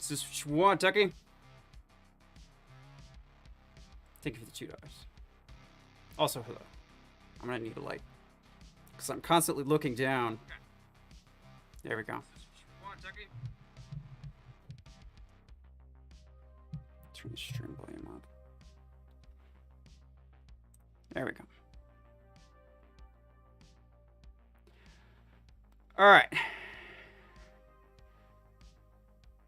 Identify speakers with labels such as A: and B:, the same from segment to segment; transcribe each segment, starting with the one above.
A: Is this what you want, Ducky? Thank you for the $2. Also, hello. I'm gonna need a light. Because I'm constantly looking down. There we go. Turn the stream volume up. There we go. Alright.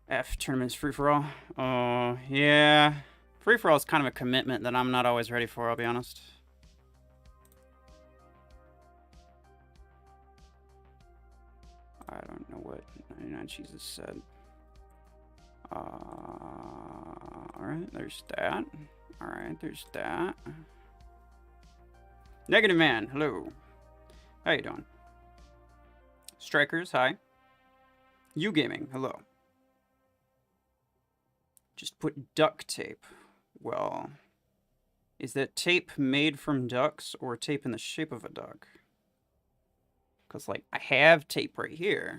A: F, tournament's free-for-all. Oh, yeah. Free-for-all is kind of a commitment that I'm not always ready for, I'll be honest. I don't know what 99 Cheeses said. Alright, there's that. Alright, there's that. Negative Man, hello. How you doing? Strikers, hi. You Gaming, hello. Just put duct tape. Well, is that tape made from ducks or tape in the shape of a duck? Because, like, I have tape right here.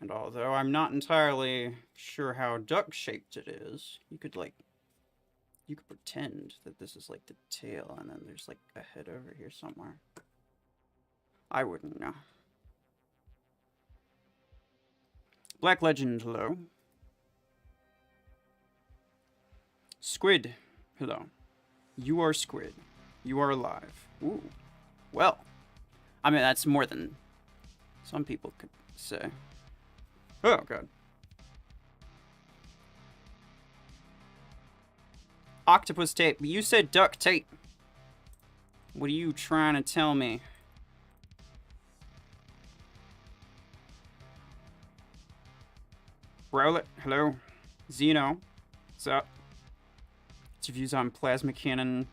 A: And although I'm not entirely sure how duck-shaped it is, you could, like, you could pretend that this is, like, the tail, and then there's, like, a head over here somewhere. I wouldn't know. Black Legend, hello. Squid, hello. You are Squid. You are alive. Ooh. Well. I mean, that's more than some people could say. Oh, God. Octopus tape. You said duct tape. What are you trying to tell me? Rowlet, hello. Xeno, what's up? What's your views on Plasma Cannon?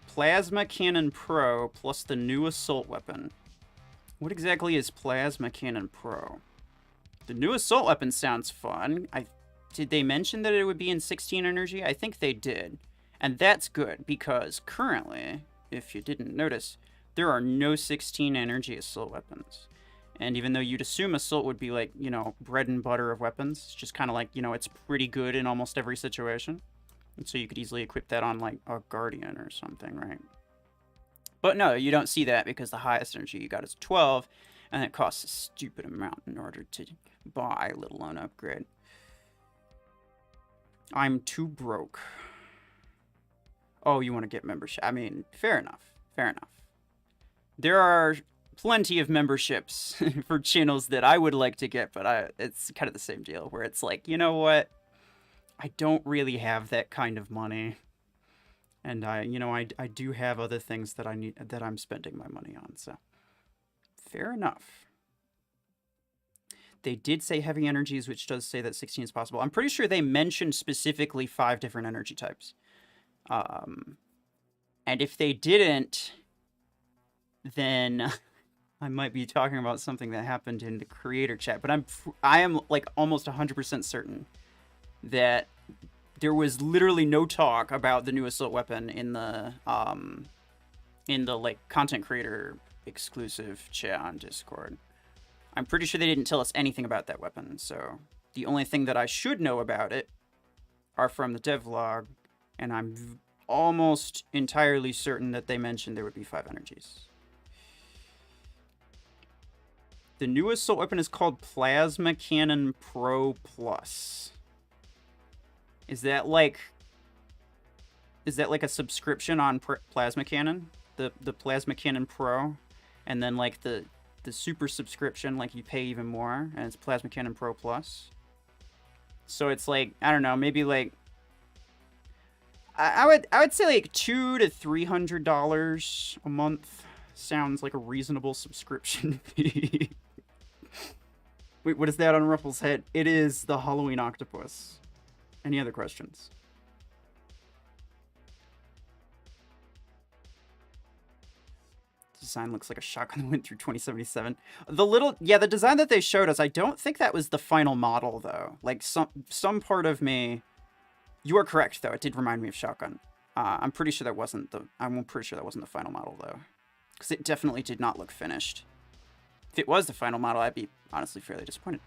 A: Plasma Cannon Pro plus the new assault weapon. What exactly is Plasma Cannon Pro? The new assault weapon sounds fun. Did they mention that it would be in 16 energy? I think they did. And that's good, because currently, if you didn't notice, there are no 16 energy assault weapons. And even though you'd assume assault would be like, you know, bread and butter of weapons, it's just kind of like, you know, it's pretty good in almost every situation. And so you could easily equip that on, like, a Guardian or something, right? But no, you don't see that because the highest energy you got is 12, and it costs a stupid amount in order to buy, let alone upgrade. I'm too broke. Oh, you want to get membership? I mean, fair enough. Fair enough. There are plenty of memberships for channels that I would like to get, but it's kind of the same deal where it's like, you know what? I don't really have that kind of money. And I do have other things that I'm spending my money on, so fair enough. They did say heavy energies, which does say that 16 is possible. I'm pretty sure they mentioned specifically 5 different energy types. And if they didn't, then I might be talking about something that happened in the creator chat. But I am like almost 100% certain that there was literally no talk about the new assault weapon in the like content creator exclusive chat on Discord. I'm pretty sure they didn't tell us anything about that weapon, so the only thing that I should know about it are from the devlog, and I'm almost entirely certain that they mentioned there would be 5 energies. The new assault weapon is called Plasma Cannon Pro Plus. Is that like a subscription on Plasma Cannon? The Plasma Cannon Pro, and then like the super subscription, like you pay even more, and it's Plasma Cannon Pro Plus. So it's like, I don't know, maybe like I would say like $200 to $300 a month sounds like a reasonable subscription fee. Wait, what is that on Ruffles' head? It is the Halloween octopus. Any other questions? Design looks like a shotgun that went through 2077. The design that they showed us, I don't think that was the final model though. Like some part of me, you are correct though. It did remind me of shotgun. I'm pretty sure that wasn't the final model though, because it definitely did not look finished. If it was the final model, I'd be honestly fairly disappointed.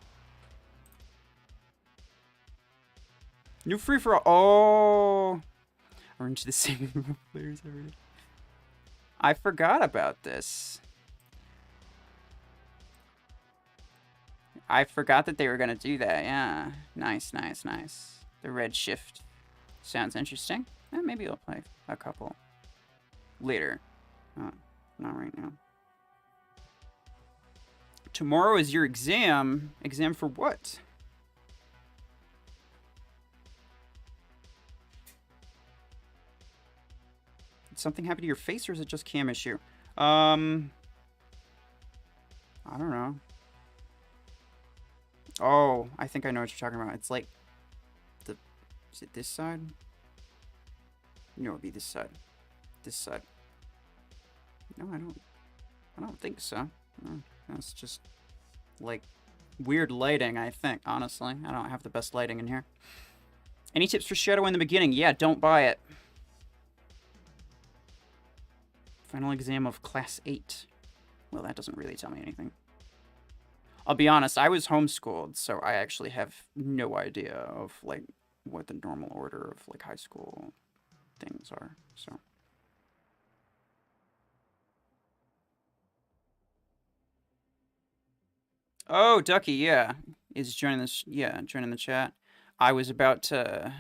A: New free for all. Oh, we're into the same group of players every day. I forgot about this. I forgot that they were gonna do that. Yeah, nice. The red shift sounds interesting. Maybe I'll play a couple later. Not right now. Tomorrow is your exam. Exam for what? Did something happen to your face, or is it just cam issue? I don't know. Oh, I think I know what you're talking about. It's like is it this side? No, it'd be this side. This side. No, I don't think so. No, that's just like weird lighting, I think, honestly. I don't have the best lighting in here. Any tips for Shadow in the beginning? Yeah, don't buy it. Final exam of class 8. Well, that doesn't really tell me anything. I'll be honest, I was homeschooled, so I actually have no idea of, like, what the normal order of, like, high school things are, so. Oh, Ducky, yeah, is joining this, joining the chat. I was about to...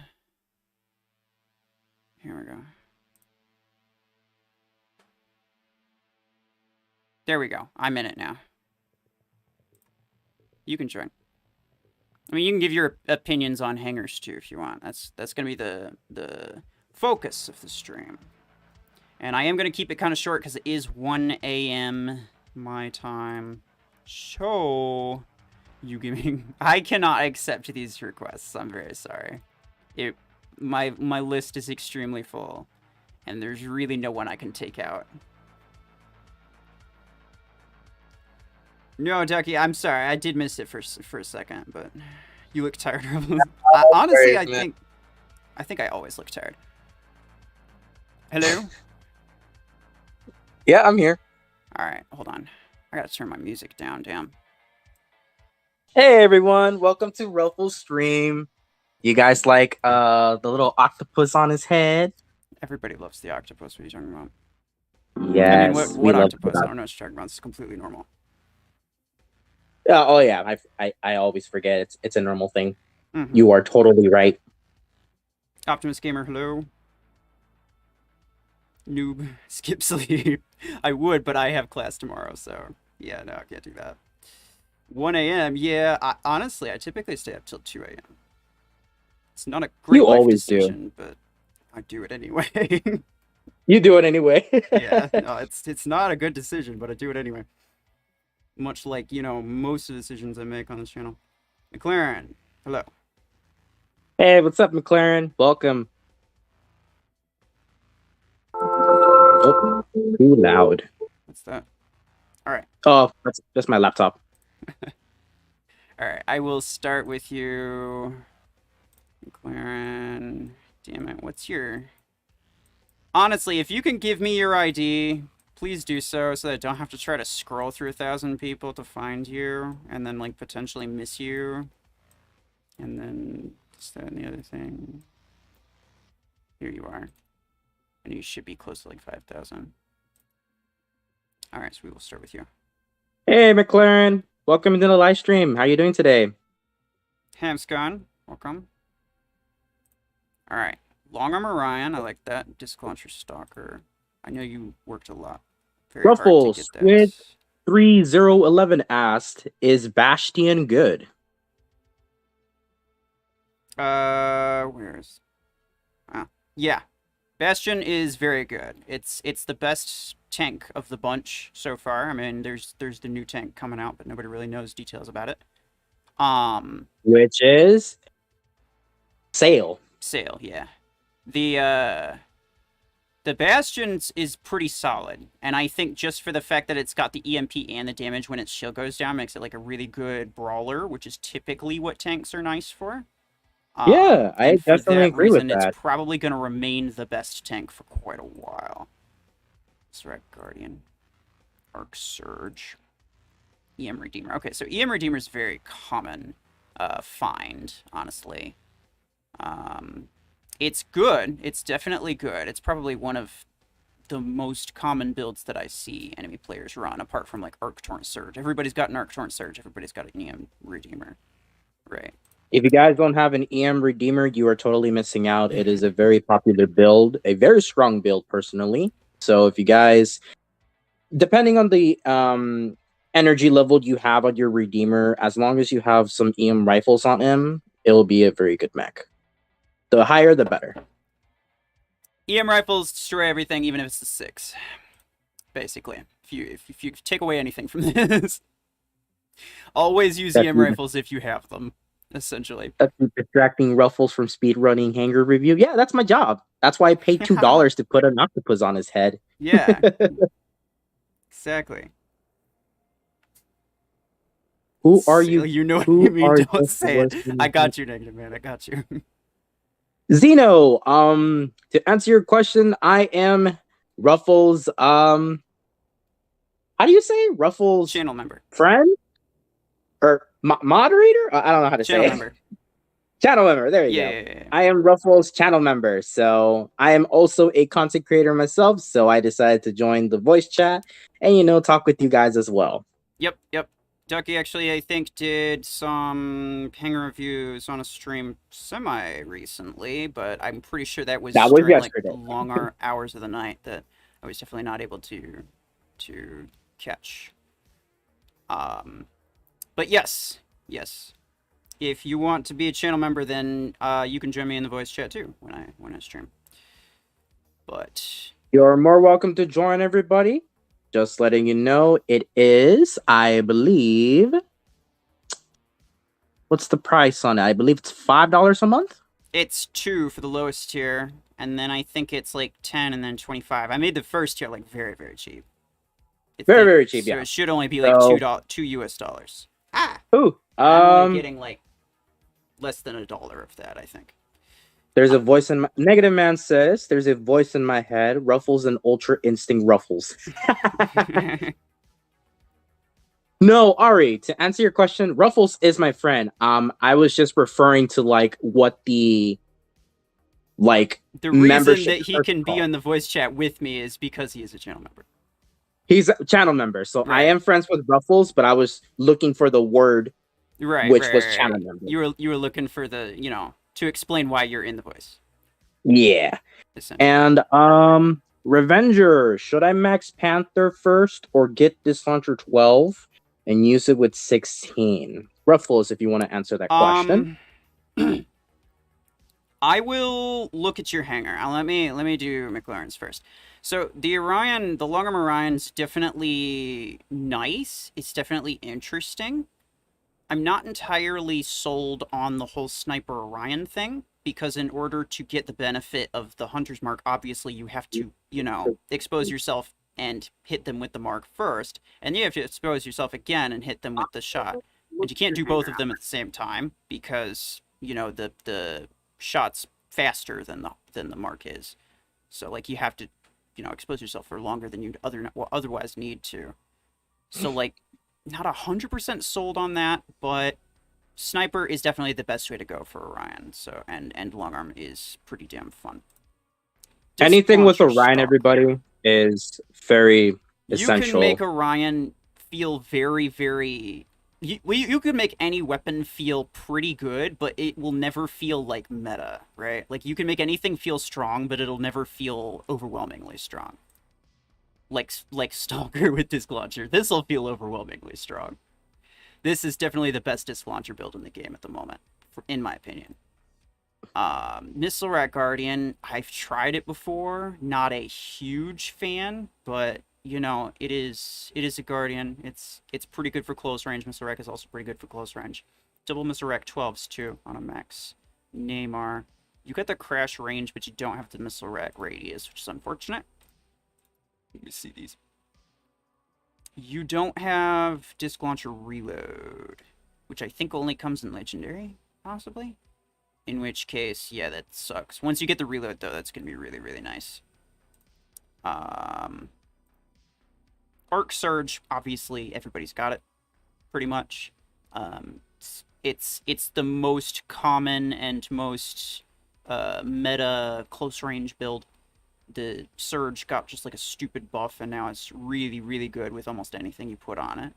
A: Here we go. There we go. I'm in it now. You can join. I mean, you can give your opinions on hangars too if you want. That's gonna be the focus of the stream. And I am gonna keep it kind of short because it is 1 a.m. my time. So you giving? I cannot accept these requests. I'm very sorry. My list is extremely full, and there's really no one I can take out. No, Ducky, I'm sorry. I did miss it for a second, but you look tired. Honestly, I think I always look tired. Hello?
B: Yeah, I'm here.
A: All right, hold on. I gotta turn my music down, damn.
B: Hey, everyone. Welcome to Ruffle's stream. You guys like the little octopus on his head?
A: Everybody loves the octopus. What are you talking about?
B: Yes.
A: I mean, what octopus? I don't know what you're talking about. It's completely normal.
B: Oh yeah, I always forget. It's a normal thing.
A: Mm-hmm.
B: You are totally right.
A: Optimus Gamer, hello. Noob, skip sleep. I would, but I have class tomorrow, so yeah, no, I can't do that. 1 a.m. Yeah, honestly, I typically stay up till 2 a.m. It's not a great life decision, but I do it anyway.
B: You do it anyway.
A: Yeah, no, it's not a good decision, but I do it anyway. Much like, you know, most of the decisions I make on this channel. McLaren, hello.
B: Hey, what's up, McLaren? Welcome. Oh, too loud.
A: What's that? All right.
B: Oh, that's just my laptop.
A: All right, I will start with you, McLaren. Damn it, what's your... Honestly, if you can give me your ID, please do so that I don't have to try to scroll through 1,000 people to find you, and then, like, potentially miss you. And then, this, that, and the other thing. Here you are. And you should be close to, like, 5,000. Alright, so we will start with you.
B: Hey, McLaren. Welcome to the live stream. How are you doing today?
A: Hamscon, welcome. Alright. Long Arm Orion, I like that. Disc Launcher Stalker. I know you worked a lot. Very
B: Ruffles
A: hard to get that.
B: with 3011 asked, is Bastion good?
A: Where is... yeah. Bastion is very good. It's the best tank of the bunch so far. I mean, there's the new tank coming out, but nobody really knows details about it.
B: Which is Sail.
A: Sail, yeah. The Bastion is pretty solid, and I think just for the fact that it's got the EMP and the damage when its shield goes down makes it like a really good brawler, which is typically what tanks are nice for.
B: Yeah, I definitely agree with that.
A: It's probably going to remain the best tank for quite a while. Resurrect Guardian. Arc Surge. EM Redeemer. Okay, so EM Redeemer is very common find, honestly. It's good. It's definitely good. It's probably one of the most common builds that I see enemy players run, apart from like Arc Torrent Surge. Everybody's got an Arc Torrent Surge. Everybody's got an EM Redeemer, right?
B: If you guys don't have an EM Redeemer, you are totally missing out. It is a very popular build, a very strong build, personally. So if you guys, depending on the energy level you have on your Redeemer, as long as you have some EM rifles on him, it'll be a very good mech. The higher, the better.
A: EM rifles destroy everything, even if it's a 6. Basically, if you take away anything from this, always use EM rifles if you have them. Essentially,
B: that's distracting Ruffles from speedrunning Hangar Review. Yeah, that's my job. That's why I paid $2 to put an octopus on his head.
A: Yeah, exactly.
B: Who are you?
A: You know what you mean. Don't say it. I got you, Negative Man. I got you.
B: Zeno, to answer your question, I am Ruffles. How do you say Ruffles?
A: Channel member.
B: Friend or moderator? I don't know how to say it. Channel member. Channel member. There you go. Yeah. I am Ruffles' channel member, so I am also a content creator myself. So I decided to join the voice chat and talk with you guys as well.
A: Yep. Ducky actually, I think, did some Hangar Reviews on a stream semi-recently, but I'm pretty sure that was during yesterday. Like long hours of the night that I was definitely not able to catch. But yes. If you want to be a channel member, then you can join me in the voice chat too when I stream. But
B: you're more welcome to join, everybody. Just letting you know, it is, I believe, what's the price on it? I believe it's $5 a month?
A: It's $2 for the lowest tier, and then I think it's like $10 and then $25. I made the first tier like very, very cheap.
B: Very cheap, yeah.
A: So it should only be like $2 US.
B: Ooh.
A: I'm only getting like less than $1 of that, I think.
B: There's a voice in my... Negative Man says, there's a voice in my head. Ruffles and Ultra Instinct Ruffles. No, Ari, to answer your question, Ruffles is my friend. I was just referring to like what the
A: reason that he can be on the voice chat with me is because he is a channel member.
B: He's a channel member, so right. I am friends with Ruffles, but I was looking for the word, which was channel member.
A: You were looking for the to explain why you're in the voice.
B: Yeah. And Revenger, should I max Panther first or get this launcher 12 and use it with 16? Ruffles, if you want to answer that question.
A: I will look at your hangar. Let me do McLaren's first. So the Orion, the long arm Orion's definitely nice. It's definitely interesting. I'm not entirely sold on the whole Sniper Orion thing, because in order to get the benefit of the Hunter's Mark, obviously you have to, expose yourself and hit them with the mark first, and you have to expose yourself again and hit them with the shot. And you can't do both of them at the same time, because, the shot's faster than the mark is. So, like, you have to, expose yourself for longer than you'd otherwise need to. So, like, not 100% sold on that, but Sniper is definitely the best way to go for Orion. So and long arm is pretty damn fun.
B: Anything with Orion, everybody, is very essential.
A: You can make Orion feel very, very... You could make any weapon feel pretty good, but it will never feel like meta, right? Like, you can make anything feel strong, but it'll never feel overwhelmingly strong. Like Stalker with Disc Launcher. This will feel overwhelmingly strong. This is definitely the best Disc Launcher build in the game at the moment, in my opinion. Missile Rack Guardian, I've tried it before. Not a huge fan, but it is a Guardian. It's pretty good for close range. Missile Rack is also pretty good for close range. Double Missile Rack 12s too on a max. Neymar, you get the crash range, but you don't have the Missile Rack radius, which is unfortunate. Let me see these. You don't have Disc Launcher Reload, which I think only comes in Legendary, possibly. In which case, yeah, that sucks. Once you get the Reload, though, that's going to be really, really nice. Arc Surge, obviously, everybody's got it, pretty much. It's the most common and most meta close range build. The Surge got just like a stupid buff, and now it's really, really good with almost anything you put on it.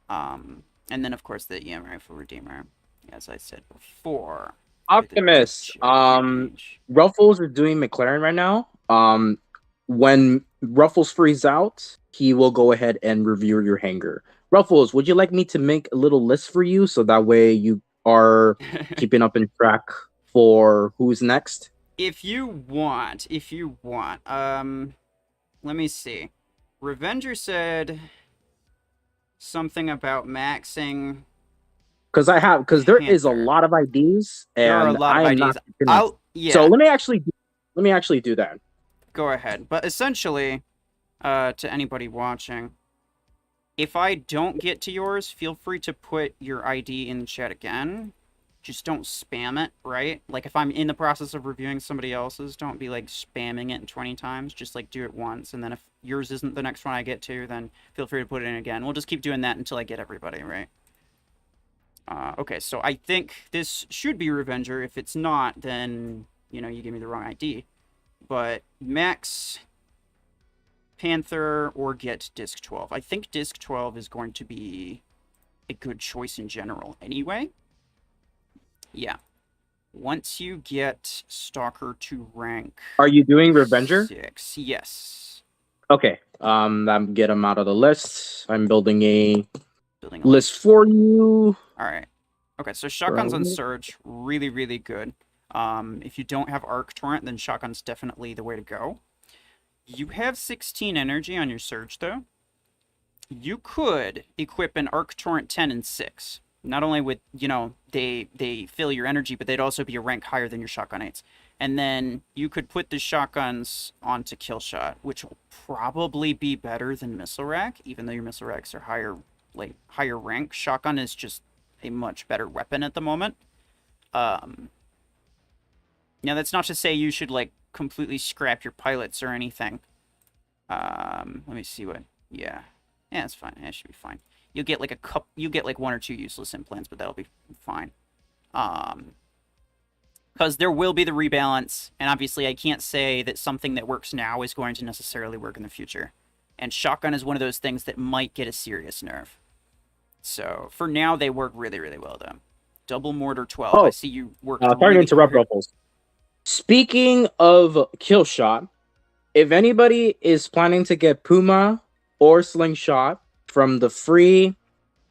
A: And then of course the EM Rifle Redeemer, as I said before.
B: Optimus. Ruffles is doing McLaren right now. When Ruffles frees out, he will go ahead and review your hangar. Ruffles, would you like me to make a little list for you so that way you are keeping up in track for who's next?
A: If you want. Let me see. Revenger said something about maxing.
B: Because there is a lot of IDs, and
A: there are a lot of IDs.
B: Yeah. So let me actually do that.
A: Go ahead. But essentially, to anybody watching, if I don't get to yours, feel free to put your ID in the chat again. Just don't spam it, right? Like, if I'm in the process of reviewing somebody else's, don't be, like, spamming it 20 times. Just, like, do it once, and then if yours isn't the next one I get to, then feel free to put it in again. We'll just keep doing that until I get everybody, right? Okay, so I think this should be Revenger. If it's not, then, you give me the wrong ID. But Max, Panther, or get Disc 12. I think Disc 12 is going to be a good choice in general anyway. Yeah. Once you get Stalker to rank...
B: Are you doing Revenger?
A: 6, yes.
B: Okay. Get them out of the list. I'm building a list for you.
A: Alright. Okay, so Shotguns on Surge, really, really good. If you don't have Arc Torrent, then Shotgun's definitely the way to go. You have 16 energy on your Surge, though. You could equip an Arc Torrent 10 and 6. Not only would, they fill your energy, but they'd also be a rank higher than your Shotgun 8s. And then you could put the Shotguns onto Killshot, which will probably be better than Missile Rack, even though your Missile Racks are higher rank. Shotgun is just a much better weapon at the moment. Now, that's not to say you should, completely scrap your pilots or anything. Let me see what... Yeah, it's fine. That should be fine. You'll get one or two useless implants, but that'll be fine. Because there will be the rebalance, and obviously I can't say that something that works now is going to necessarily work in the future. And Shotgun is one of those things that might get a serious nerf. So, for now, they work really, really well, though. Double Mortar 12. I see you worked
B: sorry to interrupt, Ruffles. Speaking of Killshot, if anybody is planning to get Puma or Slingshot from the free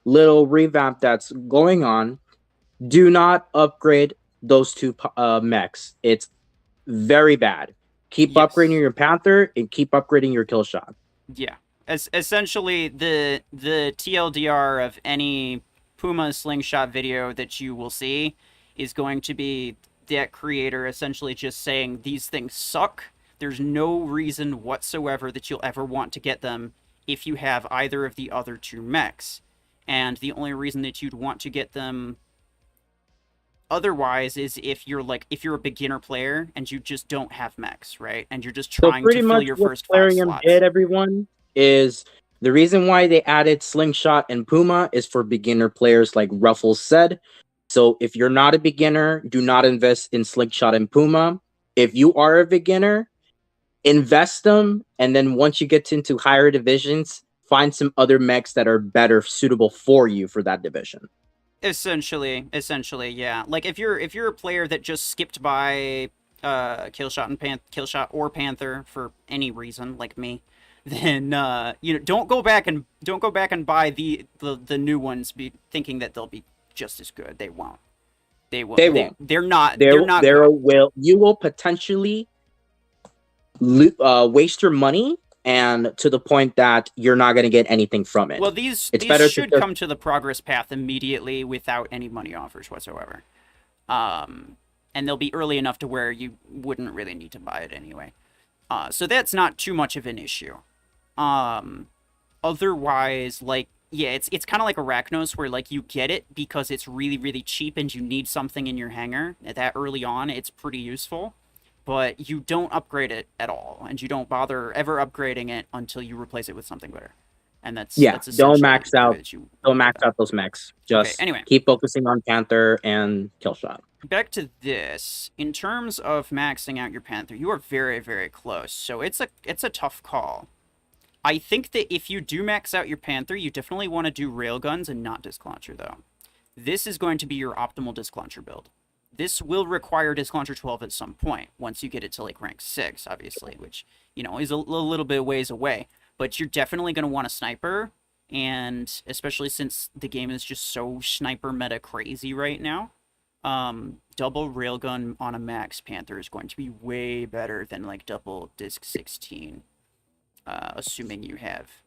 B: little revamp that's going on, do not upgrade those two mechs. It's very bad. Keep upgrading your Panther and keep upgrading your Killshot.
A: Yeah. Essentially, the TLDR of any Puma Slingshot video that you will see is going to be that creator essentially just saying, these things suck. There's no reason whatsoever that you'll ever want to get them if you have either of the other two mechs. And the only reason that you'd want to get them otherwise is if you're a beginner player and you just don't have mechs, right? And you're just trying to fill your first 5 slots.
B: Did, everyone, is the reason why they added Slingshot and Puma is for beginner players, like Ruffles said. So if you're not a beginner, do not invest in Slingshot and Puma. If you are a beginner, invest them, and then once you get into higher divisions, find some other mechs that are better suitable for you for that division.
A: Essentially, yeah. Like if you're a player that just skipped by Killshot or Panther for any reason, like me, then don't go back and buy the new ones, thinking that they'll be just as good. They won't. They won't. They're not.
B: You will potentially waste your money, and to the point that you're not going to get anything from it.
A: Well, these should come to the progress path immediately without any money offers whatsoever. And they'll be early enough to where you wouldn't really need to buy it anyway. So that's not too much of an issue. Otherwise, it's kind of like Arachnos, where you get it because it's really, really cheap and you need something in your hangar. That early on, it's pretty useful. But you don't upgrade it at all, and you don't bother ever upgrading it until you replace it with something better. and that's
B: Yeah, don't
A: essentially
B: max
A: the way
B: out.
A: that you
B: Don't
A: go
B: max
A: about
B: out those mechs.
A: it. Okay.
B: Just
A: Anyway,
B: keep focusing on Panther and Killshot.
A: back to this. In terms of maxing out your Panther, you are very, very close. So it's a tough call. I think that if you do max out your Panther, you definitely want to do railguns and not disc launcher, though. This is going to be your optimal disc launcher build. This will require disc launcher 12 at some point, once you get it to like rank 6, obviously, which, you know, is a little bit ways away. But you're definitely going to want a sniper, and especially since the game is just so sniper meta crazy right now, double railgun on a max Panther is going to be way better than like double disc 16, assuming you have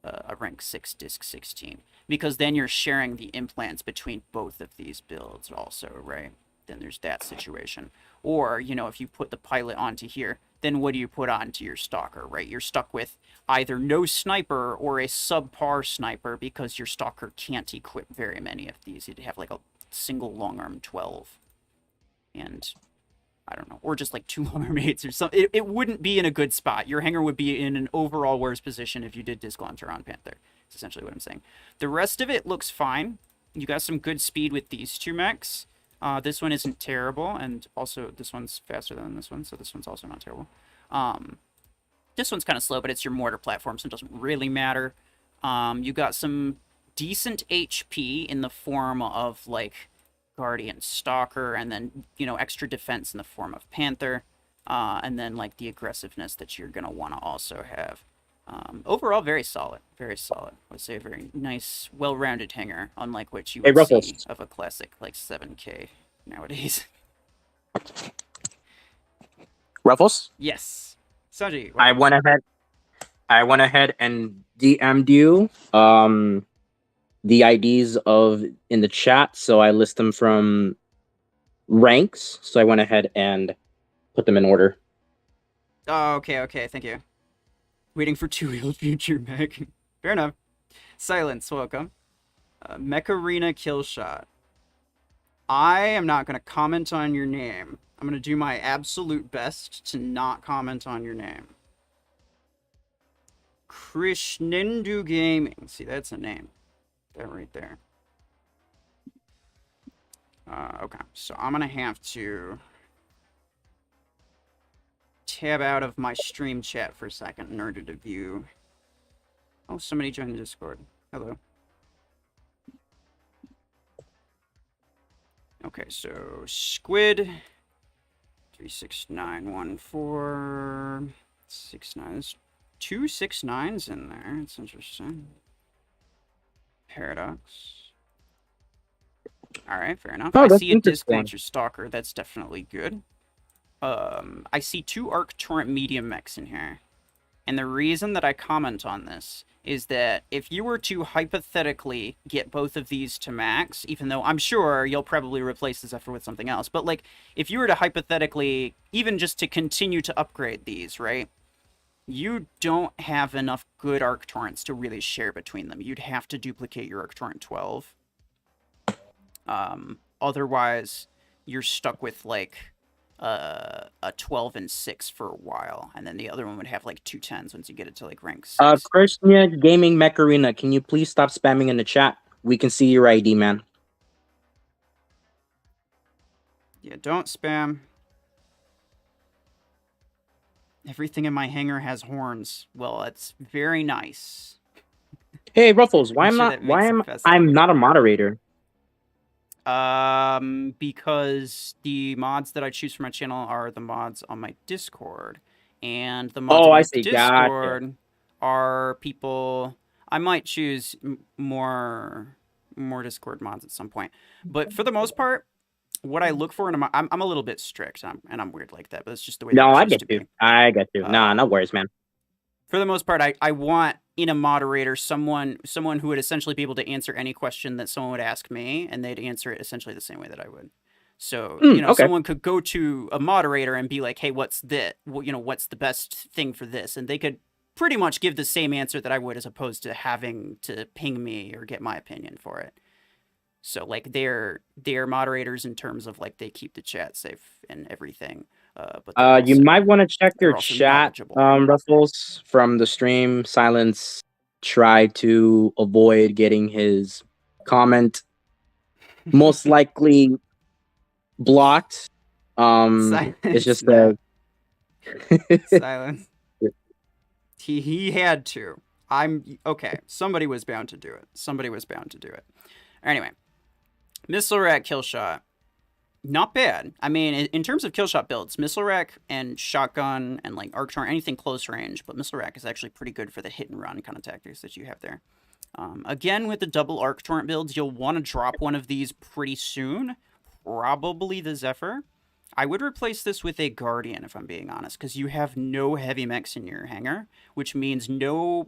A: a rank 6 disc 16, because then you're sharing the implants between both of these builds also, right? Then there's that situation. Or, you know, if you put the pilot onto here, then what do you put onto your stalker, right? You're stuck with either no sniper or a subpar sniper, because your stalker can't equip very many of these. You'd have like a single long arm 12, and I don't know, or just like 2 long arm 8s or something. It wouldn't be in a good spot. Your Hangar would be in an overall worse position if you did disc launcher on Panther. That's essentially what I'm saying. The rest of it looks fine. You got some good speed with these 2 mechs. This one isn't terrible, and also this one's faster than this one, so this one's also not terrible. This one's kind of slow, but it's your mortar platform, so it doesn't really matter. You got some decent HP in the form of, like, Guardian Stalker, and then, you know, extra defense in the form of Panther, and then, like, the aggressiveness that you're going to want to also have. Overall, very solid. Very solid. I would say a very nice, well-rounded Hangar, unlike what you would see of a classic like 7K nowadays.
B: Ruffles?
A: Yes. Sanji,
B: I went ahead and DM'd you the IDs of in the chat, so I list them from ranks. So I went ahead and put them in order.
A: Oh, okay, thank you. Waiting for two-wheeled future mech. Fair enough. Silence, welcome. Mech Arena Killshot. I am not going to comment on your name. I'm going to do my absolute best to not comment on your name. Krishnindu Gaming. See, that's a name. That right there. Okay, so I'm going to have to tab out of my stream chat for a second in order to view. Oh, somebody joined the Discord. Hello. Okay, so Squid 3691469. There's 2 6-9s in there. It's interesting. Paradox. All right, fair enough. I see a disc launcher stalker. That's definitely good. I see 2 Arc Torrent medium mechs in here. And the reason that I comment on this is that if you were to hypothetically get both of these to max, even though I'm sure you'll probably replace the Zephyr with something else, but like if you were to hypothetically, even just to continue to upgrade these, right? You don't have enough good Arc Torrents to really share between them. You'd have to duplicate your Arc Torrent 12. Otherwise, you're stuck with like a 12 and 6 for a while, and then the other one would have like 2 10s once you get it to like rank 6.
B: Christian Gaming Mech Arena, can you please stop spamming in the chat? We can see your ID, man.
A: Yeah, don't spam. Everything in my Hangar has horns. Well, it's very nice.
B: Hey, Ruffles, why am I not a moderator?
A: Because the mods that I choose for my channel are the mods on my Discord, and the mods on my Discord are people. I might choose more Discord mods at some point, but for the most part, what I look for in I'm a little bit strict, and I'm weird like that, but it's just the way.
B: No, I get you. I get you. Nah, no worries, man.
A: For the most part, I want in a moderator someone who would essentially be able to answer any question that someone would ask me, and they'd answer it essentially the same way that I would. So, you know, someone could go to a moderator and be like, hey, what's this? You know, what's the best thing for this? And they could pretty much give the same answer that I would, as opposed to having to ping me or get my opinion for it. So, like, they're moderators in terms of, like, they keep the chat safe and everything.
B: You might want to check your chat, Ruffles, from the stream silence try to avoid getting his comment most likely blocked. It's just that
A: Silence. He had to. I'm okay. Somebody was bound to do it. Somebody was bound to do it. Anyway, Missile Rack Killshot, not bad. I mean, in terms of Killshot builds, Missile Rack and Shotgun and like Arc Torrent, anything close range, but Missile Rack is actually pretty good for the hit and run kind of tactics that you have there. Again, with the double Arc Torrent builds, you'll want to drop one of these pretty soon. Probably the Zephyr. I would replace this with a Guardian, if I'm being honest, because you have no heavy mechs in your hangar, which means your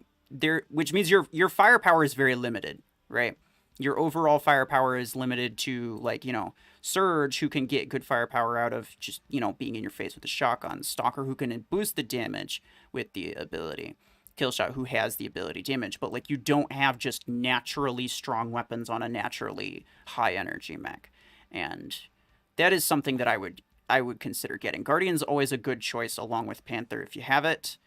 A: firepower is very limited, right? Your overall firepower is limited to, like, Surge, who can get good firepower out of just, being in your face with a shotgun. Stalker, who can boost the damage with the ability. Killshot, who has the ability damage. But, like, you don't have just naturally strong weapons on a naturally high energy mech. And that is something that I would consider getting. Guardian's always a good choice along with Panther if you have it.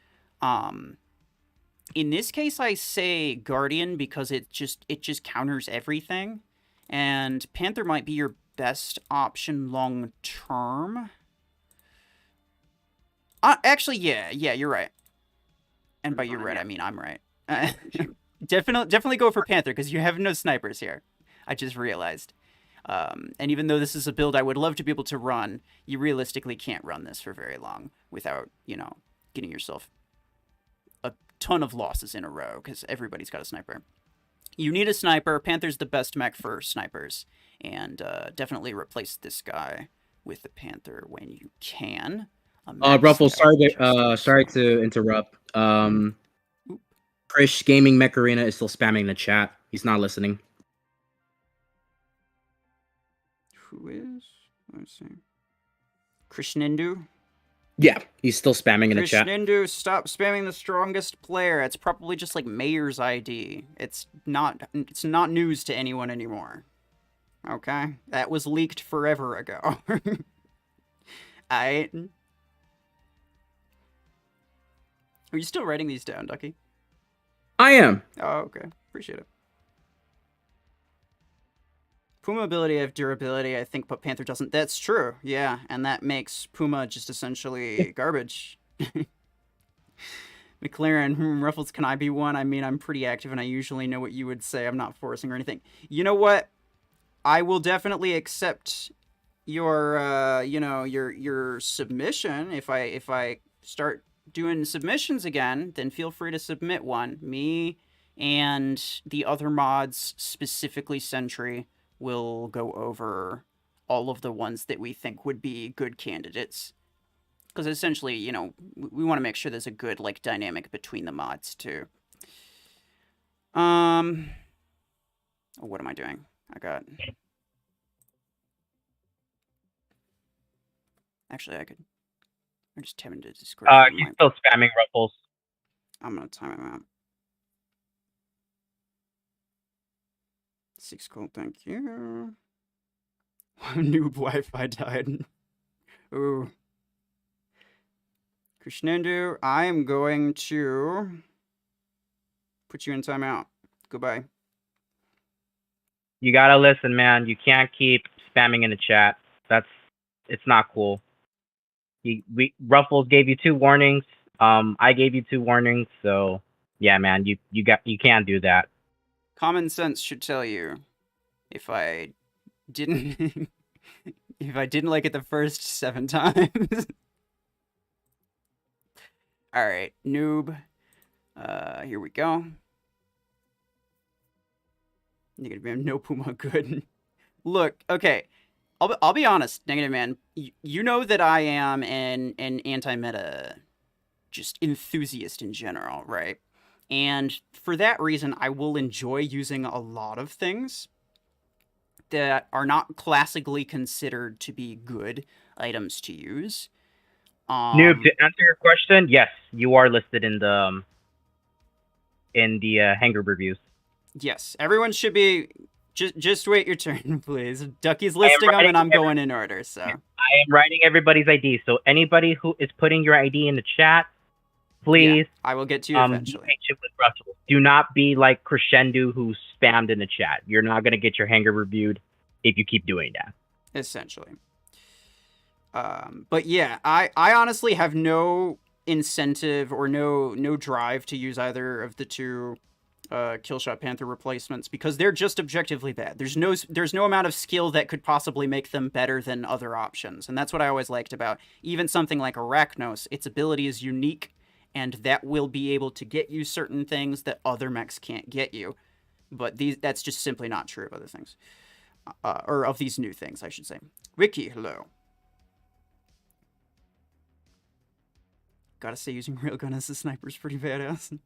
A: In this case, I say Guardian because it just counters everything, and Panther might be your best option long term. Actually, yeah, you're right. And by you're right, I mean I'm right. Definitely go for Panther because you have no snipers here. I just realized. And even though this is a build I would love to be able to run, you realistically can't run this for very long without, getting yourself a ton of losses in a row because everybody's got a sniper. You need a sniper. Panther's the best mech for snipers, and definitely replace this guy with the Panther when you can.
B: Ruffles, sorry to interrupt. Krish Gaming Mech Arena is still spamming the chat. He's not listening.
A: Who is? Let's see. Krishnindu?
B: Yeah, he's still spamming in the chat.
A: Krishnindu, stop spamming the strongest player. It's probably just like Mayor's ID. It's not news to anyone anymore. Okay? That was leaked forever ago. Are you still writing these down, Ducky?
B: I am.
A: Oh, okay. Appreciate it. Puma ability have durability, I think, but Panther doesn't. That's true, yeah, and that makes Puma just essentially garbage. McLaren, Ruffles, can I be one? I mean, I'm pretty active, and I usually know what you would say. I'm not forcing or anything. You know what? I will definitely accept your, your submission. If I start doing submissions again, then feel free to submit one. Me and the other mods, specifically Sentry, will go over all of the ones that we think would be good candidates. Because essentially, we want to make sure there's a good, like, dynamic between the mods, too. Oh, what am I doing? I'm just having to describe.
C: He's still spamming Ruffles.
A: I'm going to time him out. 6 cool, thank you. Noob Wi-Fi died. Ooh. Krishnendu, I am going to put you in timeout. Goodbye.
C: You gotta listen, man. You can't keep spamming in the chat. It's not cool. Ruffles gave you 2 warnings. I gave you 2 warnings. So yeah, man, you can't do that.
A: Common sense should tell you if I didn't like it the first 7 times. All right, noob. Here we go. Negative Man, no Puma, good. Look, okay. I'll be honest, Negative Man. You know that I am an anti-meta just enthusiast in general, right? And for that reason, I will enjoy using a lot of things that are not classically considered to be good items to use.
C: Noob, to answer your question, yes, you are listed in the Hangar Reviews.
A: Yes, everyone should be. Just wait your turn, please. Ducky's listing them, and I'm going in order. So
C: I am writing everybody's ID. So anybody who is putting your ID in the chat, Please,
A: I will get to you
C: be
A: eventually.
C: patient with Russell. Do not be like Crescendo, who spammed in the chat. You're not gonna get your hangar reviewed if you keep doing that.
A: Essentially. But yeah, I honestly have no incentive or no drive to use either of the two Killshot Panther replacements because they're just objectively bad. There's no amount of skill that could possibly make them better than other options, and that's what I always liked about even something like Arachnos. Its ability is unique, and that will be able to get you certain things that other mechs can't get you. But that's just simply not true of other things, or of these new things, I should say. Ricky, hello. Gotta say, using Railgun as a sniper is pretty badass.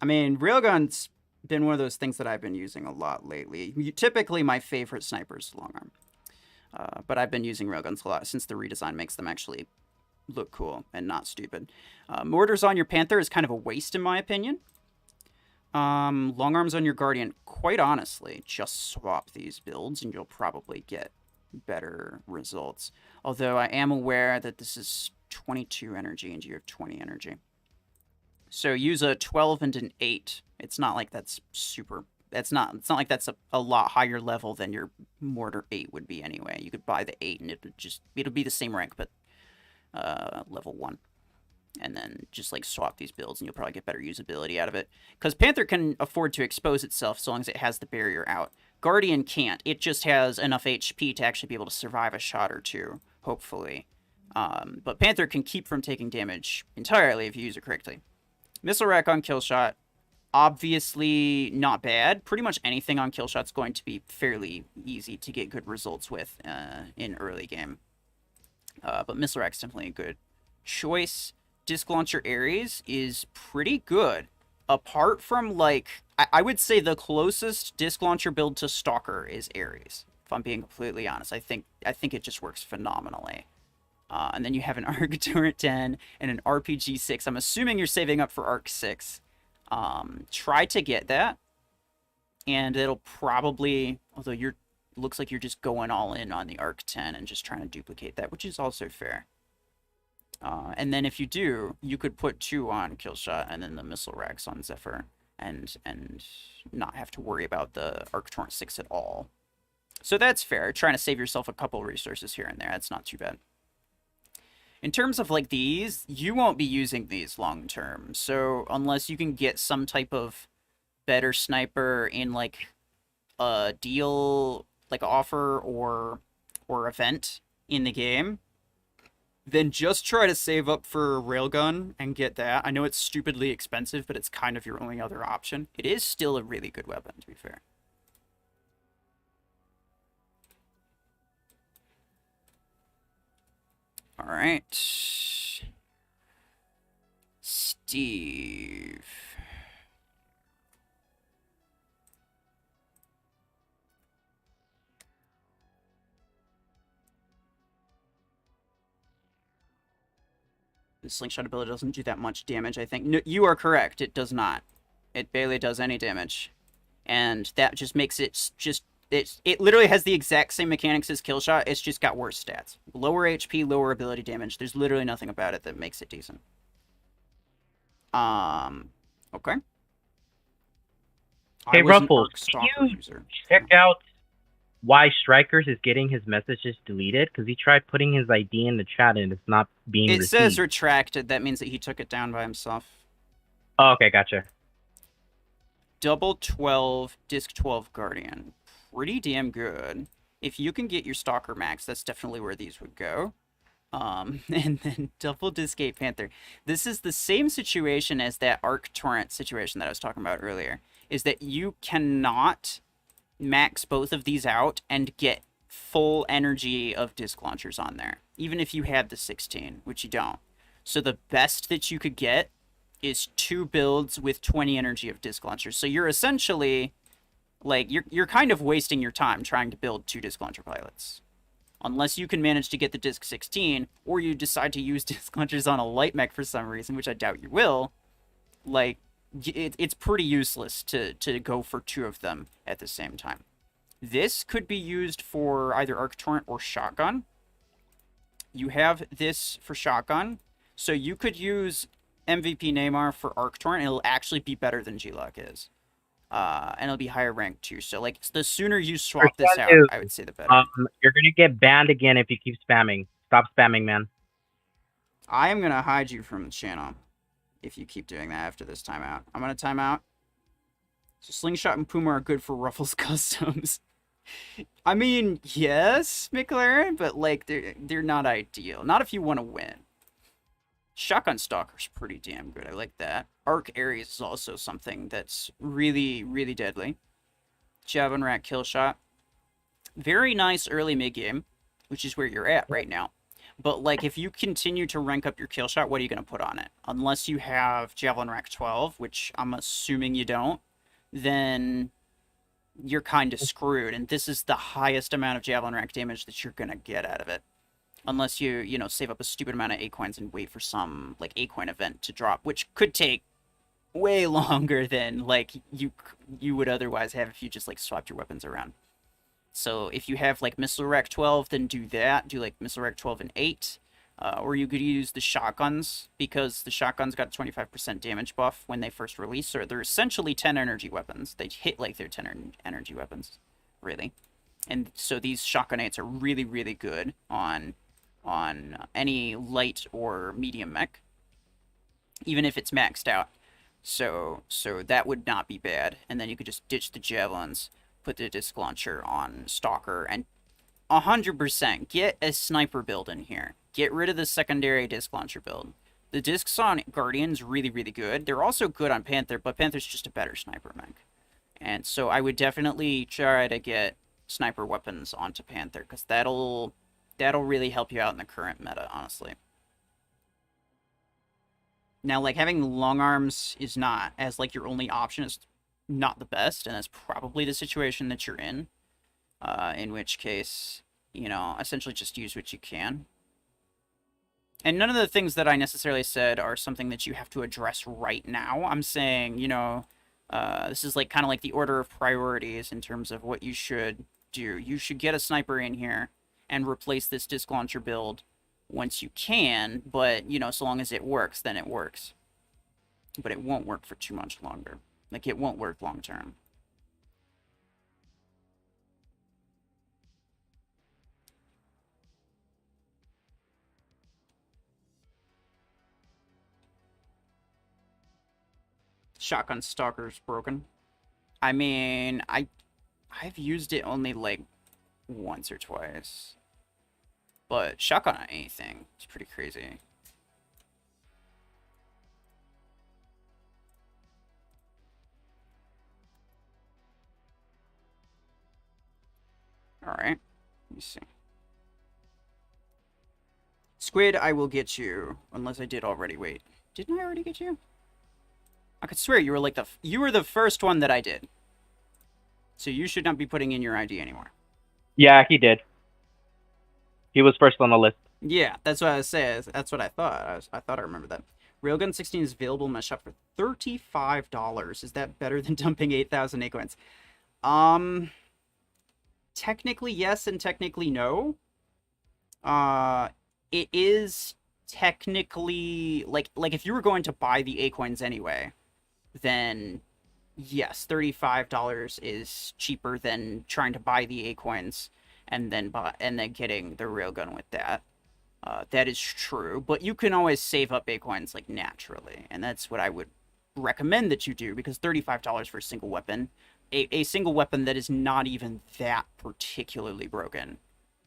A: I mean, Railgun's been one of those things that I've been using a lot lately. Typically, my favorite sniper is long arm. But I've been using Railguns a lot since the redesign makes them actually look cool and not stupid. Mortars on your Panther is kind of a waste in my opinion. Long arms on your Guardian, quite honestly, just swap these builds and you'll probably get better results. Although I am aware that this is 22 energy and you have 20 energy. So use a 12 and an 8. It's not like that's super... It's not like that's a lot higher level than your Mortar 8 would be anyway. You could buy the 8 and it'll be the same rank, but level 1. And then just like swap these builds and you'll probably get better usability out of it. Because Panther can afford to expose itself so long as it has the barrier out. Guardian can't. It just has enough HP to actually be able to survive a shot or two, hopefully. But Panther can keep from taking damage entirely if you use it correctly. Missile Rack on Killshot, obviously not bad. Pretty much anything on Killshot's going to be fairly easy to get good results with in early game. But Missile Rack's definitely a good choice. Disc Launcher Ares is pretty good. Apart from, like, I would say the closest Disc Launcher build to Stalker is Ares. If I'm being completely honest, I think it just works phenomenally. And then you have an Arc Turret 10 and an RPG 6. I'm assuming you're saving up for Arc 6. Try to get that. And it'll probably, although looks like you're just going all in on the Arc 10 and just trying to duplicate that, which is also fair. And then if you do, you could put 2 on Killshot and then the Missile Racks on Zephyr and not have to worry about the Arc Torrent 6 at all. So that's fair. Trying to save yourself a couple resources here and there. That's not too bad. In terms of, like, these, you won't be using these long term. So unless you can get some type of better sniper in, like, a deal, like, offer or event in the game, then just try to save up for Railgun and get that. I know it's stupidly expensive, but it's kind of your only other option. It is still a really good weapon, to be fair. All right. Steve. The slingshot ability doesn't do that much damage, I think. No, you are correct. It does not. It barely does any damage. And that just makes it just... It literally has the exact same mechanics as Killshot. It's just got worse stats. Lower HP, lower ability damage. There's literally nothing about it that makes it decent. Okay.
C: Hey, Ruffles, can you check out why Strikers is getting his messages deleted? Because he tried putting his ID in the chat and it's not being received.
A: It says retracted. That means that he took it down by himself.
C: Oh, okay, gotcha.
A: Double 12, Disc 12 Guardian. Pretty damn good. If you can get your Stalker Max, that's definitely where these would go. And then double Disc 8 Panther. This is the same situation as that Arc Torrent situation that I was talking about earlier. Is that you cannot max both of these out and get full energy of disc launchers on there. Even if you had the 16, which you don't. So the best that you could get is 2 builds with 20 energy of disc launchers. So you're essentially... like, you're kind of wasting your time trying to build 2 disc launcher pilots. Unless you can manage to get the disc 16, or you decide to use disc launchers on a light mech for some reason, which I doubt you will, like, it's pretty useless to go for 2 of them at the same time. This could be used for either Arc Torrent or Shotgun. You have this for Shotgun, so you could use MVP Neymar for Arctorn, it'll actually be better than G-Lock is. And it'll be higher ranked too. So like the sooner you swap this out, I would say the better.
C: You're gonna get banned again if you keep spamming. Stop spamming, man.
A: I am gonna hide you from the channel if you keep doing that after this timeout. I'm gonna time out. So Slingshot and Puma are good for Ruffles customs. I mean, yes, McLaren, but like they're not ideal. Not if you want to win. Shotgun Stalker's pretty damn good. I like that. Arc Ares is also something that's really, really deadly. Javelin Rat Kill Shot. Very nice early mid-game, which is where you're at right now. But, like, if you continue to rank up your kill shot, what are you going to put on it? Unless you have Javelin Rack 12, which I'm assuming you don't, then you're kind of screwed. And this is the highest amount of Javelin Rack damage that you're going to get out of it. Unless you know, save up a stupid amount of A-coins and wait for some, like, A-coin event to drop, which could take way longer than, like, you would otherwise have if you just, like, swapped your weapons around. So if you have, like, Missile Rack 12, then do that. Do, like, Missile Rack 12 and 8. Or you could use the shotguns, because the shotguns got a 25% damage buff when they first released. So they're essentially 10 energy weapons. They hit like they're 10 energy weapons, really. And so these shotgun 8s are really, really good on any light or medium mech, even if it's maxed out. So that would not be bad. And then you could just ditch the javelins, put the disc launcher on Stalker, and 100% get a sniper build in here. Get rid of the secondary disc launcher build. The discs on Guardian's really, really good. They're also good on Panther, but Panther's just a better sniper mech. And so I would definitely try to get sniper weapons onto Panther, because that'll really help you out in the current meta, honestly. Now, like, having long arms is not, as, like, your only option is not the best, and that's probably the situation that you're in which case, you know, essentially just use what you can. And none of the things that I necessarily said are something that you have to address right now. I'm saying, you know, this is like kind of like the order of priorities in terms of what you should do. You should get a sniper in here and replace this disc launcher build once you can, but, you know, so long as it works, then it works. But it won't work for too much longer. Like, it won't work long term. Shotgun Stalker's broken. I mean, I've used it only, like, once or twice. But shotgun on anything is pretty crazy. Alright. Let me see. Squid, I will get you. Unless I did already. Wait. Didn't I already get you? I could swear you were like you were the first one that I did. So you should not be putting in your ID anymore.
C: Yeah, he did. He was first on the list.
A: Yeah, that's what I was saying. That's what I thought. I thought I remembered that. Railgun 16 is available in my shop for $35. Is that better than dumping 8,000 A-coins? Technically yes and technically no. It is technically like if you were going to buy the A-coins anyway, then yes, $35 is cheaper than trying to buy the A-coins and then getting the railgun with that. That is true, but you can always save up A-coins like naturally, and that's what I would recommend that you do, because $35 for a single weapon, a single weapon that is not even that particularly broken.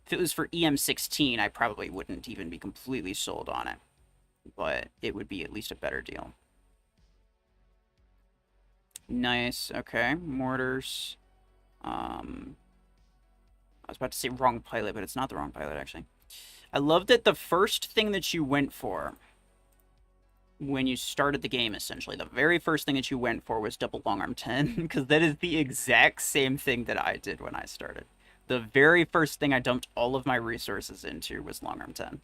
A: If it was for EM16, I probably wouldn't even be completely sold on it, but it would be at least a better deal. Nice. Okay, mortars. I was about to say wrong pilot, but it's not the wrong pilot, actually. I love that the first thing that you went for when you started the game, essentially, the very first thing that you went for was double long arm 10, because that is the exact same thing that I did when I started. The very first thing I dumped all of my resources into was long arm 10.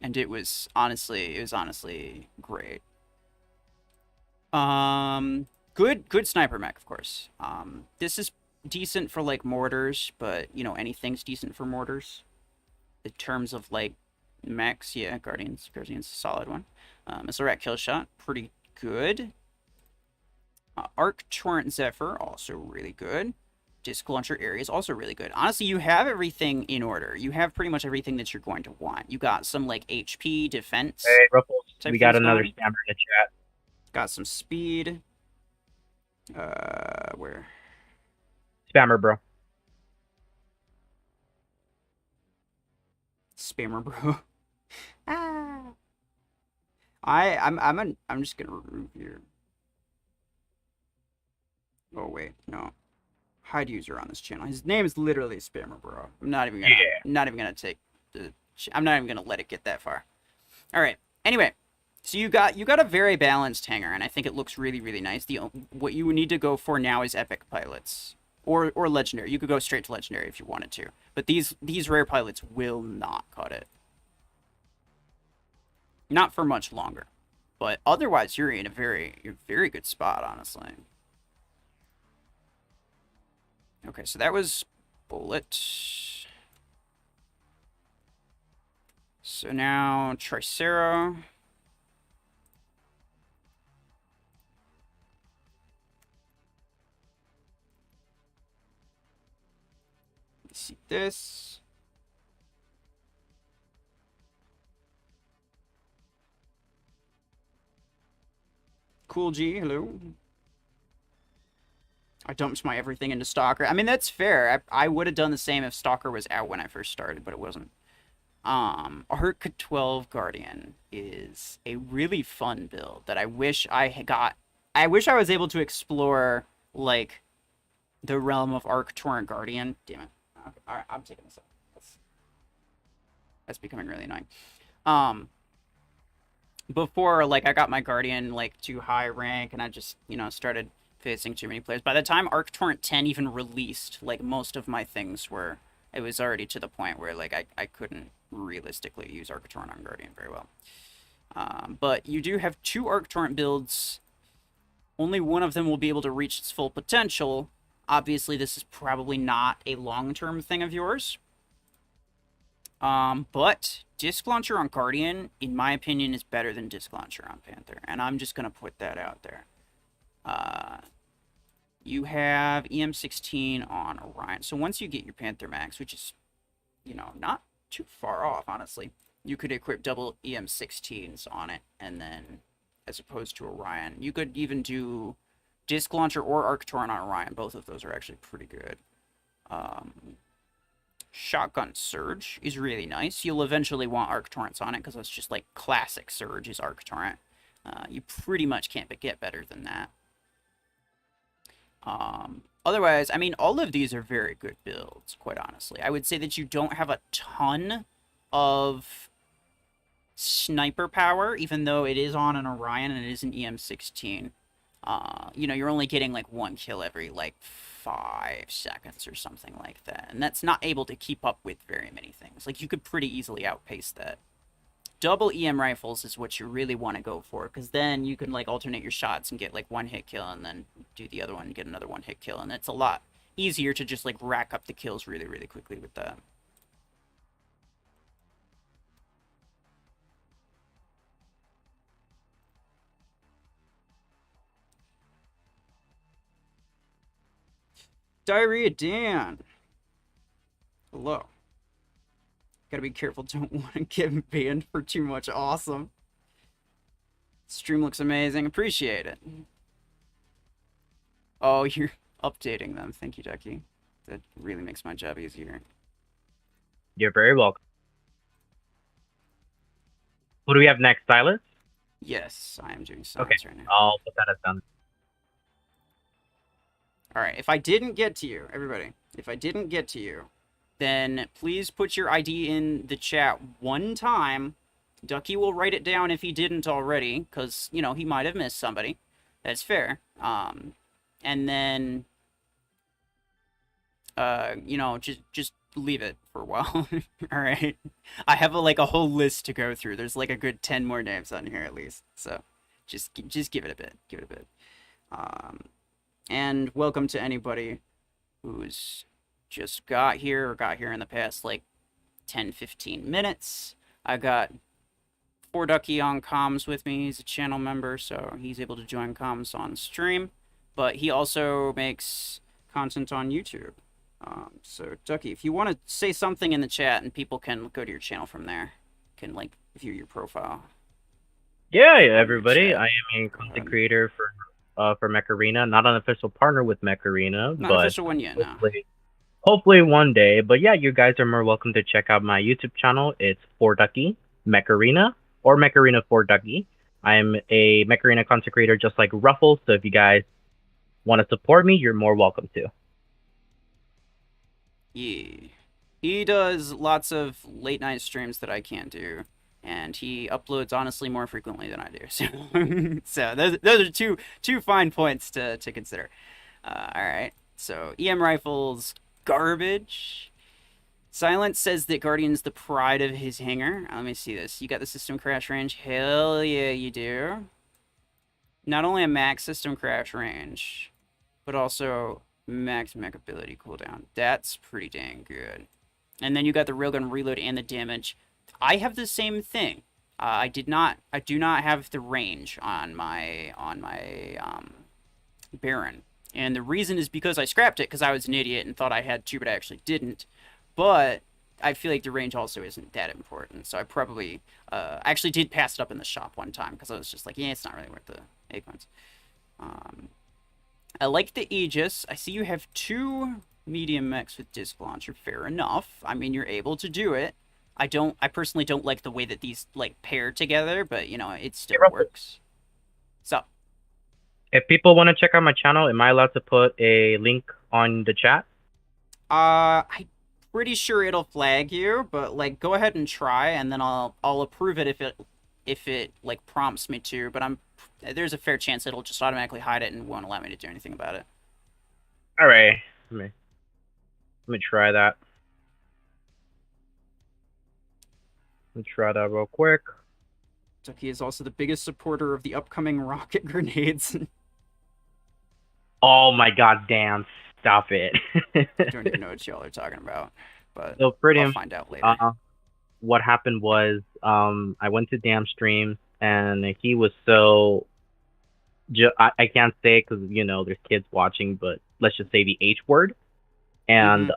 A: And it was honestly great. Good sniper mech, of course. This is decent for, like, mortars, but, you know, anything's decent for mortars. In terms of, like, mechs, yeah, Guardian's a solid one. Missile Rat Kill Shot, pretty good. Arc Torrent Zephyr, also really good. Disc Launcher Area is also really good. Honestly, you have everything in order. You have pretty much everything that you're going to want. You got some, like, HP, defense.
C: Hey, Ruffles,
A: type
C: we got
A: things
C: another
A: going.
C: spammer in the chat.
A: Got some speed. Where?
C: Spammer, bro.
A: Spammer, bro. I'm just gonna remove your. Oh wait, no. Hide user on this channel. His name is literally Spammer, bro. I'm not even gonna take the. I'm not even gonna let it get that far. All right. Anyway, so you got a very balanced hangar, and I think it looks really, really nice. What you need to go for now is epic pilots or legendary. You could go straight to legendary if you wanted to, but these rare pilots will not cut it. Not for much longer, but otherwise you're in a very good spot, honestly. Okay, so that was bullet. So now Tricera. Let's see this. Cool G, hello. I dumped my everything into Stalker. I mean, that's fair. I would have done the same if Stalker was out when I first started, but it wasn't. Arc 12 Guardian is a really fun build that I wish I had got. I wish I was able to explore, like, the realm of Arc Torrent Guardian. Damn it. Okay, alright, I'm taking this up. That's becoming really annoying. Before, like, I got my Guardian, like, too high rank, and I just, started facing too many players. By the time Arc Torrent 10 even released, like, most of my things were, it was already to the point where, like, I couldn't realistically use Arc Torrent on Guardian very well. But you do have 2 Arc Torrent builds. Only one of them will be able to reach its full potential. Obviously, this is probably not a long-term thing of yours. But Disc Launcher on Guardian, in my opinion, is better than Disc Launcher on Panther. And I'm just going to put that out there. You have EM16 on Orion. So once you get your Panther Max, which is, not too far off, honestly, you could equip double EM16s on it. And then, as opposed to Orion, you could even do Disc Launcher or Arc Torrent on Orion. Both of those are actually pretty good. Shotgun Surge is really nice. You'll eventually want Arc Torrents on it because that's just like classic Surge is Arc Torrent. You pretty much can't get better than that. Otherwise, I mean, all of these are very good builds, quite honestly. I would say that you don't have a ton of sniper power, even though it is on an Orion and it is an EM16. You're only getting like 1 kill every like 5 seconds or something like that. And that's not able to keep up with very many things. Like, you could pretty easily outpace that. Double EM rifles is what you really want to go for, because then you can, like, alternate your shots and get, like, 1-hit kill, and then do the other one and get another 1-hit kill. And it's a lot easier to just, like, rack up the kills really, really quickly with that. Diarrhea Dan. Hello. Gotta be careful, don't want to get banned for too much awesome. Stream looks amazing, appreciate it. Oh, you're updating them. Thank you, Ducky. That really makes my job easier.
C: You're very welcome. Who do we have next, Silas?
A: Yes, I am doing silence right now.
C: I'll put that as done.
A: Alright, if I didn't get to you, everybody, if I didn't get to you, then please put your ID in the chat one time. Ducky will write it down if he didn't already, because, he might have missed somebody. That's fair. And then, just leave it for a while. Alright? I have, a whole list to go through. There's, a good 10 more names on here, at least. So, just give it a bit. Give it a bit. And welcome to anybody who's just got here or got here in the past 10-15 minutes. I got Poor Ducky on comms with me. He's a channel member, so he's able to join comms on stream. But he also makes content on YouTube. So Ducky, if you want to say something in the chat and people can go to your channel from there, can like view your profile.
C: Yeah, everybody. I am a content creator for Mech Arena. Not an official partner with Mech Arena,
A: Not
C: but
A: official one yet, no.
C: hopefully one day. But yeah, you guys are more welcome to check out my YouTube channel. It's For Ducky Mech Arena or Mech Arena For Ducky. I'm a Mech Arena content creator just like Ruffles. So if you guys want to support me, you're more welcome to.
A: Yeah. He does lots of late night streams that I can't do, and he uploads honestly more frequently than I do. So those are two fine points to consider. All right. So EM rifles garbage. Silence says that Guardian's the pride of his hangar. Let me see this. You got the system crash range? Hell yeah, you do. Not only a max system crash range, but also max mech ability cooldown. That's pretty dang good. And then you got the railgun reload and the damage. I have the same thing. I do not have the range on my Baron. And the reason is because I scrapped it because I was an idiot and thought I had to, but I actually didn't. But I feel like the range also isn't that important. So I probably actually did pass it up in the shop one time because I was just like, yeah, it's not really worth the acorns. I like the Aegis. I see you have 2 medium mechs with disc launcher. Fair enough. I mean, you're able to do it. I personally don't like the way that these like pair together, but you know, it still works. So,
C: if people want to check out my channel, am I allowed to put a link on the chat?
A: I'm pretty sure it'll flag you, but like go ahead and try, and then I'll approve it if it like prompts me to. But there's a fair chance it'll just automatically hide it and won't allow me to do anything about it.
C: All right, let me try that. Let me try that real quick.
A: Ducky is also the biggest supporter of the upcoming rocket grenades.
C: Oh my god, damn. Stop it.
A: I don't even know what y'all are talking about, but
C: so
A: I'll find out later.
C: What happened was, I went to Damn Stream, and he was so... I can't say it because, you know, there's kids watching, but let's just say the H word. And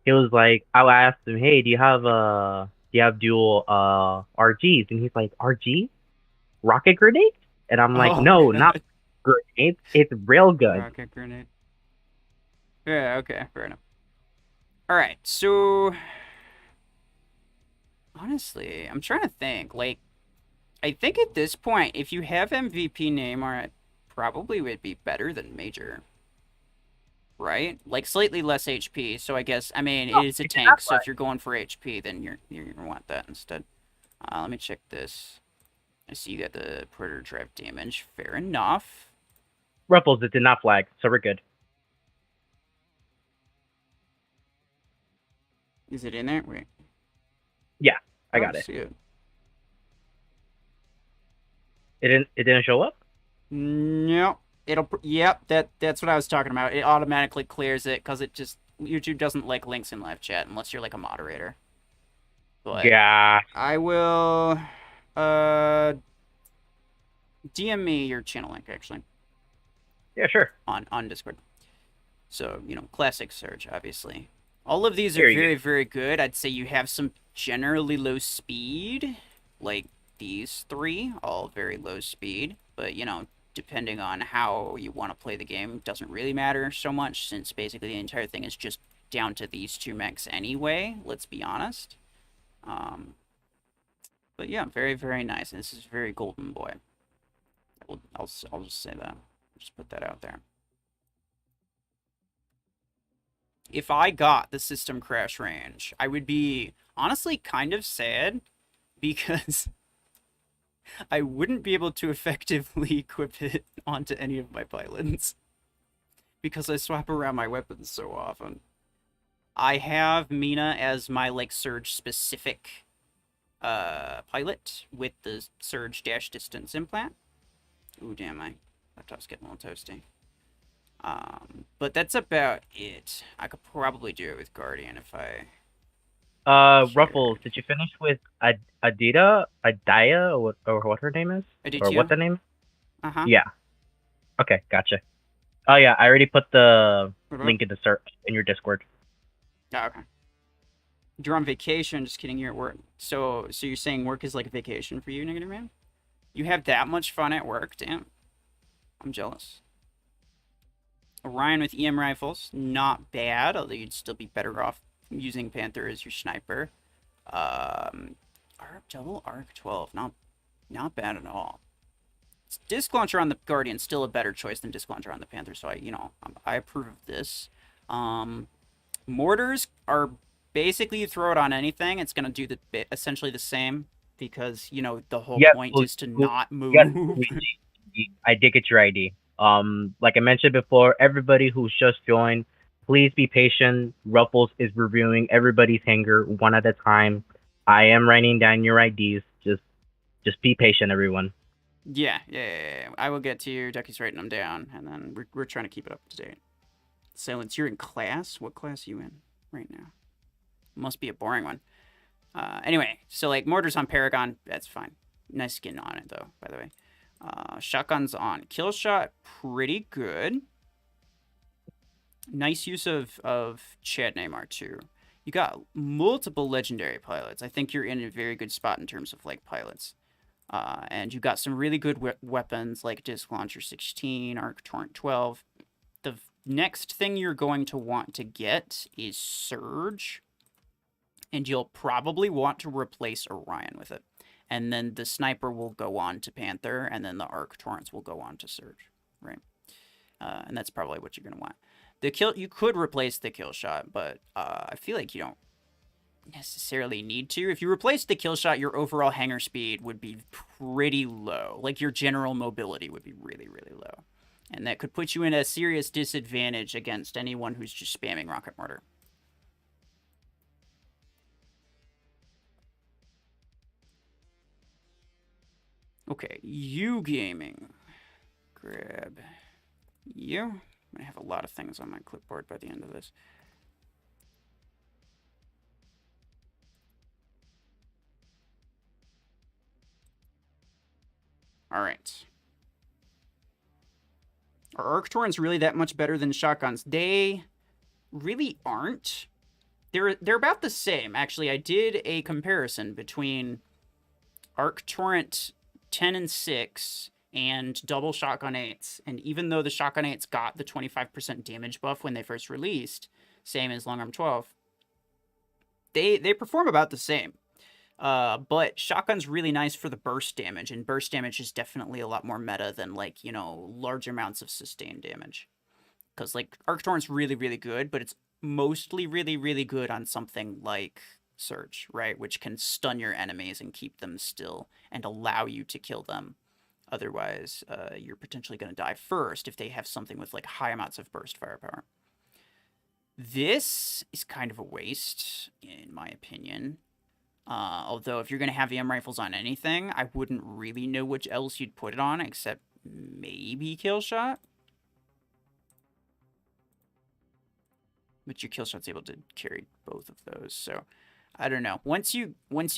C: he was like, I asked him, hey, do you have dual RGs? And he's like, RG? Rocket grenades? And I'm like, no, God. Not grenades. It's railgun.
A: Rocket grenade. Yeah, okay, fair enough. All right, so honestly, I'm trying to think. Like, I think at this point, if you have MVP Neymar, it probably would be better than Major. Right? Like, slightly less HP, so I guess, I mean, it is a tank, so if you're going for HP, then you're gonna want that instead. Let me check this. I see you got the Predator Drive damage. Fair enough.
C: Ruffles, it did not flag, so we're good.
A: Is it in there? Wait.
C: Yeah, I got it.
A: See it.
C: It didn't show up?
A: No. Yep, that's what I was talking about. It automatically clears it because YouTube doesn't like links in live chat unless you're like a moderator. But
C: yeah.
A: I will DM me your channel link actually.
C: Yeah, sure.
A: On Discord. So, you know, classic Surge, obviously. All of these are very, very good. I'd say you have some generally low speed, like these 3, all very low speed. But, you know, depending on how you want to play the game, doesn't really matter so much, since basically the entire thing is just down to these 2 mechs anyway, let's be honest. But yeah, very, very nice. And this is very golden boy. I'll just say that. Just put that out there. If I got the system crash range, I would be honestly kind of sad because I wouldn't be able to effectively equip it onto any of my pilots because I swap around my weapons so often. I have Mina as my like Surge specific pilot with the Surge dash distance implant. Ooh, damn, my laptop's getting a little toasty. But that's about it. I could probably do it with Guardian if I
C: Ruffles, did you finish with Adaya, or what her name is? Or what
A: Aditya?
C: the name?
A: Uh-huh.
C: Yeah. Okay, gotcha. Oh yeah, I already put the
A: What about?
C: link in the in your Discord.
A: Oh, okay. You're on vacation. Just kidding. You're at work. So you're saying work is like a vacation for you, Negative Man? You have that much fun at work? Damn. I'm jealous. Orion with EM rifles, not bad. Although you'd still be better off using Panther as your sniper. Double Arc 12, not bad at all. Disc launcher on the Guardian still a better choice than disc launcher on the Panther. So I approve of this. Mortars are basically you throw it on anything, it's gonna do essentially the same because the whole
C: Yes,
A: point is to not move.
C: yes, Luigi, I did get your ID. Like I mentioned before, everybody who's just joined, please be patient. Ruffles is reviewing everybody's hanger one at a time. I am writing down your IDs. Just be patient, everyone.
A: Yeah. I will get to you. Ducky's writing them down, and then we're trying to keep it up to date. Silence, you're in class? What class are you in right now? Must be a boring one. Anyway, so like mortars on Paragon, that's fine. Nice skin on it though, by the way. Shotguns on Killshot, pretty good. Nice use of Chad Neymar too. You got multiple legendary pilots. I think you're in a very good spot in terms of like pilots. And you got some really good weapons like Disc Launcher 16, Arc Torrent 12. The next thing you're going to want to get is Surge. And you'll probably want to replace Orion with it. And then the Sniper will go on to Panther, and then the Arc Torrents will go on to Surge, right? And that's probably what you're going to want. You could replace the kill shot, but I feel like you don't necessarily need to. If you replace the kill shot, your overall hanger speed would be pretty low. Like your general mobility would be really, really low. And that could put you in a serious disadvantage against anyone who's just spamming Rocket Mortar. Okay, you gaming. Grab you. I'm going to have a lot of things on my clipboard by the end of this. All right. Are Arc Torrents really that much better than shotguns? They really aren't. They're about the same. Actually, I did a comparison between Arc Torrent 10 and 6 and double shotgun 8s. And even though the shotgun 8s got the 25% damage buff when they first released, same as Long Arm 12, they perform about the same. But shotgun's really nice for the burst damage, and burst damage is definitely a lot more meta than like, large amounts of sustained damage. Because like Arc Torrent's really, really good, but it's mostly really, really good on something like Surge, right? Which can stun your enemies and keep them still and allow you to kill them. Otherwise, you're potentially going to die first if they have something with like high amounts of burst firepower. This is kind of a waste, in my opinion. Although if you're going to have EM rifles on anything, I wouldn't really know which else you'd put it on, except maybe Killshot. But your Killshot's able to carry both of those, so I don't know. Once you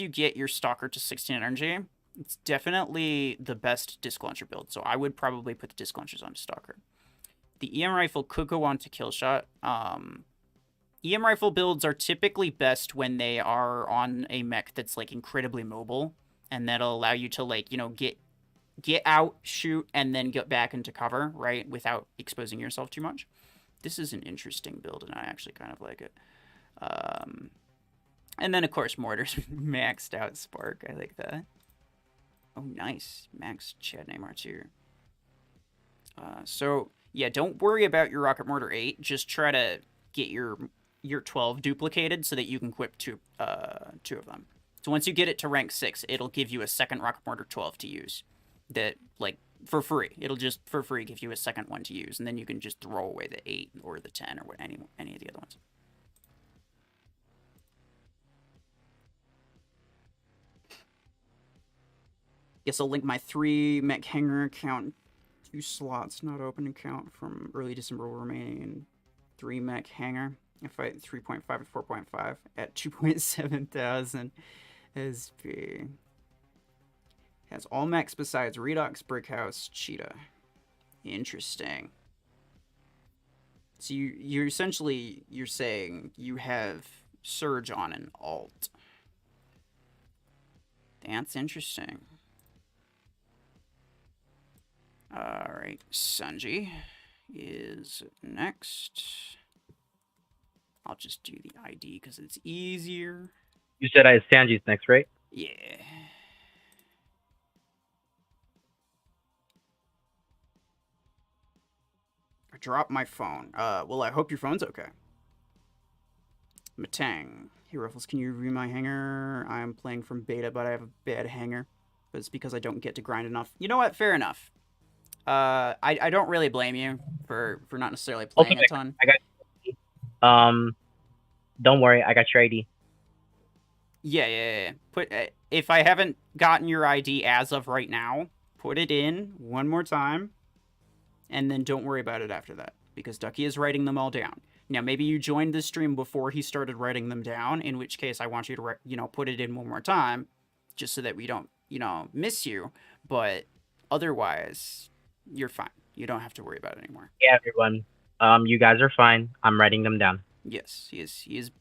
A: get your Stalker to 16 energy, it's definitely the best disc launcher build, so I would probably put the disc launchers onto Stalker. The EM rifle could go on to Killshot. EM rifle builds are typically best when they are on a mech that's like incredibly mobile, and that'll allow you to like, get out, shoot, and then get back into cover, right, without exposing yourself too much. This is an interesting build, and I actually kind of like it. And then, of course, Mortars maxed out Spark. I like that. Oh, nice. Max Chad Neymar too. So, yeah, don't worry about your Rocket Mortar 8. Just try to get your 12 duplicated so that you can equip two of them. So once you get it to rank 6, it'll give you a second Rocket Mortar 12 to use. That, like, for free. It'll just, for free, give you a second one to use. And then you can just throw away the 8 or the 10 or any of the other ones. Guess I'll link my 3 Mech Hangar account. 2 slots not open account from early December remaining. 3 Mech Hangar. I fight 3.5 and 4.5 at 2.7 thousand SP. Has all mechs besides Redox, Brickhouse, Cheetah. Interesting. So you're essentially saying you have Surge on an alt. That's interesting. Alright, Sanji is next. I'll just do the ID because it's easier.
C: You said Sanji's next, right?
A: Yeah. I dropped my phone. Well, I hope your phone's okay. Matang. Hey, Ruffles, can you review my hanger? I'm playing from beta, but I have a bad hanger. But it's because I don't get to grind enough. You know what? Fair enough. I don't really blame you for not necessarily playing a ton.
C: I got. Don't worry, I got your ID.
A: Yeah. If I haven't gotten your ID as of right now, put it in one more time, and then don't worry about it after that, because Ducky is writing them all down. Now, maybe you joined the stream before he started writing them down, in which case I want you to, put it in one more time, just so that we don't, miss you. But otherwise, you're fine. You don't have to worry about it anymore.
C: Yeah, everyone. You guys are fine. I'm writing them down.
A: Yes, he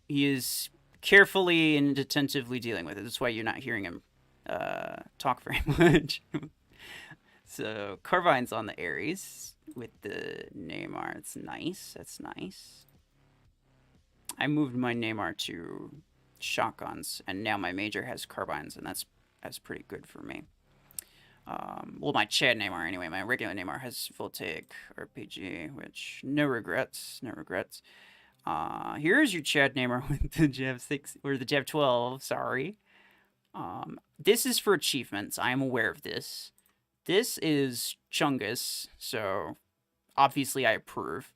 A: is carefully and attentively dealing with it. That's why you're not hearing him talk very much. So Carvine's on the Ares with the Neymar. It's nice. That's nice. I moved my Neymar to shotguns, and now my major has carbines, and that's pretty good for me. Well, my Chad Neymar anyway. My regular Neymar has voltaic RPG, which no regrets. Here's your Chad Neymar with the Jav 6 or the Jav 12. Sorry. This is for achievements. I am aware of this. This is Chungus, so obviously I approve.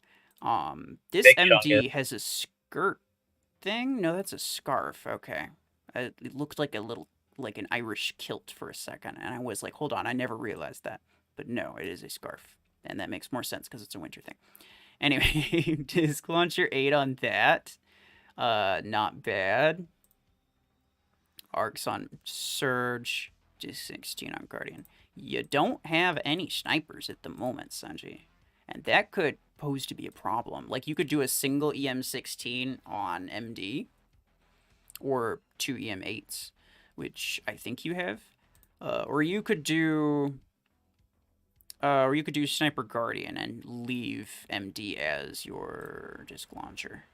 A: This
C: Big
A: MD
C: Chungus.
A: has a skirt thing. No, that's a scarf. Okay, it looked like an Irish kilt for a second, and I was like, hold on, I never realized that. But no, it is a scarf, and that makes more sense because it's a winter thing. Anyway, Disc Launcher 8 on that. Not bad. Arcs on Surge. Disc 16 on Guardian. You don't have any snipers at the moment, Sanji. And that could pose to be a problem. Like, you could do a single EM16 on MD. Or 2 EM8s, which I think you have. Or you could do Sniper Guardian and leave MD as your disc launcher.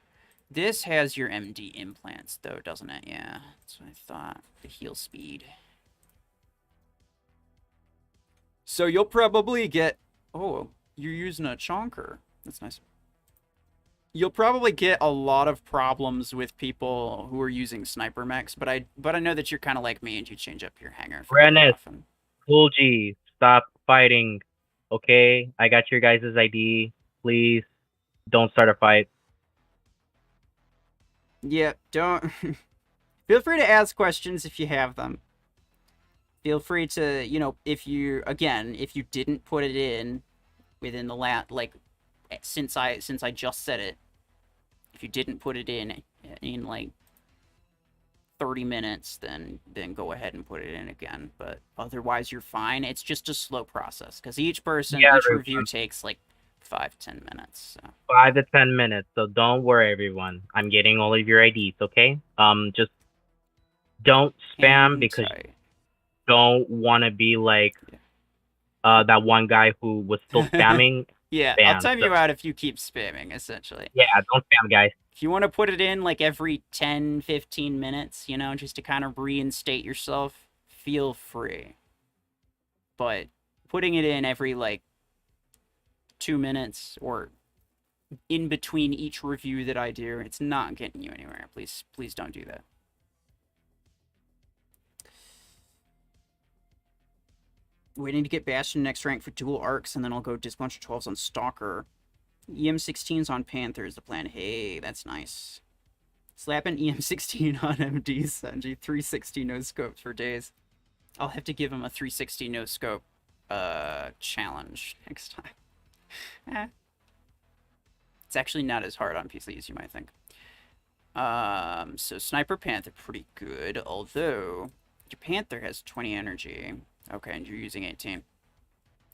A: This has your MD implants, though, doesn't it? Yeah, that's what I thought. The heal speed. So you'll probably get... Oh, you're using a chonker. That's nice. You'll probably get a lot of problems with people who are using sniper mechs, but I know that you're kind of like me and you change up your hanger
C: Rennis,
A: often.
C: Cool G, stop fighting. Okay, I got your guys' ID. Please, don't start a fight.
A: Yeah, don't... Feel free to ask questions if you have them. Feel free to, if you didn't put it in within the since I just said it, if you didn't put it in like 30 minutes, then go ahead and put it in again. But otherwise, you're fine. It's just a slow process because each review takes like 5-10 minutes. So.
C: 5 to 10 minutes. So don't worry, everyone. I'm getting all of your IDs. Okay. Just don't spam because you don't want to be like that one guy who was still spamming.
A: Yeah, I'll time you out if you keep spamming, essentially.
C: Yeah, don't spam, guys.
A: If you want to put it in like every 10-15 minutes, just to kind of reinstate yourself, feel free. But putting it in every like 2 minutes or in between each review that I do, it's not getting you anywhere. Please don't do that. Waiting to get Bastion next rank for dual arcs, and then I'll go Disc Launcher 12s on Stalker. EM16s on Panther is the plan. Hey, that's nice. Slap an EM16 on MD, Sanji. 360 no scopes for days. I'll have to give him a 360 no scope challenge next time. It's actually not as hard on PC as you might think. So Sniper Panther, pretty good, although your Panther has 20 energy. Okay, and you're using 18.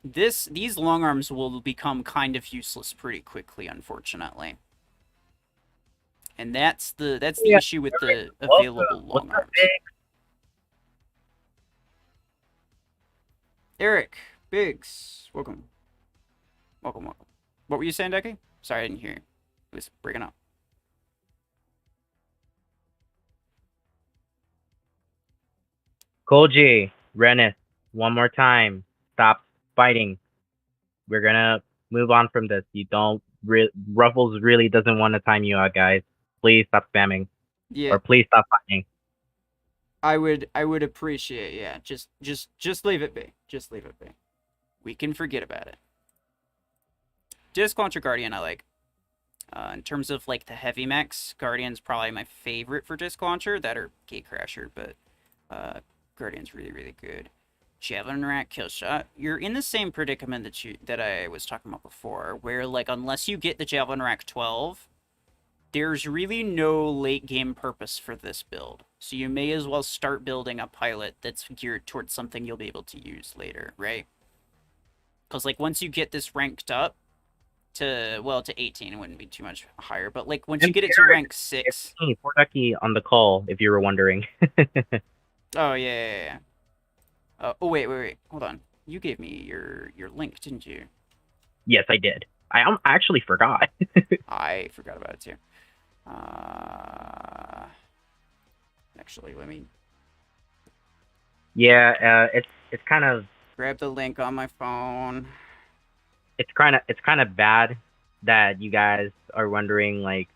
A: These long arms will become kind of useless pretty quickly, unfortunately. And that's the
C: Yeah,
A: issue with the
C: welcome.
A: available long
C: What's up,
A: arms.
C: Big?
A: Eric, Biggs, welcome. Welcome. What were you saying, Decky? Sorry, I didn't hear you. It was breaking up.
C: Koji, Rennis, one more time. Stop fighting. We're gonna move on from this. You don't. Ruffles really doesn't want to time you out, guys. Please stop spamming.
A: Yeah,
C: Or please stop fighting.
A: I would appreciate, yeah. Just leave it be. Just leave it be. We can forget about it. Disc Launcher Guardian I like. In terms of like the heavy mechs, Guardian's probably my favorite for Disc Launcher. That or Gatecrasher, but Guardian's really good. Javelin Rack Killshot. You're in the same predicament that I was talking about before, where like unless you get the Javelin Rack 12, there's really no late game purpose for this build. So you may as well start building a pilot that's geared towards something you'll be able to use later, right? Because like once you get this ranked up to 18, it wouldn't be too much higher, but like once you get it to rank 6.
C: It's me, Portucky on the call, if you were wondering.
A: Oh yeah. Oh wait, hold on. You gave me your link, didn't you?
C: Yes, I did. I actually forgot.
A: I forgot about it too. Actually, let me
C: Yeah, it's kind of
A: grab the link on my phone.
C: it's kind of bad that you guys are wondering like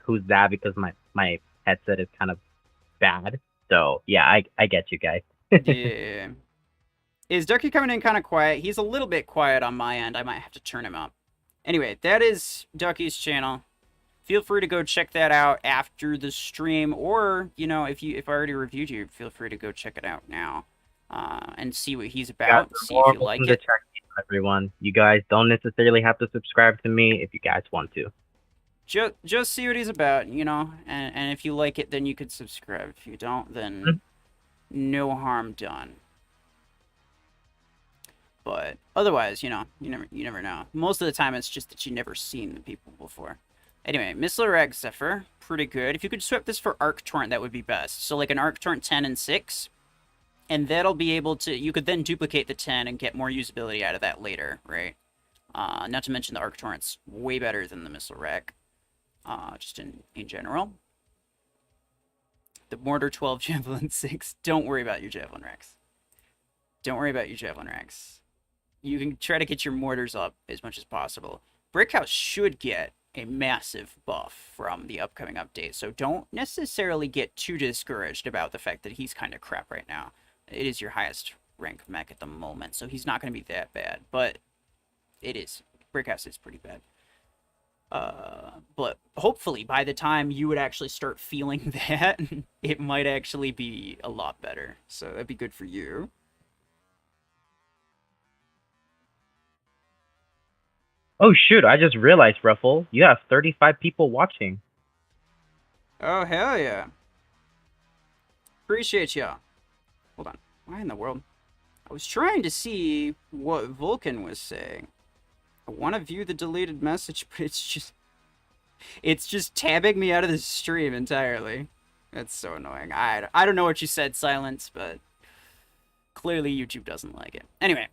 C: who's that, because my headset is kind of bad. So yeah, I get you guys.
A: Yeah. Is Ducky coming in kind of quiet? He's a little bit quiet on my end. I might have to turn him up. Anyway, that is Ducky's channel. Feel free to go check that out after the stream, or you know, if I already reviewed you, feel free to go check it out now, and see what he's about. See if you like it.
C: Everyone, you guys don't necessarily have to subscribe to me if you guys want to.
A: Just see what he's about, you know, and if you like it, then you could subscribe. If you don't, then no harm done. But otherwise, you know, you never know. Most of the time, it's just that you never seen the people before. Anyway, Missile Rag Zephyr, pretty good. If you could swap this for Arc Torrent, that would be best. So like an Arc Torrent 10 and 6, and that'll be able to, you could then duplicate the 10 and get more usability out of that later, right? Not to mention the Arc Torrent's way better than the Missile Rag, just in general. The Mortar 12, Javelin 6, don't worry about your Javelin Racks. Don't worry about your Javelin Racks. You can try to get your mortars up as much as possible. Brickhouse should get a massive buff from the upcoming update, so don't necessarily get too discouraged about the fact that he's kind of crap right now. It is your highest rank mech at the moment, so he's not going to be that bad, but it is. Brickhouse is pretty bad. But hopefully by the time you would actually start feeling that, it might actually be a lot better, so that'd be good for you.
C: Oh shoot, I just realized, Ruffle, you have 35 people watching.
A: Oh, hell yeah. Appreciate y'all. Hold on. Why in the world? I was trying to see what Vulcan was saying. I want to view the deleted message, but it's just tabbing me out of the stream entirely. That's so annoying. I don't know what you said, Silence, but clearly YouTube doesn't like it. Anyway,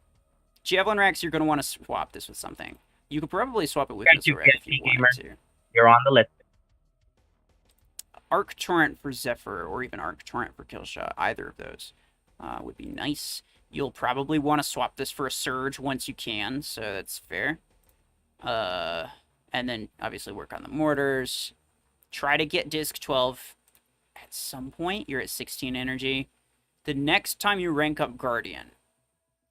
A: Javelin Racks, you're going to want to swap this with something. You could probably swap it with Missile Rack if you wanted to.
C: You're on the list.
A: Arc Torrent for Zephyr, or even Arc Torrent for Killshot, either of those would be nice. You'll probably want to swap this for a Surge once you can, so that's fair. And then obviously work on the mortars. Try to get Disc 12 at some point. You're at 16 energy. The next time you rank up Guardian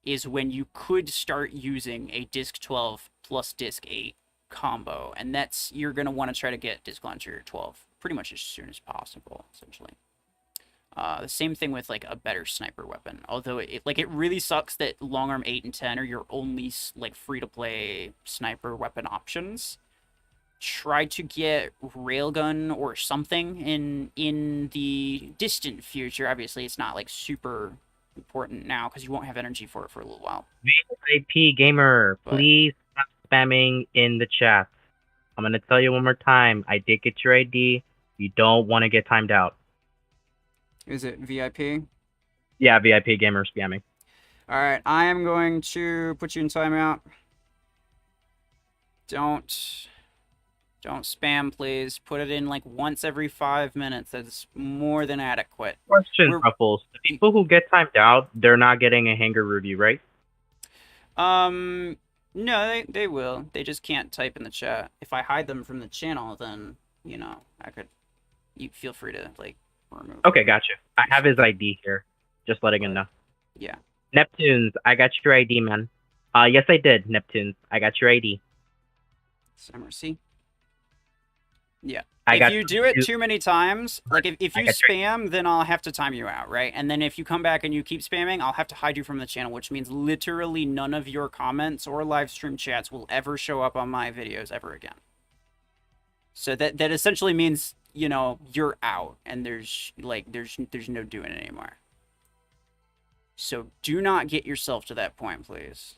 A: is when you could start using a Disc 12 plus Disc 8 combo, and that's, you're going to want to try to get Disc Launcher 12 pretty much as soon as possible, essentially. The same thing with like a better sniper weapon, although it really sucks that long arm 8 and 10 are your only like free to play sniper weapon options. try to get railgun or something in the distant future. Obviously, it's not like super important now because you won't have energy for it for a little while.
C: VIP gamer,
A: But-
C: please stop spamming in the chat. I'm gonna tell you one more time. I did get your ID. You don't want to get timed out.
A: Is it VIP?
C: Yeah, VIP gamer spamming.
A: All right, I am going to put you in timeout. Don't spam, please. Put it in like once every 5 minutes. That's more than adequate.
C: Question,
A: We're-
C: Ruffles. The people who get timed out, they're not getting a Hangar Review, right?
A: No, they will. They just can't type in the chat. If I hide them from the channel, then, you know, you feel free to, like, remove
C: Okay,
A: them.
C: gotcha. I have his ID here. Just letting him know.
A: Yeah.
C: Neptunes, I got your ID, man. Yes, I did, Neptunes. I got your ID.
A: MRC. Yeah.
C: I
A: If
C: got
A: you do it too many times, like if
C: I
A: you
C: got your-
A: spam, then I'll have to time you out, right? And then if you come back and you keep spamming, I'll have to hide you from the channel, which means literally none of your comments or live stream chats will ever show up on my videos ever again. So that essentially means, you know, you're out and there's no doing it anymore. So do not get yourself to that point, please.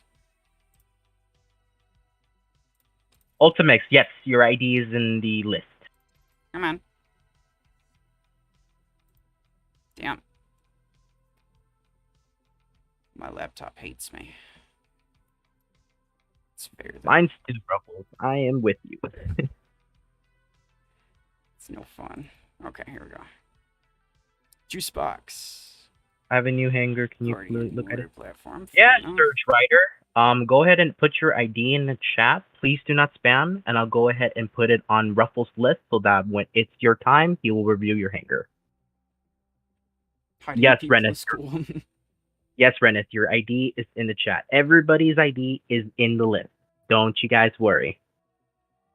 C: Ultimix, yes, your ID is in the list.
A: Come on. Damn. My laptop hates me. It's fair though.
C: Mine's too, Ruffles. I am with you.
A: It's no fun. Okay, here we go. Juice box.
C: I have a new Hangar. Can you
A: Already
C: look at it?
A: order platform.
C: Yeah,
A: Fair enough.
C: Search Writer. Go ahead and put your ID in the chat. Please do not spam, and I'll go ahead and put it on Ruffles' list so that when it's your time, he will review your Hangar.
A: Hiding
C: Yes,
A: people
C: Rennis.
A: is cool.
C: Yes, Rennis, your ID is in the chat. Everybody's ID is in the list. Don't you guys worry.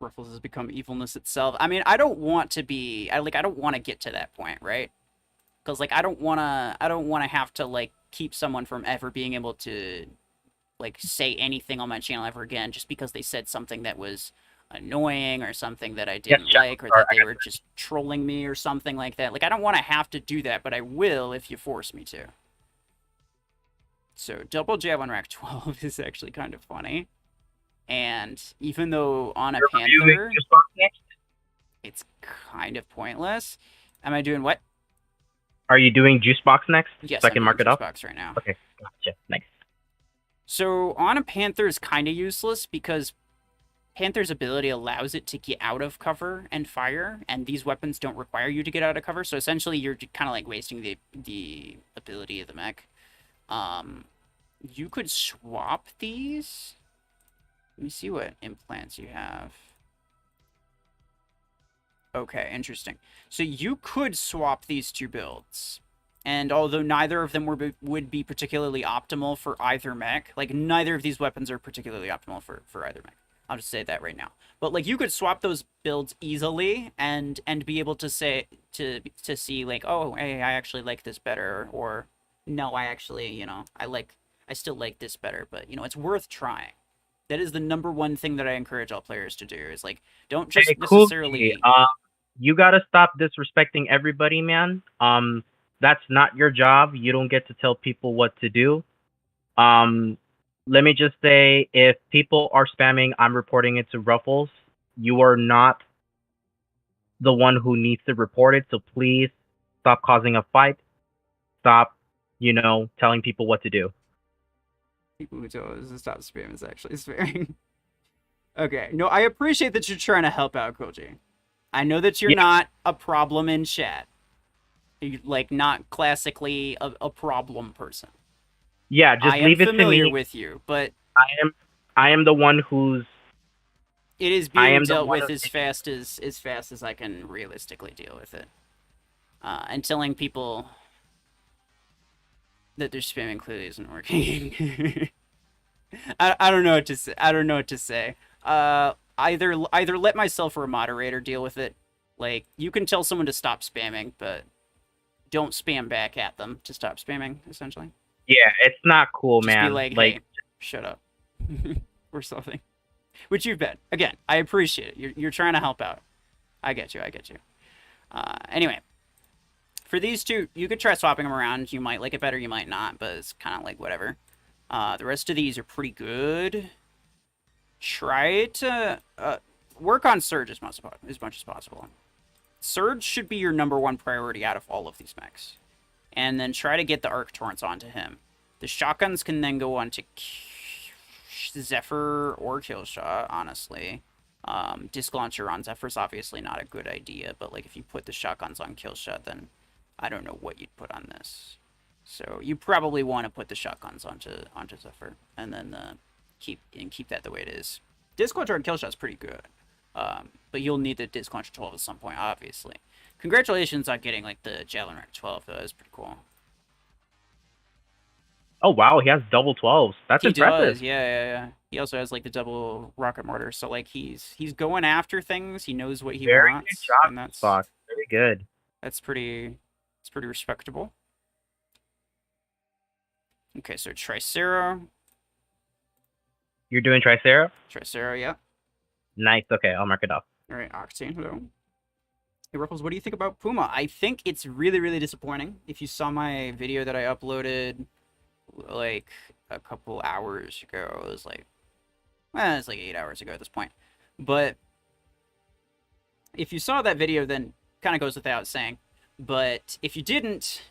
A: Ruffles has become evilness itself. I mean, I don't want to be. I don't want to get to that point, right? Because like I don't wanna have to like keep someone from ever being able to like say anything on my channel ever again just because they said something that was annoying or something that I didn't
C: Jack,
A: like or that they were just trolling me or something like that. Like I don't want to have to do that, but I will if you force me to. So double jab on rack 12 is actually kind of funny. And even though on a
C: You're reviewing
A: Panther,
C: Juice Box next?
A: it's kind of pointless. Am I doing what?
C: Are you doing Juice Box next?
A: Yes,
C: so I
A: I'm
C: can
A: doing
C: mark it
A: juice
C: up?
A: box right now.
C: Okay, gotcha. Nice.
A: So on a Panther is kind of useless because Panther's ability allows it to get out of cover and fire, and these weapons don't require you to get out of cover. So essentially, you're kind of like wasting the ability of the mech. You could swap these. Let me see what implants you have. Okay, interesting. So you could swap these two builds. And although neither of them would be particularly optimal for either mech, like neither of these weapons are particularly optimal for either mech. I'll just say that right now. But like you could swap those builds easily and be able to say to see like, oh, hey, I actually like this better, or no, I actually, you know, I still like this better, but you know, it's worth trying. That is the number one thing that I encourage all players to do is like don't just
C: Hey,
A: necessarily
C: you gotta stop disrespecting everybody, man. That's not your job. You don't get to tell people what to do. Let me just say, if people are spamming, I'm reporting it to Ruffles. You are not the one who needs to report it, so please stop causing a fight. Stop, telling people what to do.
A: people who tell us to stop spam is actually sparing. Okay, no, I appreciate that you're trying to help out, Koji. I know that you're not a problem in chat. You're, like, not classically a problem person.
C: Yeah, just leave it to me.
A: I am familiar with you, but
C: I am the one who's.
A: It is being dealt with as fast as I can realistically deal with it. And telling people that they're spamming clearly isn't working. I don't know what to say. I don't know what to say. Either let myself or a moderator deal with it. Like, you can tell someone to stop spamming, but don't spam back at them to stop spamming, essentially.
C: Yeah, it's not cool,
A: Just
C: man.
A: be like, hey, shut up. Or something. Which you've been. Again, I appreciate it. You're trying to help out. I get you. Anyway, for these two, you could try swapping them around. You might like it better, you might not, but it's kind of like whatever. The rest of these are pretty good. Try to work on Surge as much as possible. Surge should be your #1 priority out of all of these mechs. And then try to get the Arc Torrents onto him. The shotguns can then go on to Zephyr or Killshot, honestly. Disc Launcher on Zephyr's obviously not a good idea, but like if you put the shotguns on Killshot, then I don't know what you'd put on this. So you probably want to put the shotguns onto Zephyr, and then keep that the way it is. Disc Launcher on Killshot's pretty good. But you'll need the Disc Launcher 12 at some point, obviously. Congratulations on getting like the Javelin Rank 12, though. That's pretty cool.
C: Oh wow, he has double 12s. That's impressive.
A: Does, yeah. He also has like the double rocket mortar, so like he's going after things. He knows what he wants.
C: Good job,
A: and that's
C: Fox. Very good.
A: That's pretty respectable. Okay, so Tricera.
C: You're doing Tricera?
A: Tricera, yeah.
C: Nice. Okay, I'll mark it off.
A: All right, Octane, hello. Hey, Ruffles, what do you think about Puma? I think it's really, really disappointing. If you saw my video that I uploaded like a couple hours ago, it was like 8 hours ago at this point. But if you saw that video, then kind of goes without saying. But if you didn't,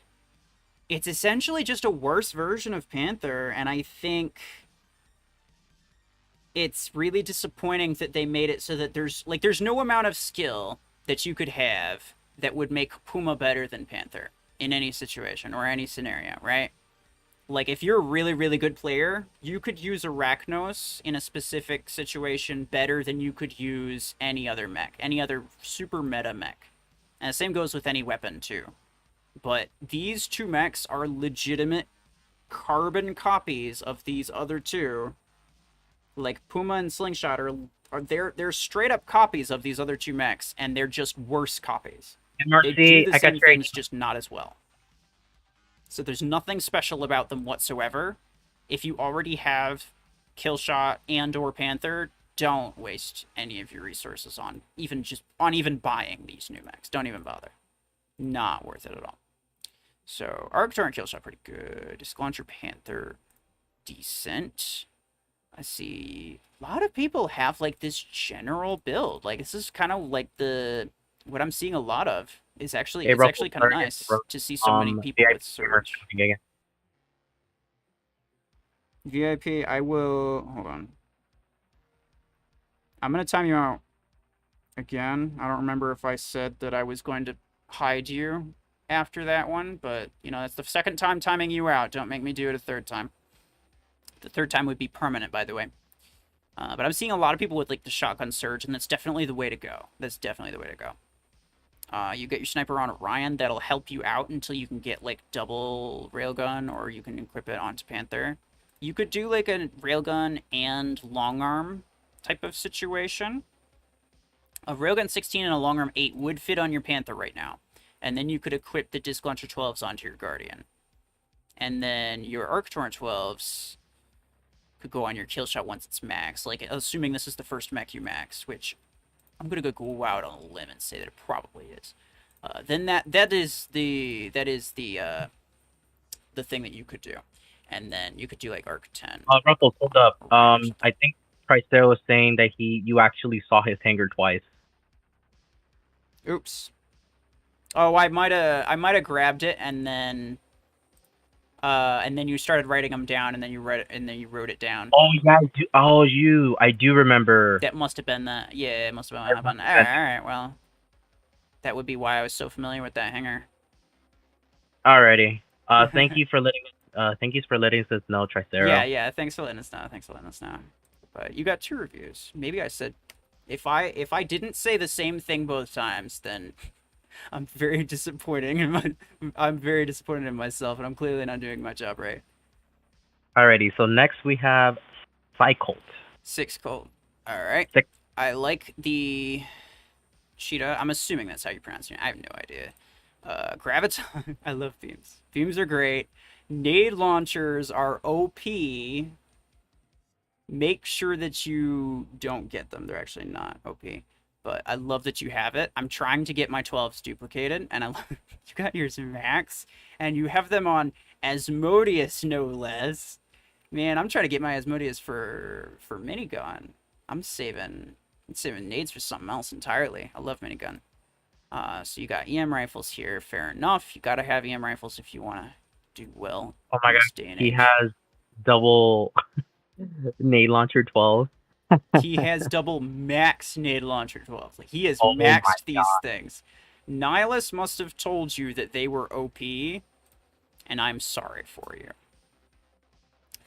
A: it's essentially just a worse version of Panther, and I think it's really disappointing that they made it so that there's no amount of skill that you could have that would make Puma better than Panther in any situation or any scenario, right? Like, if you're a really, really good player, you could use Arachnos in a specific situation better than you could use any other mech, any other super meta mech. And the same goes with any weapon, too. But these two mechs are legitimate carbon copies of these other two. Like, Puma and Slingshot they're straight up copies of these other two mechs, and they're just worse copies.
C: And Marcy,
A: they do the
C: I
A: same
C: got your
A: things, just not as well. So there's nothing special about them whatsoever. If you already have Killshot and or Panther, don't waste any of your resources on even buying these new mechs. Don't even bother. Not worth it at all. So Arc Torrent Killshot pretty good. Disc Launcher Panther decent. I see a lot of people have like this general build. Like this is kind of like what I'm seeing a lot of is actually it's actually kind of nice to see so many people with Surge. VIP, I will hold on. I'm gonna time you out again. I don't remember if I said that I was going to hide you after that one, but you know that's the second time timing you out. Don't make me do it a third time. The third time would be permanent, by the way. But I'm seeing a lot of people with like the shotgun Surge, and that's definitely the way to go. That's definitely the way to go. You get your sniper on Orion. That'll help you out until you can get like double railgun, or you can equip it onto Panther. You could do like a railgun and long arm type of situation. A railgun 16 and a long arm 8 would fit on your Panther right now, and then you could equip the Disc Launcher 12s onto your Guardian, and then your Arc Torrent 12s could go on your Killshot once it's max. Like assuming this is the first mech you max, which I'm gonna go out on a limb and say that it probably is. Then that is the thing that you could do, and then you could do like Arc 10.
C: Ruffles, hold up. I think Tricera was saying that you actually saw his hangar twice.
A: Oops. Oh, I might have grabbed it and then you started writing them down, and then you wrote it down.
C: Oh yeah, I do remember.
A: That must have been that. Yeah, it must have been what happened. All right, well, that would be why I was so familiar with that hangar.
C: Alrighty. Thank you for letting us know, Tricera.
A: Yeah. Thanks for letting us know. But you got 2 reviews. Maybe I said, if I didn't say the same thing both times, then I'm very disappointing. I'm very disappointed in myself, and I'm clearly not doing my job right.
C: Alrighty, so next we have Psycult.
A: 6 Colt. Alright. I like the Cheetah. I'm assuming that's how you pronounce it. I have no idea. Graviton. I love beams. Beams are great. Nade launchers are OP. make sure that you don't get them. They're actually not OP. But I love that you have it. I'm trying to get my 12s duplicated, and I love you got yours max, and you have them on Asmodeus, no less. Man, I'm trying to get my Asmodeus for minigun. I'm saving nades for something else entirely. I love minigun. So you got EM rifles here. Fair enough. You gotta have EM rifles if you want to do well.
C: Oh my
A: in this
C: god,
A: day and
C: he
A: age.
C: has double nade launcher 12.
A: He has double max nade launcher 12. Like, he has
C: Oh my
A: maxed these things. Nihilus must have told you that they were OP, and I'm sorry for you.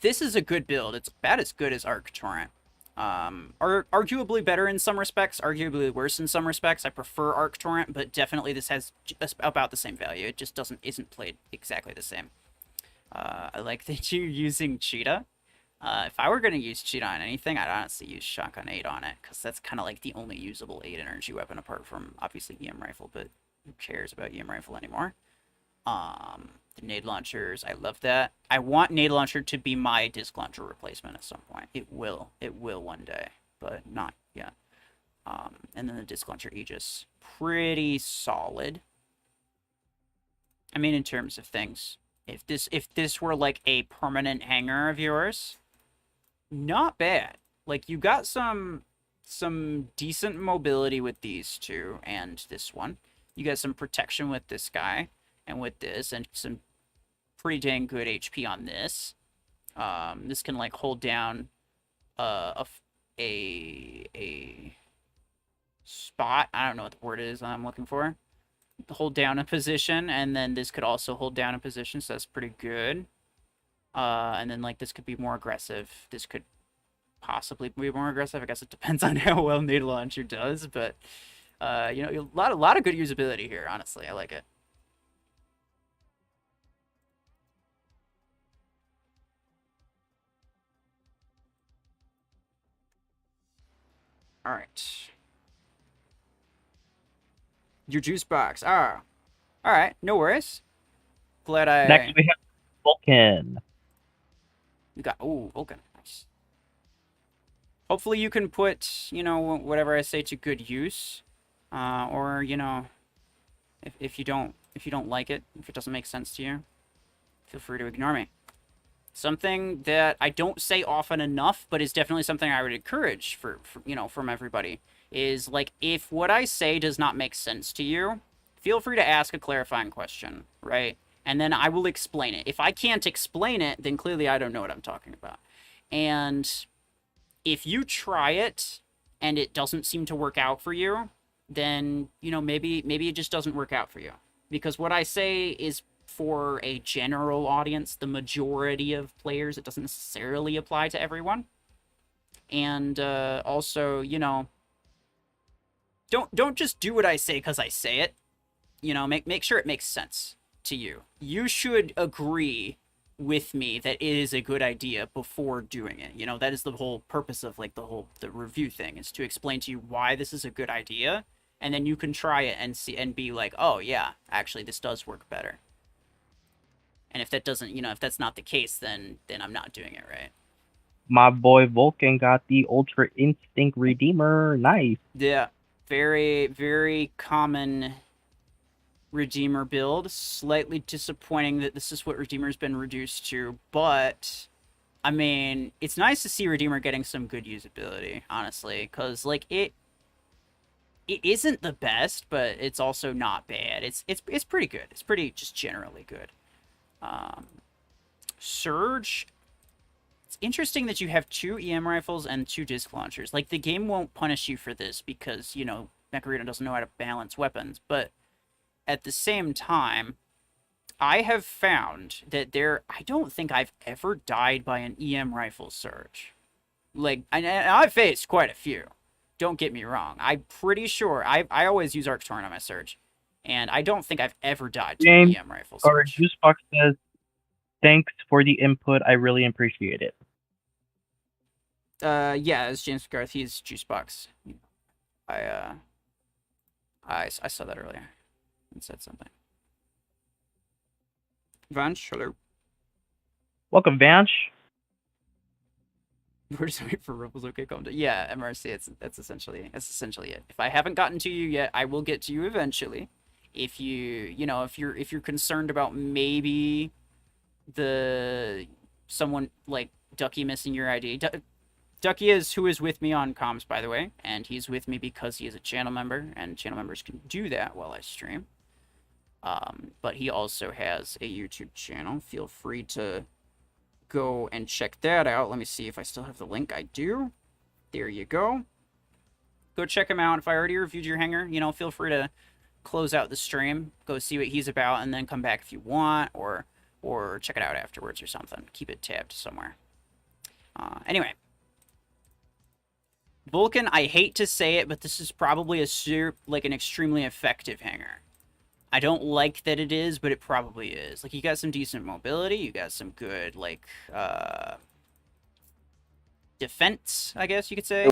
A: This is a good build. It's about as good as Arc Torrent. Arguably better in some respects, arguably worse in some respects. I prefer Arc Torrent, but definitely this has about the same value. It just isn't played exactly the same. I like that you're using Cheetah. If I were going to use Cheetah on anything, I'd honestly use Shotgun 8 on it, because that's kind of like the only usable 8 energy weapon apart from, obviously, EM Rifle, but who cares about EM Rifle anymore? The nade launchers, I love that. I want nade launcher to be my disc launcher replacement at some point. It will one day, but not yet. And then the disc launcher Aegis, pretty solid. I mean, in terms of things, if this were like a permanent hangar of yours, not bad. Like, you got some decent mobility with these two and this one. You got some protection with this guy and with this, and some pretty dang good HP on this. This can like hold down a spot. I don't know what the word is I'm looking for. Hold down a position, and then this could also hold down a position, so that's pretty good. And then like this could be more aggressive. This could possibly be more aggressive. I guess it depends on how well nade launcher does, but you know, a lot of good usability here. Honestly, I like it. All right. Your juice box. Ah. All right. No worries. Glad I.
C: Next we have Vulcan.
A: You got. Ooh, Vulcan. Nice. Hopefully you can put, you know, whatever I say to good use, or you know, if you don't like it, if it doesn't make sense to you, feel free to ignore me. Something that I don't say often enough, but is definitely something I would encourage for you know, from everybody, is like, if what I say does not make sense to you, feel free to ask a clarifying question, right? And then I will explain it. If I can't explain it, then clearly I don't know what I'm talking about. And if you try it and it doesn't seem to work out for you, then, you know, maybe it just doesn't work out for you. Because what I say is for a general audience, the majority of players. It doesn't necessarily apply to everyone. And also, you know, don't just do what I say because I say it. You know, make sure it makes sense to you. You should agree with me that it is a good idea before doing it. You know, that is the whole purpose of like the review thing, is to explain to you why this is a good idea, and then you can try it and see and be like, oh yeah, actually this does work better. And if that doesn't, you know, if that's not the case, then I'm not doing it right.
C: My boy Vulcan got the Ultra Instinct Redeemer. Nice.
A: Yeah, very, very common Redeemer build. Slightly disappointing that this is what Redeemer's been reduced to, but I mean, it's nice to see Redeemer getting some good usability, honestly, because like it isn't the best, but it's also not bad. It's pretty good. It's pretty just generally good. Surge. It's interesting that you have 2 EM rifles and 2 disc launchers. Like, the game won't punish you for this because, you know, Mech Arena doesn't know how to balance weapons. But at the same time, I have found that I don't think I've ever died by an EM rifle surge. Like, I've faced quite a few. Don't get me wrong. I'm pretty sure I always use Arc Torrent on my surge. And I don't think I've ever died to an EM rifle surge.
C: Juicebox says, thanks for the input. I really appreciate it.
A: Yeah, it's James Garth. He's Juicebox. I saw that earlier and said something. Vanch, hello.
C: Welcome, Vanch.
A: We're just waiting for Ruffles. Okay, calm down. Yeah, MRC. That's essentially it. If I haven't gotten to you yet, I will get to you eventually. If if you're concerned about maybe someone like Ducky missing your ID. Ducky is who is with me on comms, by the way, and he's with me because he is a channel member, and channel members can do that while I stream. But he also has a YouTube channel. Feel free to go and check that out. Let me see if I still have the link. I do. There you go. Go check him out. If I already reviewed your hanger, feel free to close out the stream, go see what he's about, and then come back if you want, or check it out afterwards or something. Keep it tabbed somewhere. Anyway. Vulcan, I hate to say it, but this is probably an extremely effective hanger. I don't like that it is, but it probably is. Like, you got some decent mobility, you got some good, defense, I guess you could say.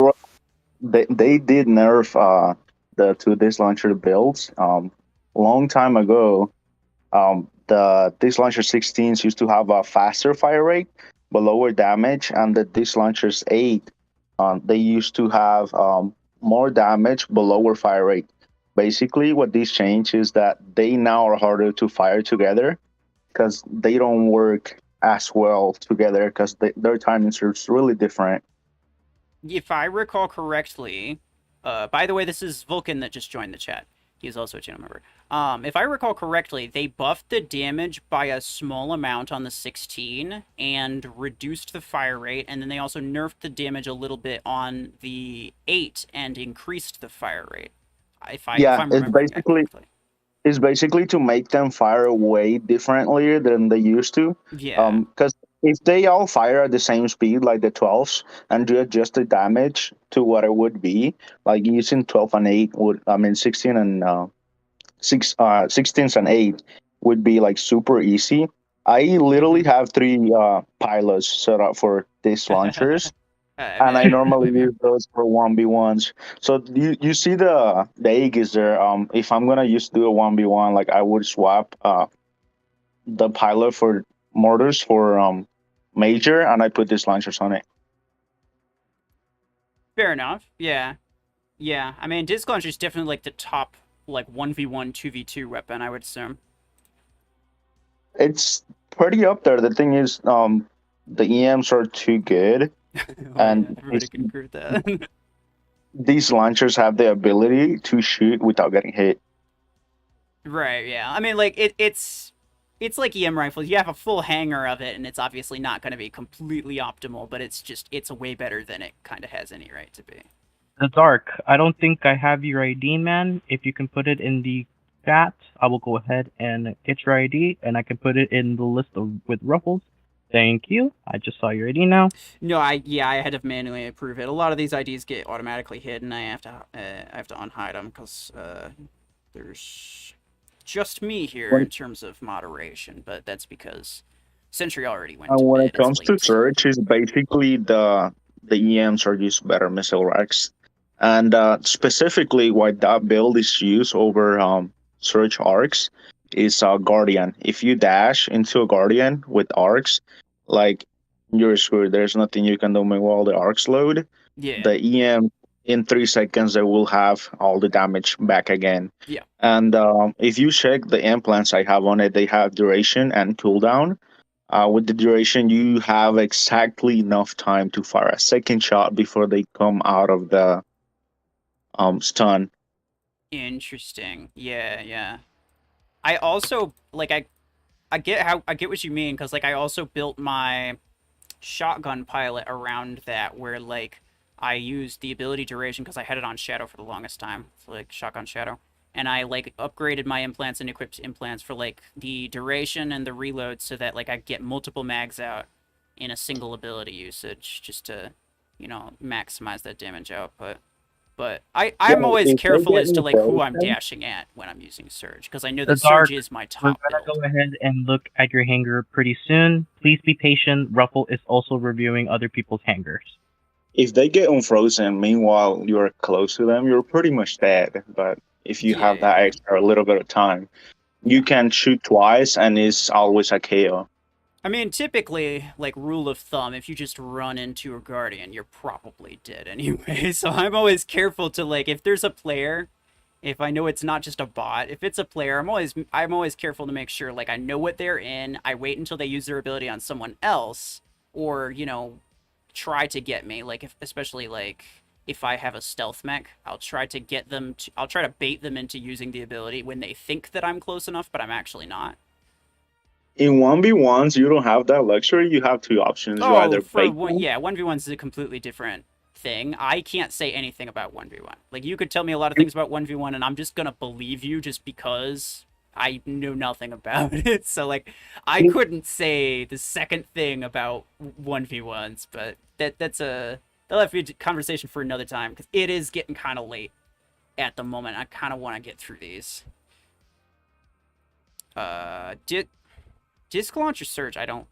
D: They did nerf the two disc launcher builds. Long time ago, the disc launcher 16s used to have a faster fire rate but lower damage, and the disc launchers 8 they used to have more damage but lower fire rate. Basically, what this changed is that they now are harder to fire together because they don't work as well together because their timings are really different.
A: If I recall correctly, by the way, this is Vulcan that just joined the chat. He's also a channel member. If I recall correctly, they buffed the damage by a small amount on the 16 and reduced the fire rate, and then they also nerfed the damage a little bit on the 8 and increased the fire rate. If I'm remembering that correctly.
D: It's basically to make them fire way differently than they used to.
A: Yeah.
D: Because if they all fire at the same speed, like the 12s, and you adjust the damage to what it would be, like using 12 and 8 16 and 16s and 8 would be like super easy. I literally have 3 pilots set up for these launchers. And I normally use those for 1v1s. So you see the Aegis there. If I'm gonna do a 1v1, like I would swap the pilot for mortars for major, and I put these launchers on it.
A: Fair enough. Yeah. I mean, disc launcher is definitely like the top 1v1, 2v2 weapon, I would assume.
D: It's pretty up there. The thing is, the EMs are too good. And
A: everybody can agree with that.
D: These launchers have the ability to shoot without getting hit.
A: Right, yeah. I mean, it's like EM rifles. You have a full hanger of it, and it's obviously not going to be completely optimal, but it's way better than it kind of has any right to be.
C: The Dark, I don't think I have your ID, man. If you can put it in the chat, I will go ahead and get your ID, and I can put it in the list with Ruffles. Thank you. I just saw your ID now.
A: No, I had to manually approve it. A lot of these IDs get automatically hidden. I have to unhide them because there's just me here in terms of moderation, but that's because Sentry already went.
D: When it comes to search, is basically the EMs are just better missile racks, and specifically why that build is used over search arcs is Guardian. If you dash into a Guardian with arcs, like you're screwed. There's nothing you can do while the arcs load.
A: Yeah.
D: The EM in 3 seconds they will have all the damage back again.
A: Yeah.
D: And if you check the implants I have on it, they have duration and cooldown. With the duration, you have exactly enough time to fire a second shot before they come out of the stun.
A: Interesting. Yeah. I also I get what you mean, because I also built my shotgun pilot around that, where I used the ability duration because I had it on Shadow for the longest time, so shotgun Shadow, and I upgraded my implants and equipped implants for the duration and the reload, so that I get multiple mags out in a single ability usage, just to maximize that damage output. But I'm always careful as to who I'm dashing at when I'm using Surge, because I know that Surge is my top
C: We're
A: build.
C: gonna go ahead and look at your hanger pretty soon. Please be patient. Ruffle is also reviewing other people's hangers.
D: If they get unfrozen, meanwhile you're close to them, you're pretty much dead. But if you have that extra little bit of time, you can shoot twice, and it's always a KO.
A: I mean, typically, like, rule of thumb, if you just run into a Guardian, you're probably dead anyway. So I'm always careful to, like, if there's a player, if I know it's not just a bot, if it's a player, I'm always careful to make sure, like, I know what they're in. I wait until they use their ability on someone else, or, you know, try to get me. Like, especially, like, if I have a stealth mech, I'll try to I'll try to bait them into using the ability when they think that I'm close enough, but I'm actually not.
D: In 1v1s, you don't have that luxury. You have two options. You
A: Oh,
D: either
A: for
D: bait them.
A: yeah, 1v1's is a completely different thing. I can't say anything about 1v1. Like, you could tell me a lot of things about 1v1, and I'm just gonna believe you just because I know nothing about it. So, like, I couldn't say the second thing about 1v1s, but that'll have to be a conversation for another time, because it is getting kind of late at the moment. I kind of want to get through these. Disc Launcher Surge, I don't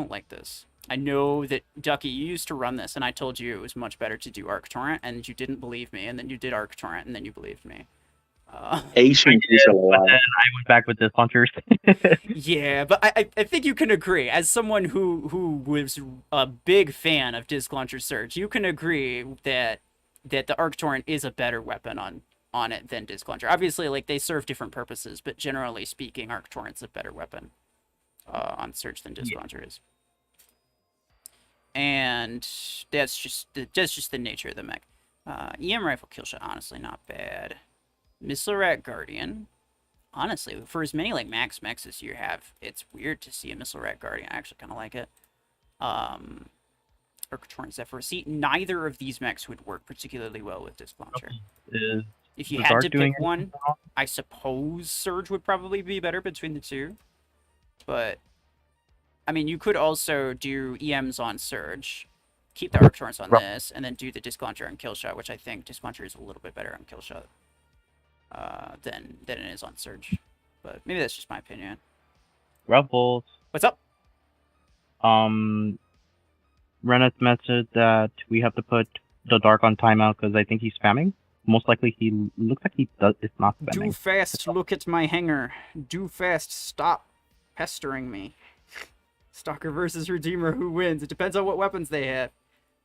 A: like this. I know that, Ducky, you used to run this, and I told you it was much better to do Arc Torrent, and you didn't believe me, and then you did Arc Torrent, and then you believed me.
D: Asian is a
C: But
D: lot.
C: then I went back with disc launchers.
A: Yeah, but I think you can agree, as someone who was a big fan of Disc Launcher Surge, you can agree that the Arc Torrent is a better weapon on it than Disc Launcher. Obviously, like, they serve different purposes, but generally speaking, Arc Torrent's a better weapon on Surge than Disc Launcher is. And that's just the nature of the mech. EM Rifle Killshot, honestly, not bad. Missile Rat Guardian. Honestly, for as many, like, max mechs as you have, it's weird to see a Missile Rat Guardian. I actually kind of like it. Arc Torrent Zephyr. See, neither of these mechs would work particularly well with Disc Launcher. If you had to pick one, I suppose Surge would probably be better between the two. But, I mean, you could also do EMs on Surge, keep the Arc Torrents on this, and then do the Disc Launcher on Killshot, which I think Disc Launcher is a little bit better on Killshot than it is on Surge. But maybe that's just my opinion.
C: Ruffles.
A: What's up?
C: Rennett's message that we have to put the Dark on timeout because I think he's spamming. Most likely he looks like he does. It's not spamming.
A: Do fast, look at my hanger. Do fast, stop pestering me. Stalker versus Redeemer, who wins? It depends on what weapons they have.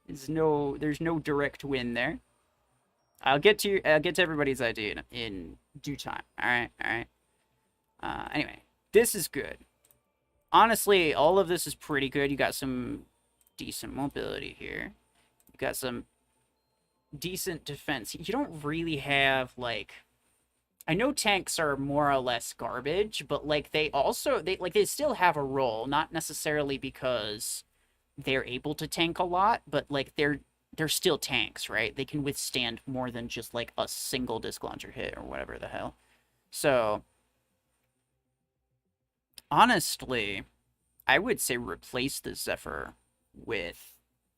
A: There's no direct win there. I'll get to everybody's idea in due time. All right. Anyway, this is good. Honestly, all of this is pretty good. You got some decent mobility here. You got some decent defense. You don't really have, like, I know tanks are more or less garbage, but, like, they still have a role, not necessarily because they're able to tank a lot, but, like, they're still tanks, right? They can withstand more than just, like, a single disc launcher hit or whatever the hell. So, honestly, I would say replace the Zephyr with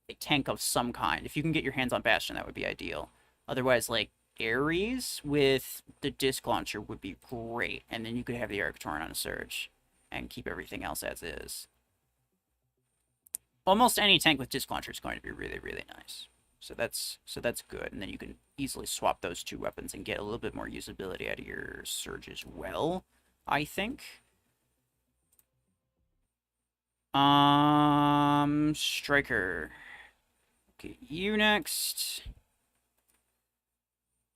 A: a tank of some kind. If you can get your hands on Bastion, that would be ideal. Otherwise, like, Ares with the disc launcher would be great, and then you could have the Arc Torrent on a Surge and keep everything else as is. Almost any tank with disc launcher is going to be really, really nice. So that's good, and then you can easily swap those two weapons and get a little bit more usability out of your Surge as well, I think. Striker. Okay, you next.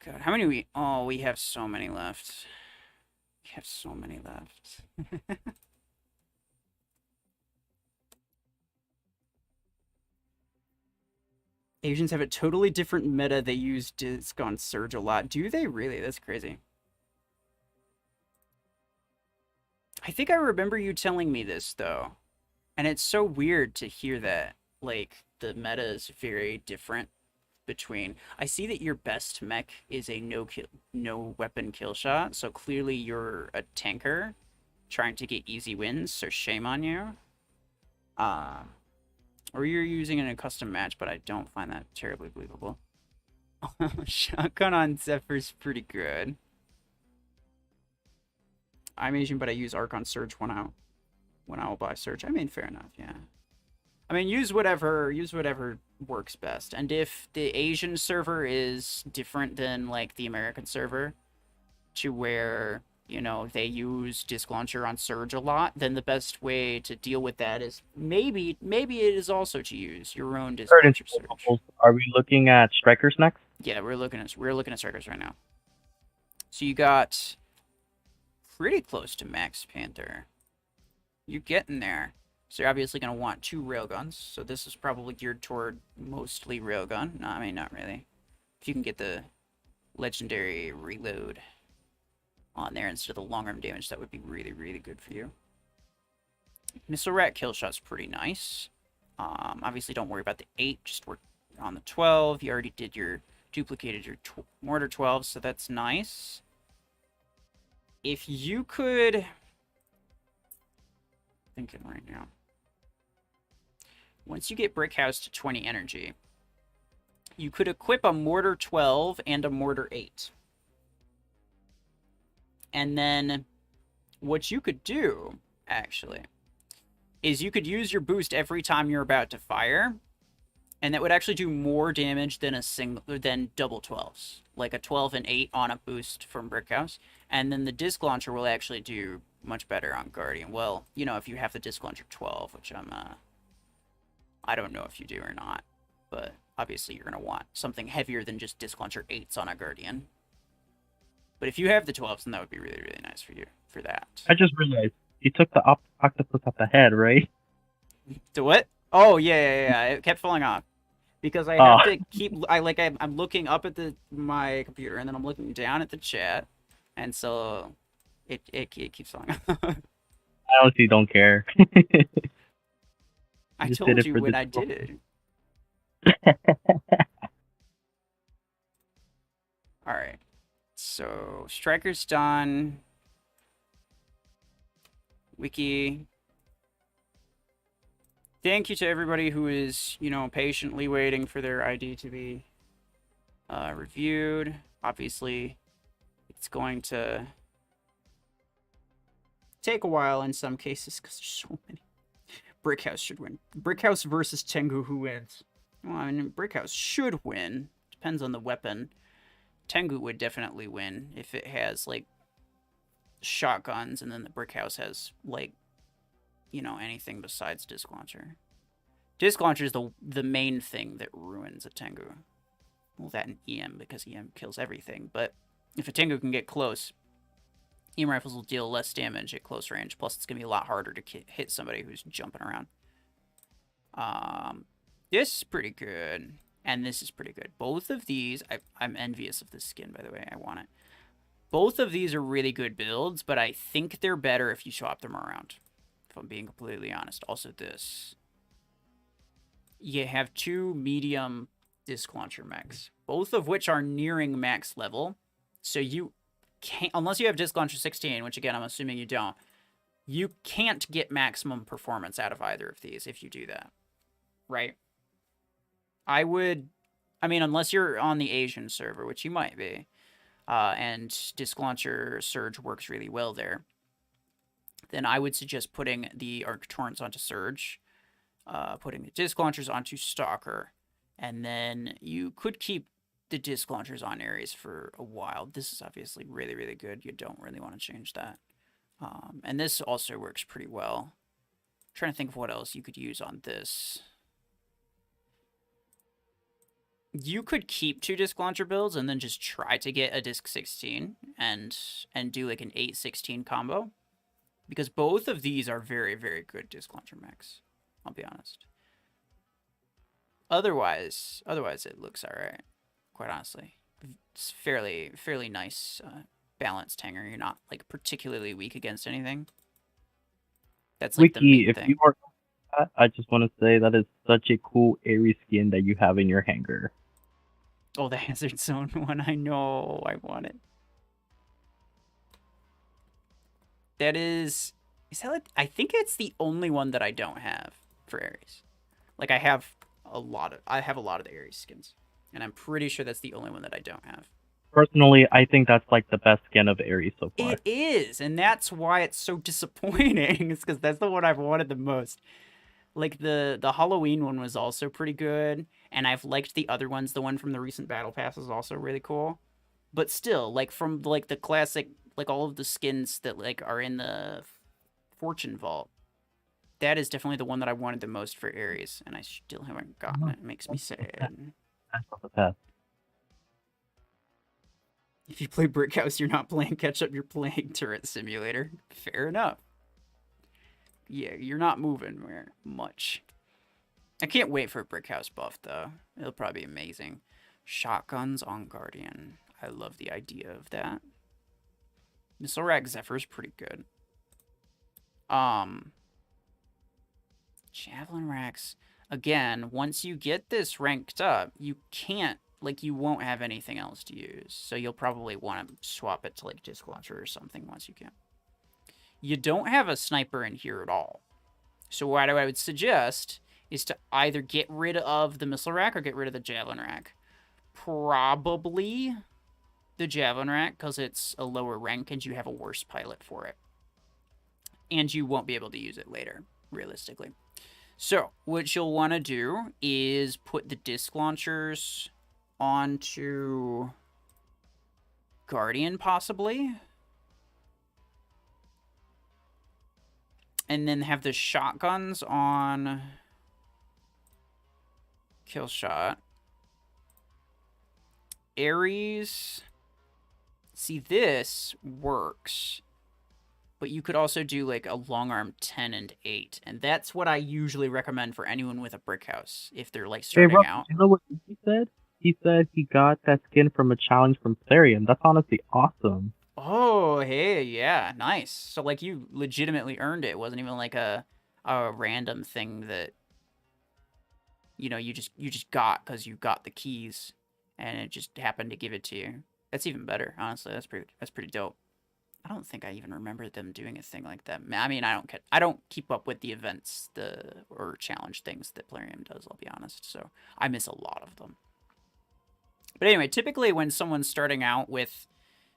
A: God, how many we have so many left. We have so many left. Asians have a totally different meta. They use disc on Surge a lot. Do they really? That's crazy. I think I remember you telling me this, though. And it's so weird to hear that, like, the meta is very different between... I see that your best mech is a no weapon kill shot, so clearly you're a tanker trying to get easy wins, so shame on you. Or you're using it in a custom match, but I don't find that terribly believable. Shotgun on Zephyr's pretty good. I'm Asian, but I use Arc on Surge when I will buy Surge. I mean, fair enough, yeah. I mean, use whatever works best. And if the Asian server is different than, like, the American server, to where you know, they use Disc Launcher on Surge a lot, then the best way to deal with that is maybe it is also to use your own Disc
C: Third and
A: Launcher Surge.
C: Ruffles, are we looking at strikers next?
A: Yeah, we're looking at strikers right now. So you got pretty close to Max Panther. You're getting there. So you're obviously going to want 2 railguns. So this is probably geared toward mostly railgun. No, I mean, not really. If you can get the legendary reload on there instead of the long arm damage, that would be really, really good for you. Missile Rat kill shot's pretty nice. Obviously, don't worry about the 8. Just work on the 12. You already did your duplicated your mortar 12, so that's nice. If you could, thinking right now, once you get Brick House to 20 energy, you could equip a mortar 12 and a mortar 8. And then what you could do, actually, is you could use your boost every time you're about to fire, and that would actually do more damage than double 12s, like a 12 and 8 on a boost from Brick House. And then the Disc Launcher will actually do much better on Guardian. Well, you know, if you have the Disc Launcher 12, which I don't know if you do or not, but obviously you're going to want something heavier than just Disc Launcher 8s on a Guardian. But if you have the 12s, then that would be really, really nice for you for that.
C: I just realized you took the octopus off the head, right?
A: The what? Oh, yeah. It kept falling off. Because I have to keep... I'm looking up at my computer, and then I'm looking down at the chat. And so it keeps falling off.
C: I honestly don't care.
A: I told you when I did it. Alright. So, Striker's done. Wiki. Thank you to everybody who is, you know, patiently waiting for their ID to be reviewed. Obviously, it's going to take a while in some cases because there's so many. Brickhouse should win. Brickhouse versus Tengu, who wins? Well, I mean, Brickhouse should win. Depends on the weapon. Tengu would definitely win if it has, like, shotguns, and then the Brickhouse has, like, you know, anything besides Disc Launcher. Disc Launcher is the main thing that ruins a Tengu. Well, that and EM, because EM kills everything. But if a Tengu can get close, EM rifles will deal less damage at close range. Plus, it's going to be a lot harder to hit somebody who's jumping around. This is pretty good. And this is pretty good. Both of these, I'm envious of this skin, by the way. I want it. Both of these are really good builds, but I think they're better if you swap them around. If I'm being completely honest. Also this. You have 2 medium Disc Launcher mechs. Both of which are nearing max level. So you can't, unless you have Disc Launcher 16, which again, I'm assuming you don't. You can't get maximum performance out of either of these if you do that. Right? I mean, unless you're on the Asian server, which you might be, and Disc Launcher Surge works really well there, then I would suggest putting the Arc Torrents onto Surge, putting the Disc Launchers onto Stalker, and then you could keep the Disc Launchers on Ares for a while. This is obviously really, really good. You don't really want to change that. And this also works pretty well. I'm trying to think of what else you could use on this. You could keep 2 Disc Launcher builds and then just try to get a Disc 16 and do like an 8-16 combo. Because both of these are very, very good Disc Launcher mechs. I'll be honest. Otherwise it looks alright. Quite honestly. It's fairly nice balanced hanger. You're not like particularly weak against anything. That's like
C: Wiki,
A: the main
C: if
A: thing.
C: you are, I just want to say that is such a cool Ares skin that you have in your hangar.
A: Oh, the Hazard Zone one. I know. I want it. That is that like, I think it's the only one that I don't have for Ares. Like I have a lot of the Ares skins. And I'm pretty sure that's the only one that I don't have.
C: Personally, I think that's like the best skin of Ares so far.
A: It is, and that's why it's so disappointing. It's because that's the one I've wanted the most. Like the Halloween one was also pretty good, and I've liked the other ones. The one from the recent Battle Pass is also really cool. But still, like from like the classic like all of the skins that like are in the Fortune Vault. That is definitely the one that I wanted the most for Ares, and I still haven't gotten it. It makes me sad.
C: That's not the best.
A: If you play Brick House, you're not playing catch up, you're playing Turret Simulator. Fair enough. Yeah, you're not moving much. I can't wait for a Brick House buff, though. It'll probably be amazing. Shotguns on Guardian. I love the idea of that. Missile Rack Zephyr's pretty good. Javelin Racks. Again, once you get this ranked up, you can't, like, you won't have anything else to use. So you'll probably want to swap it to, like, Disc Launcher or something once you can. You don't have a sniper in here at all. So what I would suggest is to either get rid of the Missile Rack or get rid of the Javelin Rack. Probably the Javelin Rack, because it's a lower rank and you have a worse pilot for it. And you won't be able to use it later, realistically. So, what you'll want to do is put the disc launchers onto Guardian, possibly. And then have the shotguns on Killshot. Ares. See, this works. But you could also do like a long arm 10 and 8. And that's what I usually recommend for anyone with a brick house if they're like starting out.
C: You know what he said? He said he got that skin from a challenge from Plarium. That's honestly awesome.
A: Oh, hey, yeah, nice. So like you legitimately earned it. It wasn't even like a random thing that you know you just got because you got the keys and it just happened to give it to you. That's even better, honestly. That's pretty dope. I don't think I even remember them doing a thing like that. I mean, I don't keep up with the events, or challenge things that Plarium does, I'll be honest. So I miss a lot of them. But anyway, typically when someone's starting out with,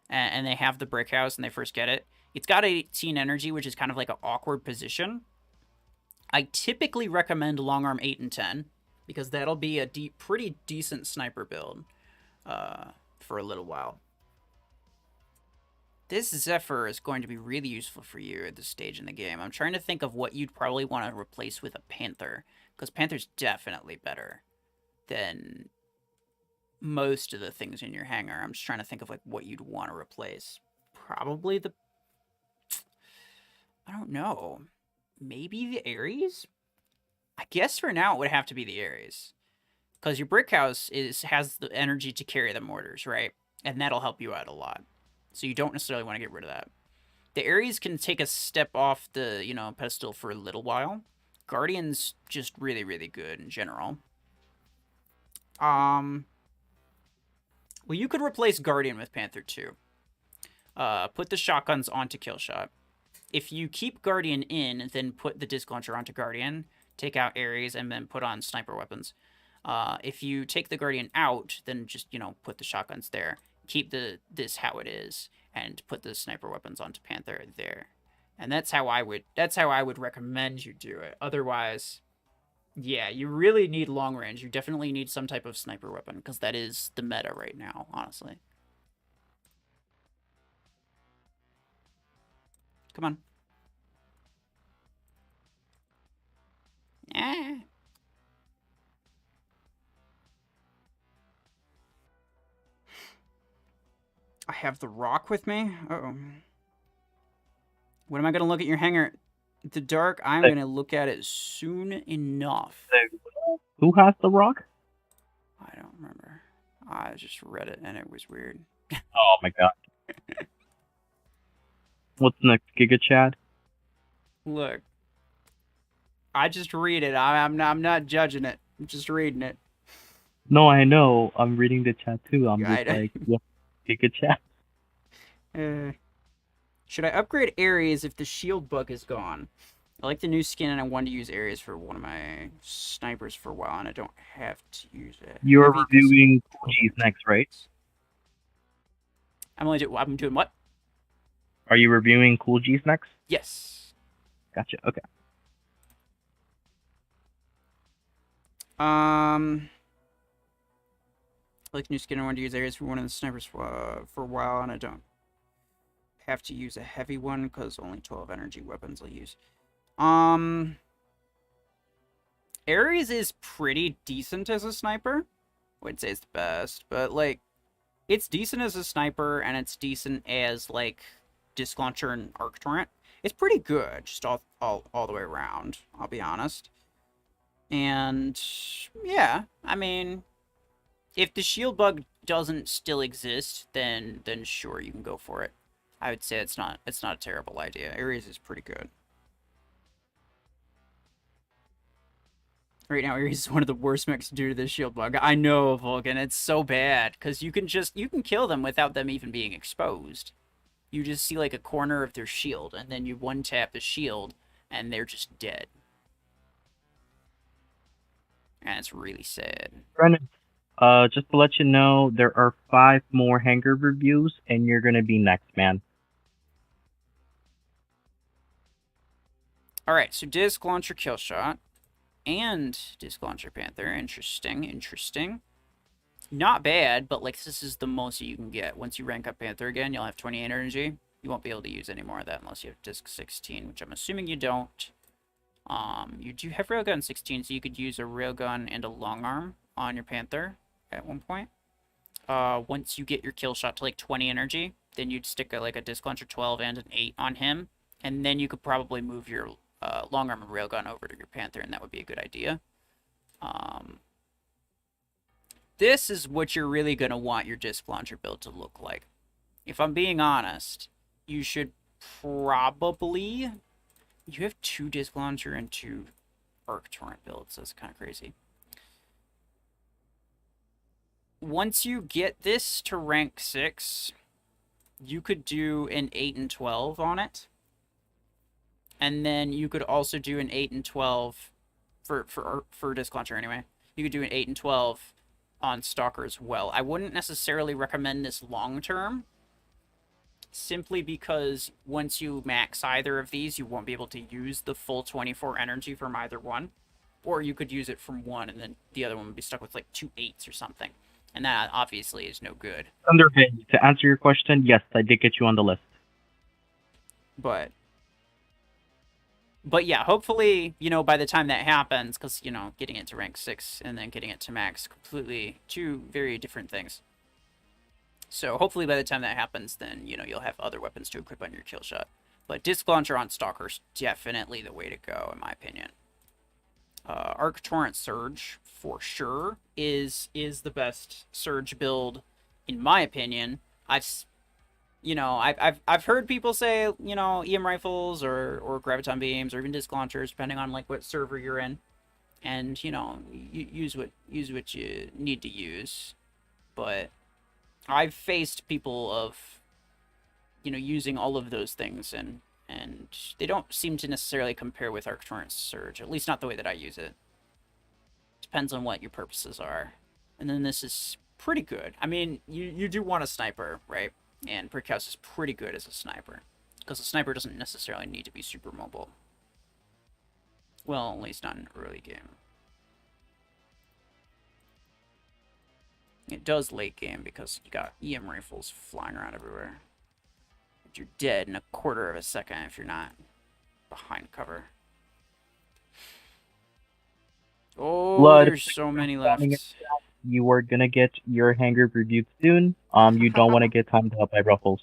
A: and they have the brick house and they first get it, it's got 18 energy, which is kind of like an awkward position. I typically recommend long arm 8 and 10 because that'll be a pretty decent sniper build for a little while. This Zephyr is going to be really useful for you at this stage in the game. I'm trying to think of what you'd probably want to replace with a Panther, because Panther's definitely better than most of the things in your hangar. I'm just trying to think of like what you'd want to replace. Probably the... I don't know. Maybe the Ares? I guess for now it would have to be the Ares. Because your brick house has the energy to carry the mortars, right? And that'll help you out a lot. So you don't necessarily want to get rid of that. The Ares can take a step off the, pedestal for a little while. Guardian's just really, really good in general. Well, you could replace Guardian with Panther too. Put the shotguns onto Killshot. If you keep Guardian in, then put the disc launcher onto Guardian. Take out Ares and then put on sniper weapons. If you take the Guardian out, then just, put the shotguns there. Keep this how it is, and put the sniper weapons onto Panther there. And that's how I would recommend you do it. Otherwise, yeah, you really need long range. You definitely need some type of sniper weapon, because that is the meta right now, honestly. Come on. Ah. I have the rock with me? Uh-oh. When am I going to look at your hangar? In the dark, I'm going to look at it soon enough.
C: Who has the rock?
A: I don't remember. I just read it, and it was weird.
C: Oh my god. What's next, Giga Chad?
A: Look. I just read it. I'm not judging it. I'm just reading it.
C: No, I know. I'm reading the chat too. I'm just like, what? Giga Chad?
A: Should I upgrade Ares if the shield bug is gone? I like the new skin, and I wanted to use Ares for one of my snipers for a while, and I don't have to use it.
C: You're reviewing G's next, right?
A: I'm doing what?
C: Are you reviewing Cool G's next?
A: Yes.
C: Gotcha. Okay.
A: Like new skin, I wanted to use Ares for one of the snipers for a while, and I don't have to use a heavy one because only 12 energy weapons I'll use. Ares is pretty decent as a sniper. Wouldn't say it's the best, but like it's decent as a sniper and it's decent as like disc launcher and arc torrent. It's pretty good, just all the way around, I'll be honest. And yeah, I mean, if the shield bug doesn't still exist, then sure you can go for it. I would say it's not a terrible idea. Ares is pretty good. Right now, Ares is one of the worst mechs due to this shield bug. I know, Vulcan, it's so bad because you can kill them without them even being exposed. You just see like a corner of their shield, and then you one tap the shield, and they're just dead. And it's really sad.
C: Brennan, just to let you know, there are 5 more Hangar Reviews, and you're gonna be next, man.
A: Alright, so Disc Launcher Killshot and Disc Launcher Panther. Interesting. Not bad, but like this is the most you can get. Once you rank up Panther again, you'll have 28 energy. You won't be able to use any more of that unless you have Disc 16, which I'm assuming you don't. You do have Railgun 16, so you could use a Railgun and a Long Arm on your Panther at one point. Once you get your kill shot to like 20 energy, then you'd stick like a Disc Launcher 12 and an 8 on him, and then you could probably move your Long Arm and Railgun over to your Panther, and that would be a good idea. This is what you're really going to want your Disc Launcher build to look like. If I'm being honest, you should probably... You have 2 Disc Launcher and 2 Arc Torrent builds, so it's kind of crazy. Once you get this to rank 6, you could do an 8 and 12 on it. And then you could also do an 8 and 12 for Disc Launcher anyway. You could do an 8 and 12 on Stalker as well. I wouldn't necessarily recommend this long term, simply because once you max either of these, you won't be able to use the full 24 energy from either one. Or you could use it from one, and then the other one would be stuck with like 2 8s or something. And that obviously is no good.
C: Thunderhead, to answer your question, yes, I did get you on the list.
A: But yeah, hopefully, you know, by the time that happens, because, you know, getting it to rank 6 and then getting it to max, completely 2 very different things. So hopefully by the time that happens, then, you know, you'll have other weapons to equip on your kill shot. But Disc Launcher on Stalker's definitely the way to go, in my opinion. Arc Torrent Surge, for sure, is the best Surge build, in my opinion. I've heard people say, you know, EM rifles or graviton beams or even disc launchers, depending on like what server you're in, and you know, use what you need to use. But I've faced people of, you know, using all of those things, and they don't seem to necessarily compare with Arc Torrent Surge, at least not the way that I use it. Depends on what your purposes are. And then this is pretty good. I mean, you do want a sniper, right? And Brickhouse is pretty good as a sniper, because a sniper doesn't necessarily need to be super mobile. Well, at least not in early game. It does late game, because you got EM rifles flying around everywhere. But you're dead in a quarter of a second if you're not behind cover. Oh,
C: Blood,
A: there's so many left.
C: You are gonna get your Hangar reviewed soon. You don't want to get timed up by Ruffles.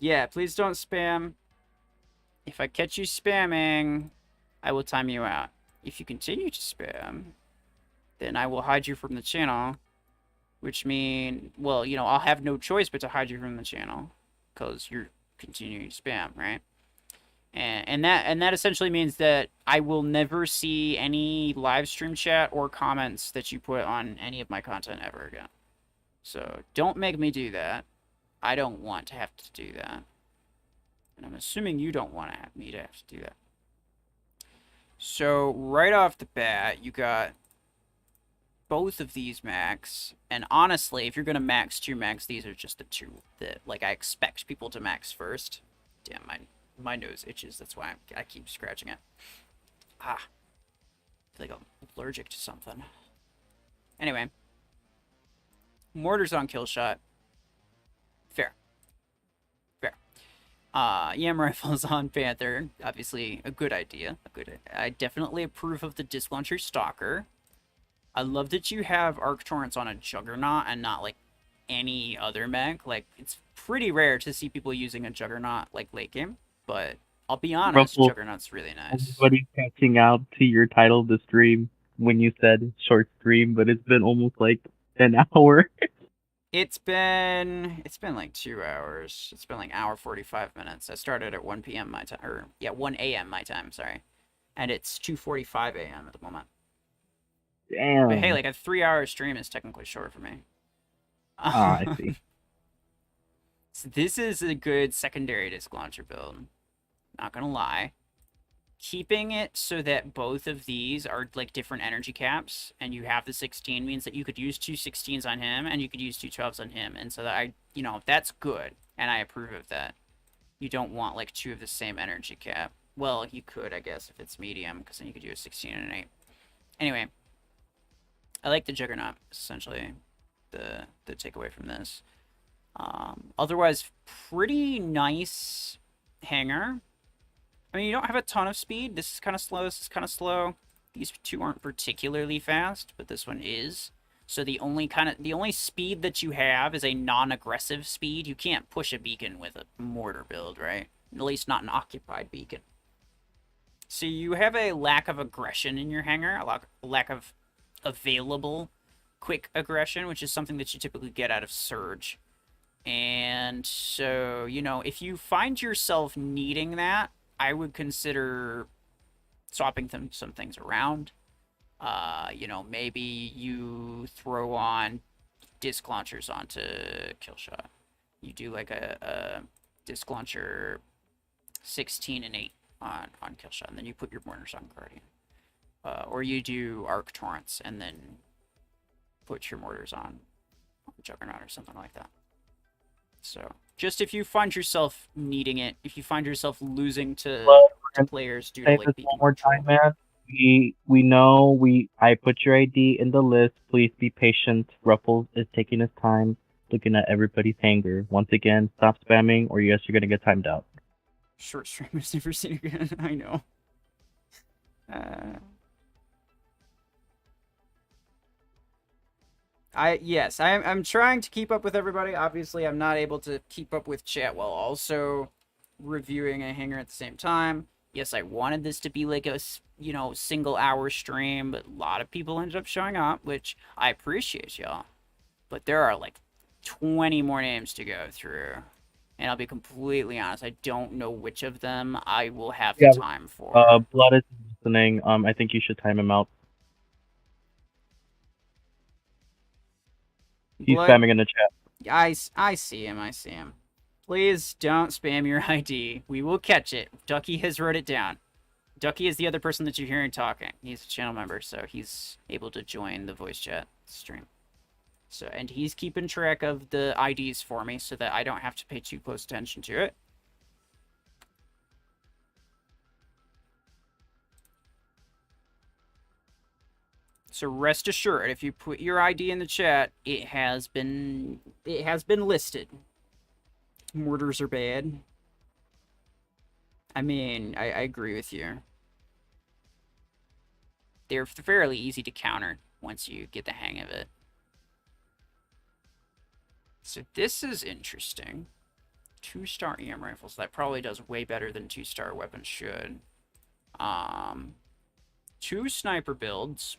A: Yeah, please don't spam. If I catch you spamming, I will time you out. If you continue to spam, then I will hide you from the channel. Which means, well, you know, I'll have no choice but to hide you from the channel, because you're continuing to spam, right? And that essentially means that I will never see any live stream chat or comments that you put on any of my content ever again. So don't make me do that. I don't want to have to do that. And I'm assuming you don't want me to have to do that. So right off the bat, you got both of these max. And honestly, if you're going to max 2 max, these are just the 2 that, like, I expect people to max first. Damn, my nose itches. That's why I keep scratching it. Ah. I feel like I'm allergic to something. Anyway. Mortars on kill shot. Fair. EM rifles on Panther, obviously a good idea. I definitely approve of the disc launcher Stalker. I love that you have arc torrents on a Juggernaut and not like any other mech. Like, it's pretty rare to see people using a Juggernaut like late game, but I'll be honest,
C: Ruffles,
A: Juggernaut's really nice.
C: everybody's catching out to your title of the stream when you said short stream, but it's been almost like an hour.
A: It's been like 2 hours. It's been like hour 45 minutes. I started at 1 p.m. my time, or yeah, 1 a.m. my time, sorry. And it's 2:45 a.m. at the moment.
C: Damn.
A: But hey, like a 3-hour stream is technically short for me.
C: I see.
A: So this is a good secondary disc launcher build. Not gonna lie. Keeping it so that both of these are like different energy caps, and you have the 16 means that you could use 2 16s on him, and you could use 2 12s on him, and so that that's good, and I approve of that. You don't want like 2 of the same energy cap. Well, you could, I guess, if it's medium, because then you could do a 16 and an 8. Anyway, I like the Juggernaut, essentially, the takeaway from this. Otherwise, pretty nice hangar. I mean, you don't have a ton of speed. This is kind of slow. This is kind of slow. These two aren't particularly fast, but this one is. So the only speed that you have is a non-aggressive speed. You can't push a beacon with a mortar build, right? At least not an occupied beacon. So you have a lack of aggression in your hangar, a lack of available quick aggression, which is something that you typically get out of Surge. And so, if you find yourself needing that, I would consider swapping some things around. Maybe you throw on disc launchers onto Killshot. You do like a disc launcher 16 and 8 on Killshot, and then you put your mortars on Guardian. Or you do arc torrents and then put your mortars on Juggernaut or something like that. So, just if you find yourself needing it, if you find yourself losing to players due to like
C: this one more time, man. We know I put your ID in the list. Please be patient. Ruffles is taking his time looking at everybody's hangar. Once again, stop spamming or yes, you're gonna get timed out.
A: Short streamers never seen again. I know. I'm trying to keep up with everybody. Obviously, I'm not able to keep up with chat while also reviewing a hangar at the same time. Yes, I wanted this to be like a, single hour stream, but a lot of people ended up showing up, which I appreciate, y'all. But there are like 20 more names to go through. And I'll be completely honest, I don't know which of them I will have the time for.
C: Blood is listening. I think you should time him out. He's spamming in the chat.
A: I see him. Please don't spam your ID. We will catch it. Ducky has wrote it down. Ducky is the other person that you're hearing talking. He's a channel member, so he's able to join the voice chat stream. So, and he's keeping track of the IDs for me so that I don't have to pay too close attention to it. So rest assured, if you put your ID in the chat, it has been listed. Mortars are bad. I mean, I agree with you. They're fairly easy to counter once you get the hang of it. So this is interesting. 2-star EM rifles. That probably does way better than 2-star weapons should. 2 sniper builds.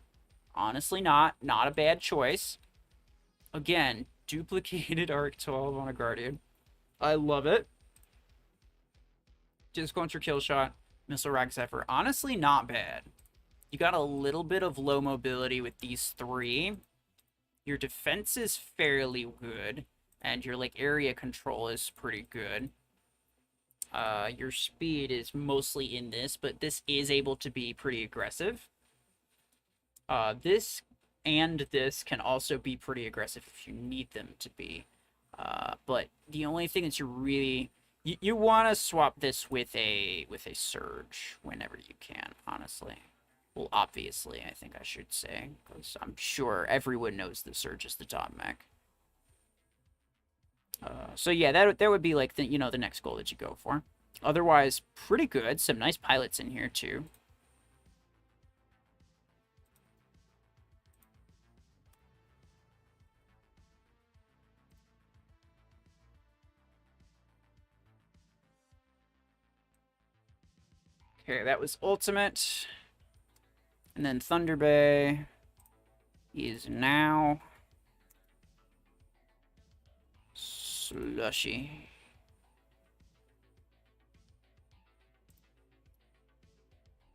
A: Honestly, not a bad choice. Again, duplicated Arc 12 on a Guardian. I love it. Disc launcher kill shot. Missile rack Zephyr. Honestly, not bad. You got a little bit of low mobility with these 3. Your defense is fairly good. And your area control is pretty good. Your speed is mostly in this, but this is able to be pretty aggressive. This and this can also be pretty aggressive if you need them to be. But the only thing that you really you want to swap this with a Surge whenever you can, honestly. Well, obviously, I think I should say, because I'm sure everyone knows the Surge is the top mech. So yeah, that would be like the the next goal that you go for. Otherwise, pretty good. Some nice pilots in here too. Okay, that was ultimate. And then Thunder Bay is now slushy.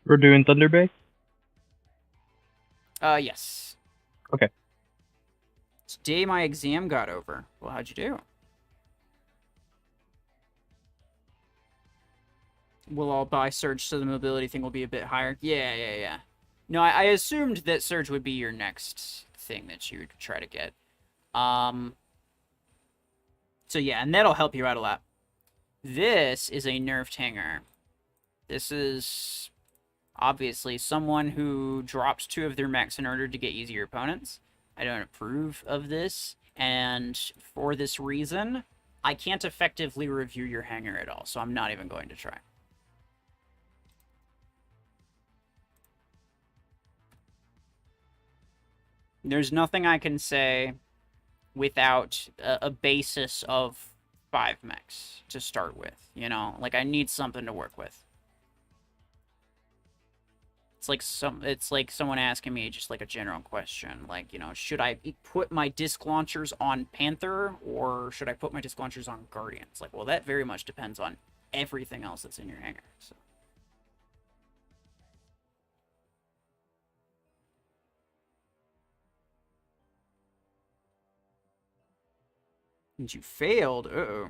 C: We're doing Thunder Bay?
A: Yes.
C: Okay.
A: Today my exam got over. Well, how'd you do? We'll all buy Surge so the mobility thing will be a bit higher. Yeah. No, I assumed that Surge would be your next thing that you would try to get. So yeah, and that'll help you out a lot. This is a nerfed hangar. This is obviously someone who drops 2 of their mechs in order to get easier opponents. I don't approve of this, and for this reason, I can't effectively review your hangar at all, so I'm not even going to try. There's nothing I can say without a basis of 5 mechs to start with, you know? Like, I need something to work with. It's like someone asking me just like a general question, like, you know, should I put my disc launchers on Panther or should I put my disc launchers on Guardian? It's like, well, that very much depends on everything else that's in your hangar. So. And you failed. Uh-oh.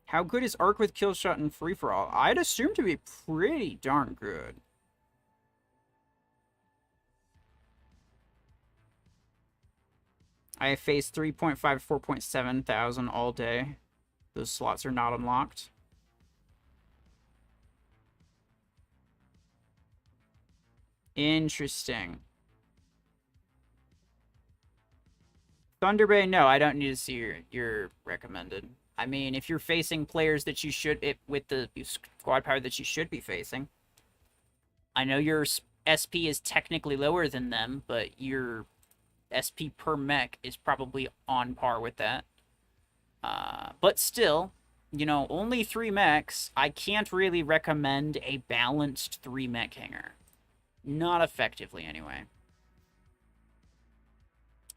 A: How good is Arc with Killshot and Free-For-All? I'd assume to be pretty darn good. I have faced 3.5 to 4.7 thousand all day. Those slots are not unlocked. Interesting. Thunder Bay, no, I don't need to see your recommended. I mean, if you're facing players that you should, with the squad power that you should be facing, I know your SP is technically lower than them, but your SP per mech is probably on par with that. But still, you know, only 3 mechs, I can't really recommend a balanced 3 mech hangar. Not effectively, anyway.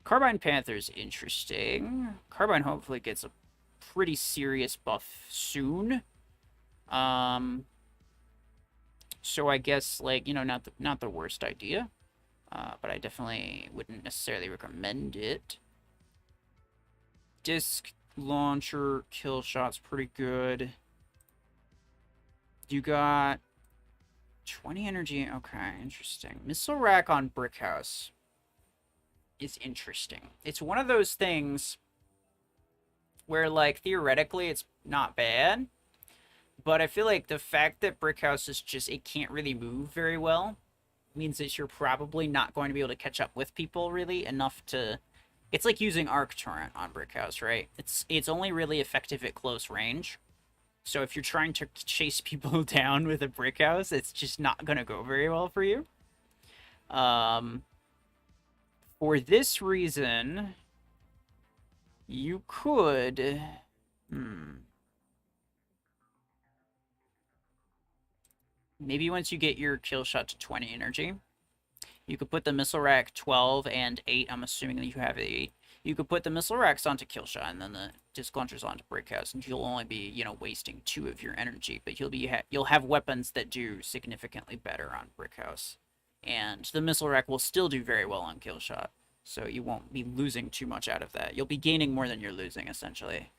A: Carbine Panther's interesting. Carbine hopefully gets a pretty serious buff soon. So I guess, like, you know, not the worst idea. But I definitely wouldn't necessarily recommend it. Disc launcher kill shot's pretty good. You got 20 energy. Okay, interesting. Missile rack on Brick House is interesting. It's one of those things where, like, theoretically it's not bad, but I feel like the fact that Brick House is just, it can't really move very well means that you're probably not going to be able to catch up with people really enough to... It's like using Arc Torrent on Brick House, right? It's only really effective at close range. So if you're trying to chase people down with a Brick House, it's just not going to go very well for you. For this reason, you could... Maybe once you get your kill shot to 20 energy, you could put the missile rack 12 and 8. I'm assuming that you have 8. You could put the missile racks onto kill shot and then the disc launchers onto Brick House, and you'll only be, you know, wasting 2 of your energy, but you'll have weapons that do significantly better on Brick House. And the missile rack will still do very well on kill shot, so you won't be losing too much out of that. You'll be gaining more than you're losing, essentially.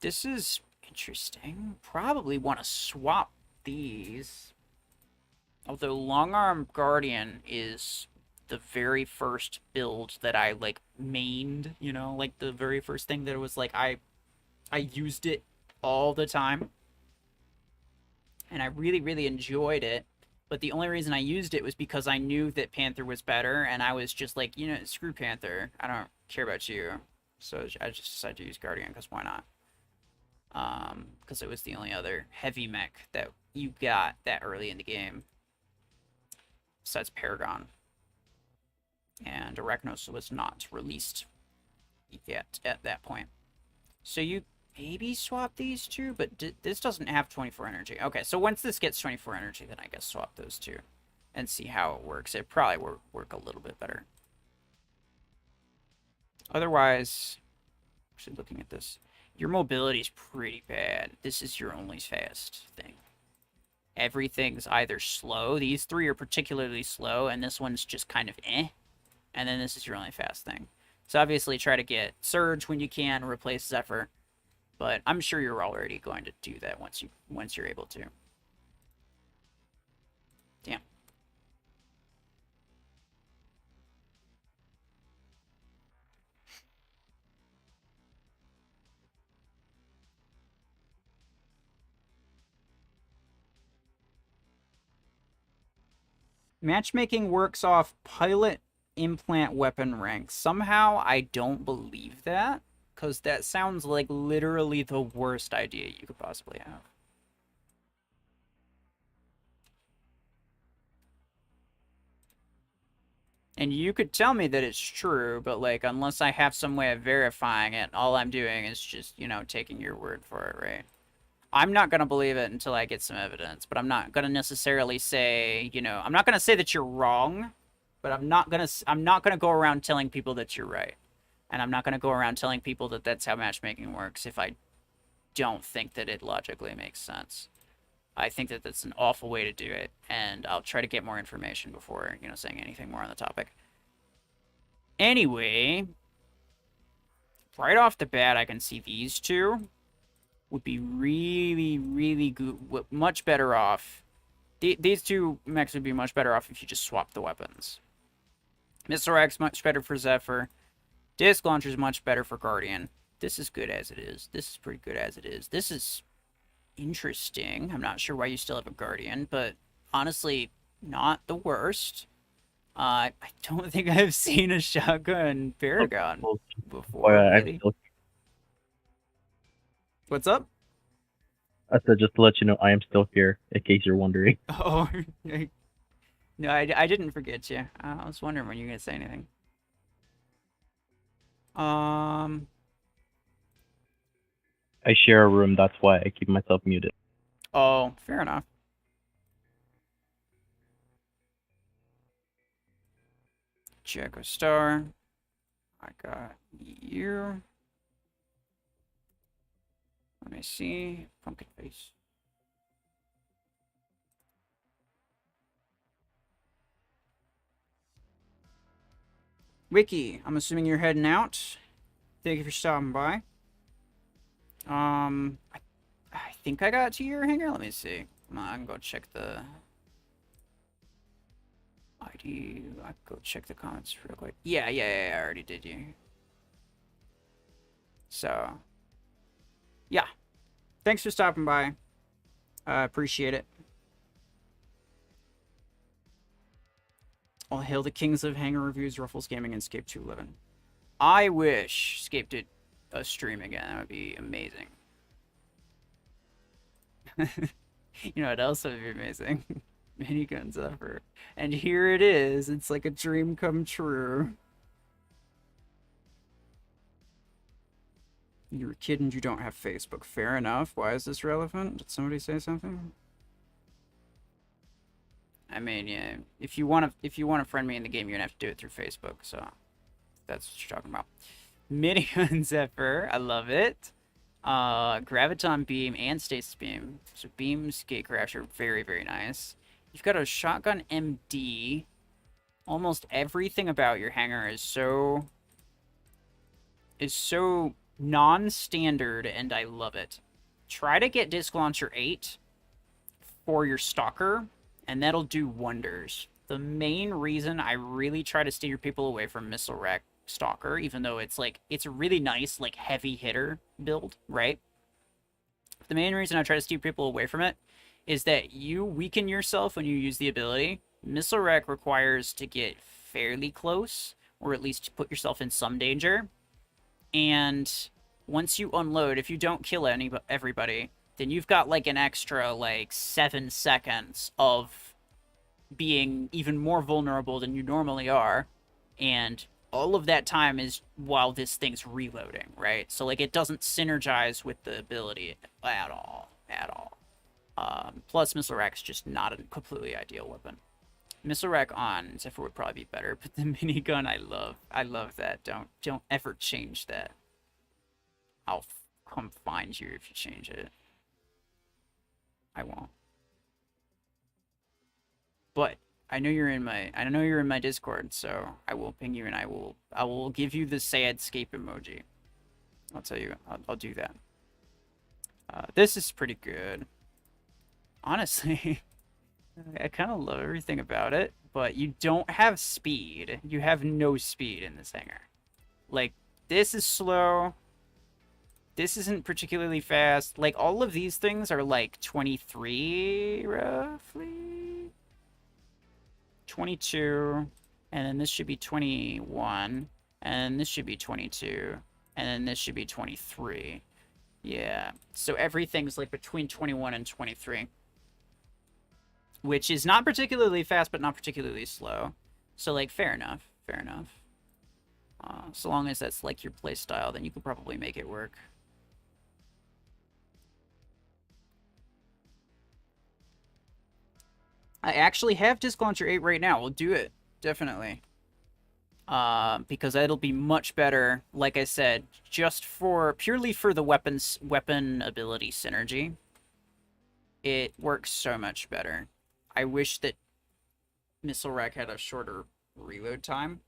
A: This is interesting. Probably want to swap these. Although Long Arm Guardian is the very first build that I, like, mained, you know? Like, the very first thing that was, like, I used it all the time. And I really, really enjoyed it. But the only reason I used it was because I knew that Panther was better, and I was just like, you know, screw Panther. I don't care about you. So I just decided to use Guardian because why not? Because it was the only other heavy mech that you got that early in the game. Besides Paragon. And Arachnos was not released yet at that point. So you maybe swap these two, but this doesn't have 24 energy. Okay, so once this gets 24 energy, then I guess swap those two and see how it works. It probably will work a little bit better. Otherwise, actually looking at this, your mobility is pretty bad. This is your only fast thing. Everything's either slow. These three are particularly slow, and this one's just kind of eh. And then this is your only fast thing. So obviously try to get Surge when you can, replace Zephyr. But I'm sure you're already going to do that once you're able to. Damn. Matchmaking works off pilot implant weapon rank. Somehow I don't believe that, because that sounds like literally the worst idea you could possibly have. And you could tell me that it's true, but like, unless I have some way of verifying it, all I'm doing is just, you know, taking your word for it, right? I'm not going to believe it until I get some evidence, but I'm not going to necessarily say, you know, I'm not going to say that you're wrong, but I'm not going to go around telling people that you're right. And I'm not going to go around telling people that that's how matchmaking works if I don't think that it logically makes sense. I think that that's an awful way to do it, and I'll try to get more information before, you know, saying anything more on the topic. Anyway, right off the bat, I can see these two would be really, really good, much better off. These two mechs would be much better off if you just swap the weapons. Missile Rack's much better for Zephyr. Disc Launcher's much better for Guardian. This is good as it is. This is pretty good as it is. This is interesting. I'm not sure why you still have a Guardian, but honestly, not the worst. I don't think I've seen a shotgun Paragon before. Really. What's up?
C: I said just to let you know I am still here, in case you're wondering.
A: Oh, no, I didn't forget you. I was wondering when you were going to say anything.
C: I share a room, that's why I keep myself muted.
A: Oh, fair enough. Jaco Star. I got you. Let me see. Pumpkin Face. Wiki, I'm assuming you're heading out. Thank you for stopping by. I think I got to your hangar. Let me see. Come on, I can go check the ID. I can go check the comments real quick. Yeah, I already did you. So, yeah. Thanks for stopping by. Appreciate it. All hail the kings of Hangar Reviews, Ruffles Gaming, and Scape 211. I wish Scape did a stream again. That would be amazing. You know what else would be amazing? Minigun Zephyr. And here it is. It's like a dream come true. You were kidding, you don't have Facebook. Fair enough. Why is this relevant? Did somebody say something? I mean, yeah, if you want to friend me in the game, you're gonna have to do it through Facebook. So that's what you're talking about. Minigun Zephyr, I love it. Graviton Beam and Stasis Beam. So Beam, Gatecrasher, very, very nice. You've got a Shotgun MD. Almost everything about your hangar is so non-standard, and I love it. Try to get Disc Launcher 8 for your Stalker, and that'll do wonders. The main reason I really try to steer people away from Missile Rack Stalker, even though it's a really nice, like, heavy hitter build, right? The main reason I try to steer people away from it is that you weaken yourself when you use the ability. Missile Rack requires to get fairly close, or at least put yourself in some danger. And once you unload, if you don't kill everybody, then you've got like an extra like 7 seconds of being even more vulnerable than you normally are, and all of that time is while this thing's reloading, right? So like it doesn't synergize with the ability at all. Plus Missile Rack's just not a completely ideal weapon. Missile Rack on Zephyr would probably be better, but the minigun I love that. Don't ever change that. I'll come find you if you change it. I won't. But I know you're in my Discord, so I will ping you and I will give you the sad scape emoji. I'll tell you, I'll do that. This is pretty good. Honestly, I kind of love everything about it, but you don't have speed. You have no speed in this hangar. Like, this is slow. This isn't particularly fast. Like, all of these things are like 23, roughly. 22, and then this should be 21, and this should be 22, and then this should be 23. Yeah, so everything's like between 21 and 23, which is not particularly fast, but not particularly slow. So, like, fair enough, fair enough. So long as that's like your playstyle, then you could probably make it work. I actually have Disc Launcher 8 right now. We'll do it. Definitely. Because it'll be much better, like I said, just purely for the weapon ability synergy. It works so much better. I wish that Missile Rack had a shorter reload time.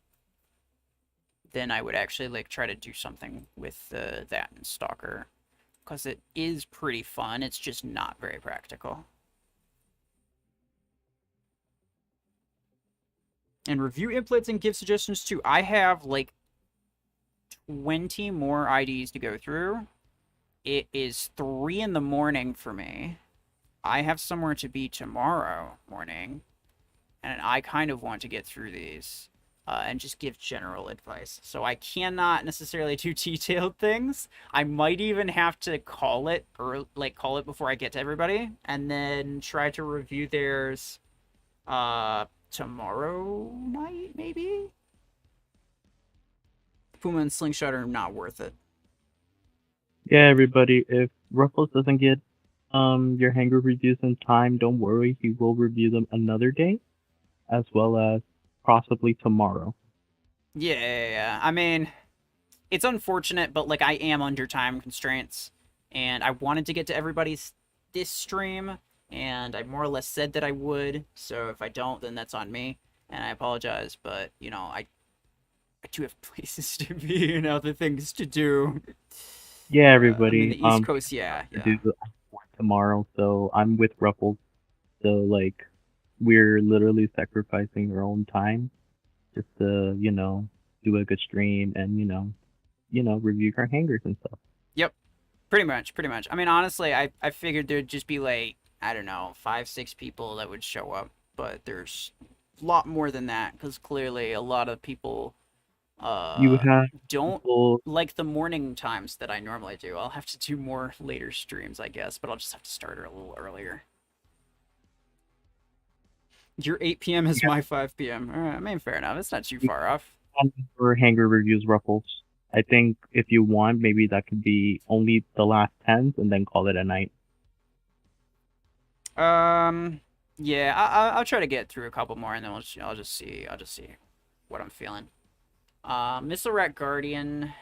A: Then I would actually like try to do something with that and Stalker. Because it is pretty fun. It's just not very practical. And review inputs and give suggestions too. I have like 20 more IDs to go through. It is 3 in the morning for me. I have somewhere to be tomorrow morning. And I kind of want to get through these and just give general advice. So I cannot necessarily do detailed things. I might even have to call it, or like call it before I get to everybody. And then try to review theirs tomorrow night, maybe? Puma and Slingshot are not worth it.
C: Yeah, everybody, if Ruffles doesn't get your Hangar Reviews in time, don't worry, he will review them another day, as well as possibly tomorrow.
A: Yeah. I mean, it's unfortunate, but like I am under time constraints, and I wanted to get to everybody's this stream, and I more or less said that I would, so if I don't, then that's on me, and I apologize, but, you know, I do have places to be and other things to do.
C: Yeah, everybody.
A: I mean, the East Coast, yeah.
C: Tomorrow, so I'm with Ruffles, so, like, we're literally sacrificing our own time just to, you know, do a good stream and, you know, review our hangars and stuff.
A: Yep. Pretty much. I mean, honestly, I figured there'd just be like, I don't know, 5-6 people that would show up, but there's a lot more than that, because clearly a lot of people don't like the morning times that I normally do. I'll have to do more later streams, I guess, but I'll just have to start a little earlier. Your 8 p.m. is my 5 p.m. All right, I mean, fair enough. It's not too far off.
C: For Hangar Reviews, Ruffles, I think if you want, maybe that could be only the last 10s and then call it a night.
A: Yeah, I'll try to get through a couple more, and then I'll just see what I'm feeling. Missile Rack Guardian,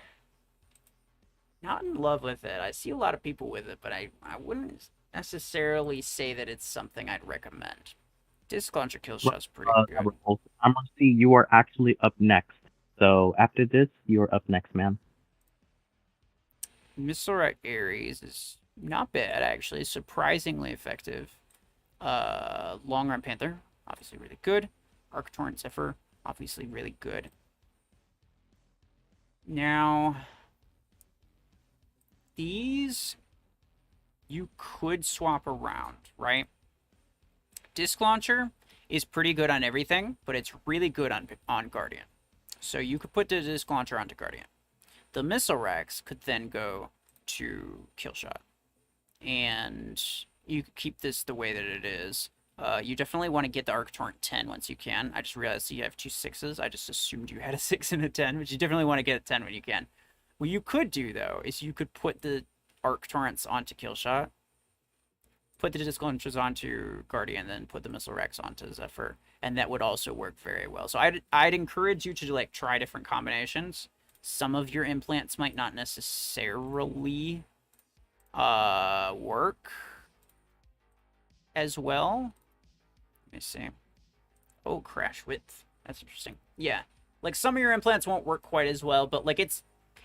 A: not in love with it. I see a lot of people with it, but I wouldn't necessarily say that it's something I'd recommend. Disc Launcher kill shot's pretty good.
C: I'm gonna see you are actually up next. So after this, you're up next, man.
A: Missile Rack Ares is not bad, actually. Surprisingly effective. Long Run Panther, obviously really good. Arc Torrent Zephyr, obviously really good. Now, these you could swap around, right? Disc Launcher is pretty good on everything, but it's really good on Guardian. So you could put the Disc Launcher onto Guardian. the missile racks could then go to Killshot. And you could keep this the way that it is. You definitely want to get the Arc Torrent 10 once you can. I just realized you have 2 6s. I just assumed you had a 6 and a 10, but you definitely want to get a 10 when you can. What you could do, though, is you could put the Arc Torrents onto Killshot, put the Disc Launchers onto Guardian, then put the Missile Racks onto Zephyr, and that would also work very well. So I'd encourage you to like try different combinations. Some of your implants might not necessarily work as well. Let me see. Oh, crash width. That's interesting. Yeah, like some of your implants won't work quite as well, but like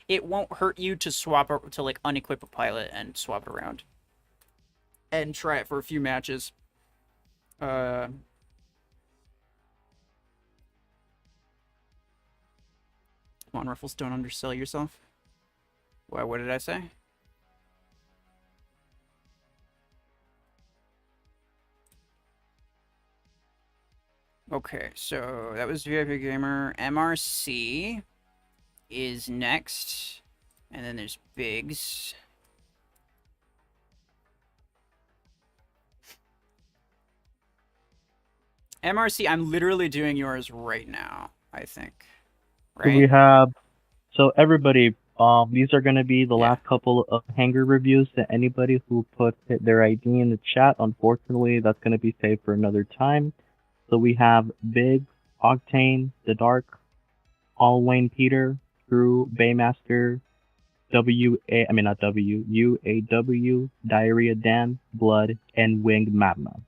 A: it won't hurt you to swap to like unequip a pilot and swap it around and try it for a few matches. Come on, Ruffles, don't undersell yourself. Why? What did I say? Okay, so that was VIP Gamer. MRC is next. And then there's Biggs. MRC, I'm literally doing yours right now, I think.
C: So we have, so everybody, these are going to be the last couple of Hangar reviews to anybody who put their ID in the chat. Unfortunately, that's going to be saved for another time. So we have Big, Octane, The Dark, All Wayne Peter, Drew, Baymaster, UAW, Diarrhea Dan, Blood, and Winged Magma.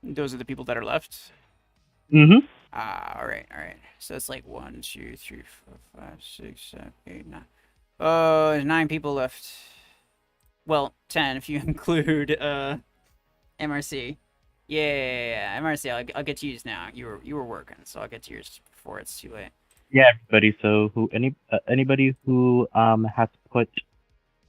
A: Those are the people that are left?
C: Mm-hmm.
A: Alright. So it's like 1, 2, 3, 4, 5, 6, 7, 8, 9. Oh, there's 9 people left. Well, 10 if you include MRC. Yeah, MRC. I'll get to yours now. You were working, so I'll get to yours before it's too late.
C: Yeah, everybody. So anybody who has put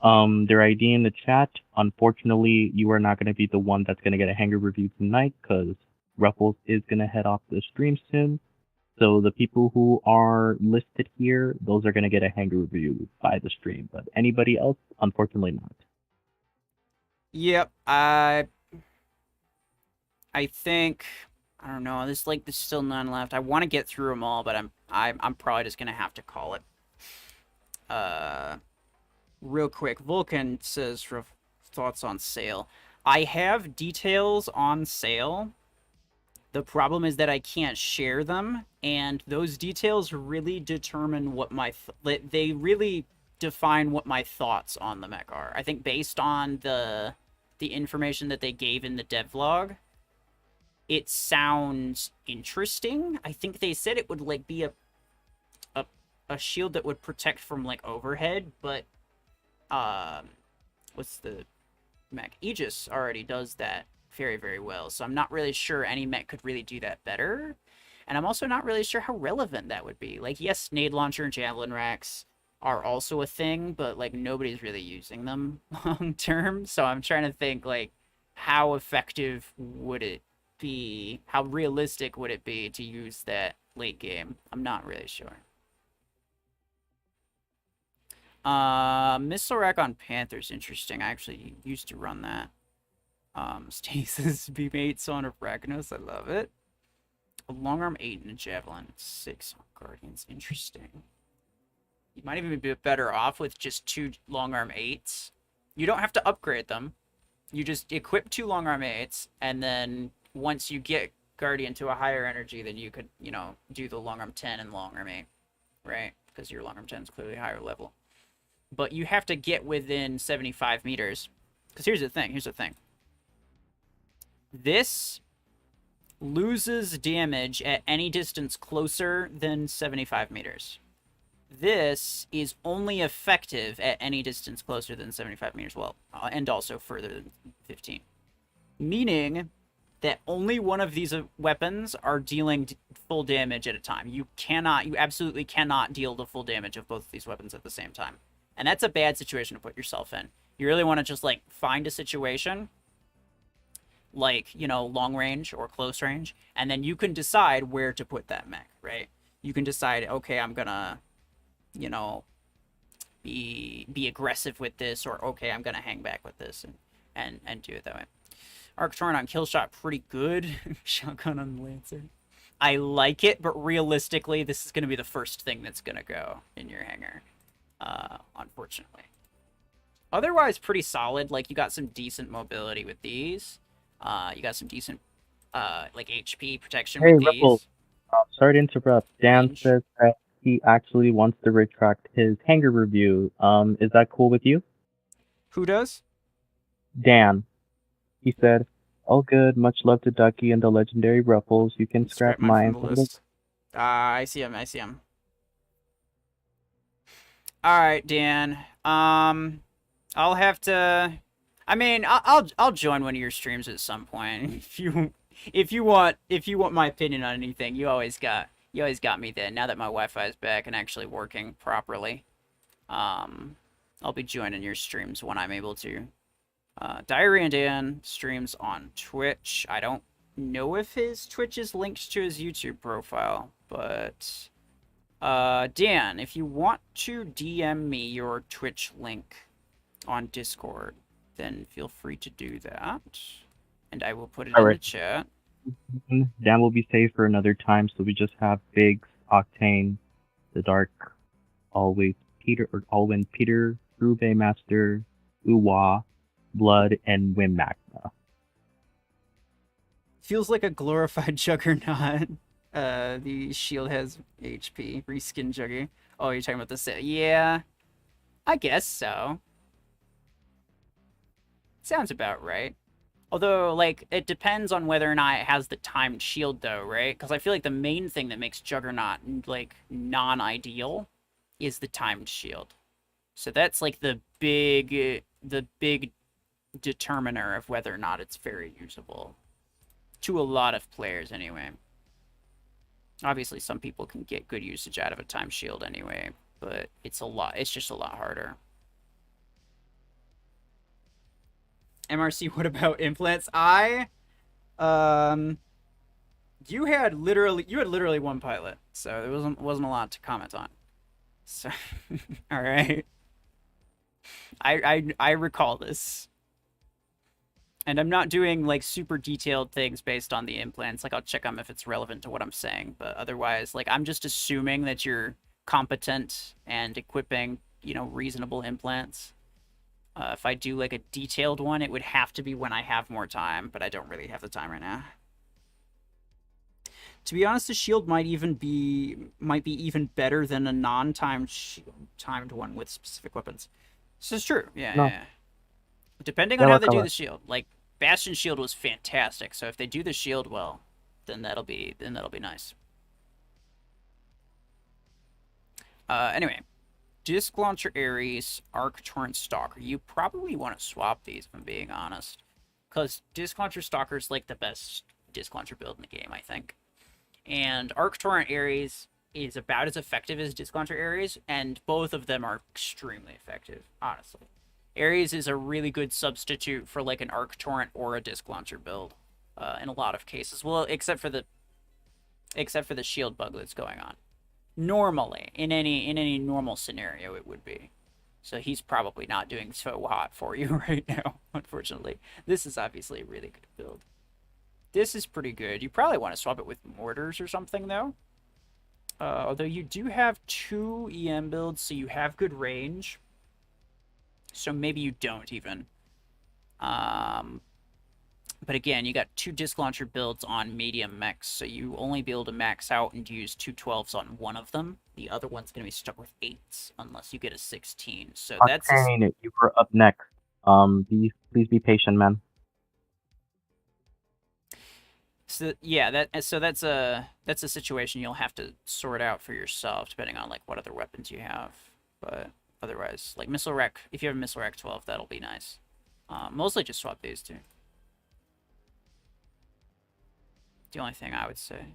C: their ID in the chat, unfortunately, you are not going to be the one that's going to get a Hangar review tonight because Ruffles is going to head off the stream soon. So the people who are listed here, those are going to get a Hangar review by the stream. But anybody else, unfortunately not.
A: Yep, I think, I don't know. There's still none left. I want to get through them all, but I'm probably just gonna have to call it. Real quick, Vulcan says for thoughts on sale. I have details on sale. The problem is that I can't share them, and those details really determine what they really define what my thoughts on the mech are. I think based on the information that they gave in the devlog, it sounds interesting. I think they said it would like be a shield that would protect from like overhead, but what's the mech? Aegis already does that very, very well, so I'm not really sure any mech could really do that better. And I'm also not really sure how relevant that would be. Like, yes, nade launcher and javelin racks are also a thing, but like nobody's really using them long term. So I'm trying to think like how effective would it be? How realistic would it be to use that late game? I'm not really sure. Missile rack on Panther's interesting. I actually used to run that. Stasis B-mates on a Ragnos. I love it. A long arm 8 and a javelin 6 on Guardians. Interesting. You might even be better off with just 2 long arm 8s. You don't have to upgrade them. You just equip 2 long arm 8s, and then once you get Guardian to a higher energy, then you could, do the long arm 10 and long arm 8, right? Because your long arm 10 is clearly higher level. But you have to get within 75 meters. Because here's the thing. This loses damage at any distance closer than 75 meters. This is only effective at any distance closer than 75 meters, and also further than 15. Meaning that only one of these weapons are dealing full damage at a time. You absolutely cannot deal the full damage of both of these weapons at the same time. And that's a bad situation to put yourself in. You really want to just, find a situation, long range or close range, and then you can decide where to put that mech, right? You can decide, okay, I'm gonna, you know, be aggressive with this, or okay, I'm gonna hang back with this and do it that way. Arctorn on Killshot, pretty good. Shotgun on Lancer. I like it, but realistically, this is gonna be the first thing that's gonna go in your hangar. Unfortunately. Otherwise, pretty solid. Like, you got some decent mobility with these. You got some decent, like, HP protection
C: Hey,
A: with
C: Ruffles.
A: these.
C: Sorry to interrupt. Dan
A: Range.
C: says that he actually wants to retract his Hangar Review. Is that cool with you?
A: Who does?
C: Dan. He said, "Oh, good. Much love to Ducky and the legendary Ruffles. You can scrap
A: Scrap mine from
C: mine
A: the
C: from the."
A: list. I see him. I see him. All right, Dan. I'll have to. I mean, I'll join one of your streams at some point. If you want my opinion on anything, you always got me then. Now that my Wi-Fi is back and actually working properly, I'll be joining your streams when I'm able to. Diary and Dan streams on Twitch. I don't know if his Twitch is linked to his YouTube profile, but Dan, if you want to DM me your Twitch link on Discord, then feel free to do that, and I will put it in the chat.
C: Dan will be saved for another time, so we just have Biggs, Octane, the Dark, always Peter, or Alwyn, Peter, Rube Master, Uwa, Blood, and Wim Magna.
A: Feels like a glorified Juggernaut. The shield has HP. Reskin Juggy. Oh, you're talking about the set? Yeah, I guess so. Sounds about right. Although, like, it depends on whether or not it has the timed shield, though, right? Because I feel like the main thing that makes Juggernaut, like, non-ideal is the timed shield. So that's, like, the big determiner of whether or not it's very usable. To a lot of players, anyway. Obviously, some people can get good usage out of a timed shield anyway, but it's just a lot harder. MRC, what about implants? You had literally one pilot, so there wasn't a lot to comment on. So, all right. I recall this, and I'm not doing like super detailed things based on the implants. Like, I'll check them if it's relevant to what I'm saying, but otherwise, like, I'm just assuming that you're competent and equipping, reasonable implants. If I do like a detailed one, it would have to be when I have more time, but I don't really have the time right now. To be honest, the shield might be even better than a timed one with specific weapons. This is true. Yeah. Depending on how they do the shield. Like, Bastion shield was fantastic, so if they do the shield well, then that'll be nice. Anyway. Disc Launcher Ares, Arc Torrent Stalker. You probably want to swap these, if I'm being honest. Because Disc Launcher Stalker is like the best Disc Launcher build in the game, I think. And Arc Torrent Ares is about as effective as Disc Launcher Ares, and both of them are extremely effective, honestly. Ares is a really good substitute for like an Arc Torrent or a Disc Launcher build in a lot of cases. Well, except for the shield bug that's going on. Normally, in any normal scenario, it would be. So he's probably not doing so hot for you right now, unfortunately. This is obviously a really good build. This is pretty good. You probably want to swap it with mortars or something, though. Although you do have 2 EM builds, so you have good range. So maybe you don't even. But again, you got 2 disc launcher builds on medium mechs, so you only be able to max out and use 2 12s on one of them. The other one's going to be stuck with 8s unless you get a 16. So that's...
C: Octane, you were up next. Please be patient, man.
A: So yeah, that's a situation you'll have to sort out for yourself, depending on like what other weapons you have. But otherwise, like Missile Rack, if you have a Missile Rack 12, that'll be nice. Mostly just swap these two. The only thing I would say.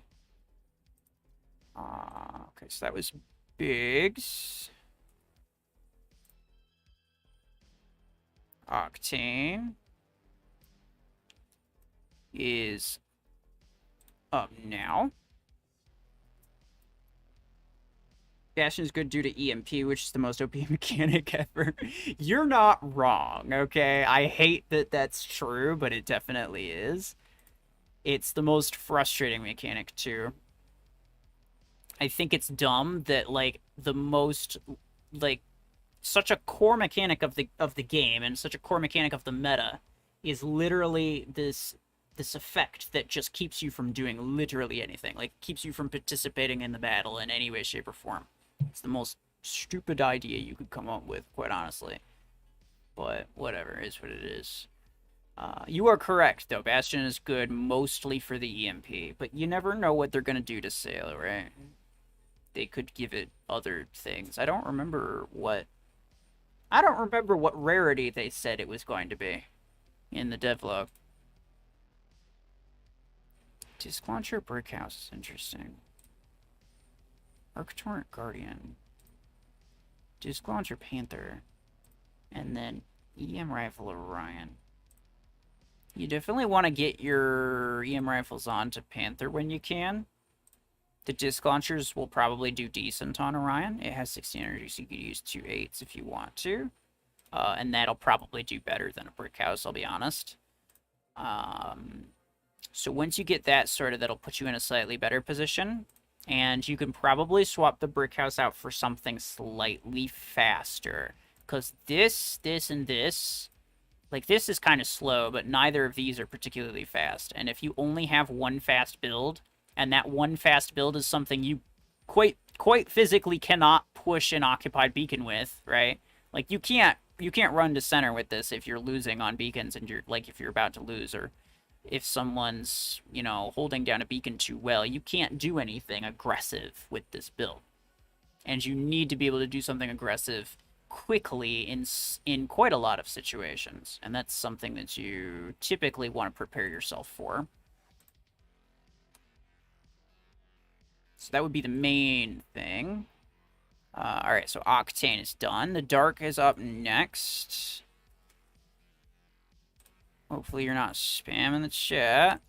A: Okay, so that was Biggs. Octane is up now. Bastion is good due to EMP, which is the most OP mechanic ever. You're not wrong, okay? I hate that that's true, but it definitely is. It's the most frustrating mechanic, too. I think it's dumb that, like, the most, like, such a core mechanic of the game and such a core mechanic of the meta is literally this effect that just keeps you from doing literally anything. Like, keeps you from participating in the battle in any way, shape, or form. It's the most stupid idea you could come up with, quite honestly. But whatever, is what it is. You are correct, though. Bastion is good mostly for the EMP, but you never know what they're going to do to Sail, right? They could give it other things. I don't remember what rarity they said it was going to be in the devlog. Disc Launcher Brick House is interesting. Arctorrent Guardian. Disc Launcher Panther. And then EM Rifle Orion. You definitely want to get your EM rifles onto Panther when you can. The disc launchers will probably do decent on Orion. It has 16 energy, so you could use 2 8s if you want to. And that'll probably do better than a brick house, I'll be honest. So once you get that sorted, that'll put you in a slightly better position. And you can probably swap the brick house out for something slightly faster. Because this, and this... Like, this is kind of slow, but neither of these are particularly fast. And if you only have one fast build, and that one fast build is something you quite physically cannot push an occupied beacon with, right? Like, you can't run to center with this if you're losing on beacons and if you're about to lose, or if someone's, holding down a beacon too well. You can't do anything aggressive with this build. And you need to be able to do something aggressive quickly in quite a lot of situations, and that's something that you typically want to prepare yourself for. So that would be the main thing. Alright, so Octane is done. The Dark is up next. Hopefully you're not spamming the chat.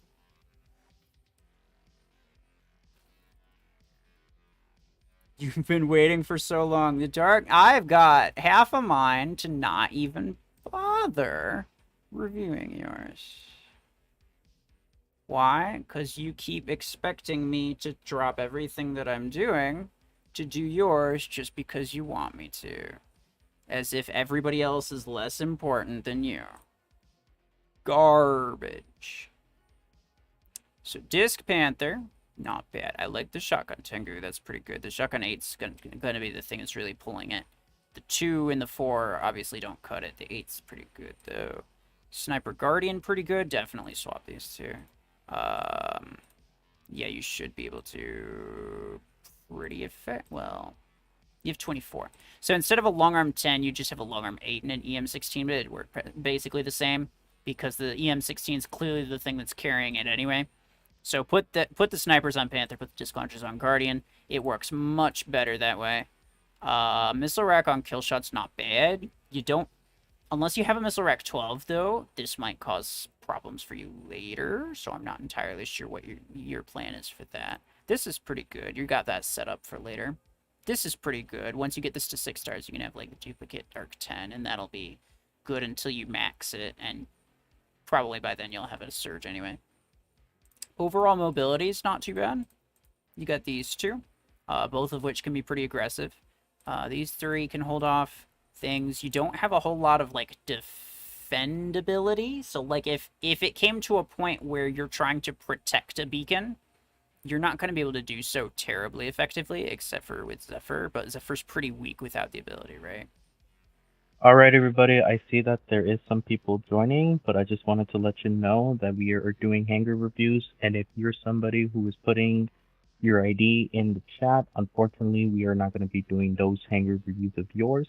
A: You've been waiting for so long. The Dark, I've got half a mind to not even bother reviewing yours. Why? Because you keep expecting me to drop everything that I'm doing to do yours just because you want me to. As if everybody else is less important than you. Garbage. So, Disc Panther. Not bad. I like the Shotgun Tengu. That's pretty good. The Shotgun 8's going to be the thing that's really pulling it. The 2 and the 4 obviously don't cut it. The 8's pretty good, though. Sniper Guardian, pretty good. Definitely swap these two. Yeah, you should be able to... Pretty effect... Well, you have 24. So instead of a long arm 10, you just have a long arm 8 and an EM16, but it worked basically the same. Because the EM16 is clearly the thing that's carrying it anyway. So put the snipers on Panther, put the disc launchers on Guardian. It works much better that way. Missile rack on Killshot's not bad. You don't... Unless you have a missile rack 12, though, this might cause problems for you later. So I'm not entirely sure what your plan is for that. This is pretty good. You got that set up for later. This is pretty good. Once you get this to 6 stars, you can have, like, a duplicate Dark 10, and that'll be good until you max it, and probably by then you'll have a surge anyway. Overall mobility is not too bad. You got these two, both of which can be pretty aggressive. These 3 can hold off things. You don't have a whole lot of, like, defendability. So, like, if it came to a point where you're trying to protect a beacon, you're not going to be able to do so terribly effectively, except for with Zephyr. But Zephyr's pretty weak without the ability, right?
C: Alright, everybody, I see that there is some people joining, but I just wanted to let you know that we are doing Hangar Reviews, and if you're somebody who is putting your ID in the chat, unfortunately, we are not going to be doing those Hangar Reviews of yours.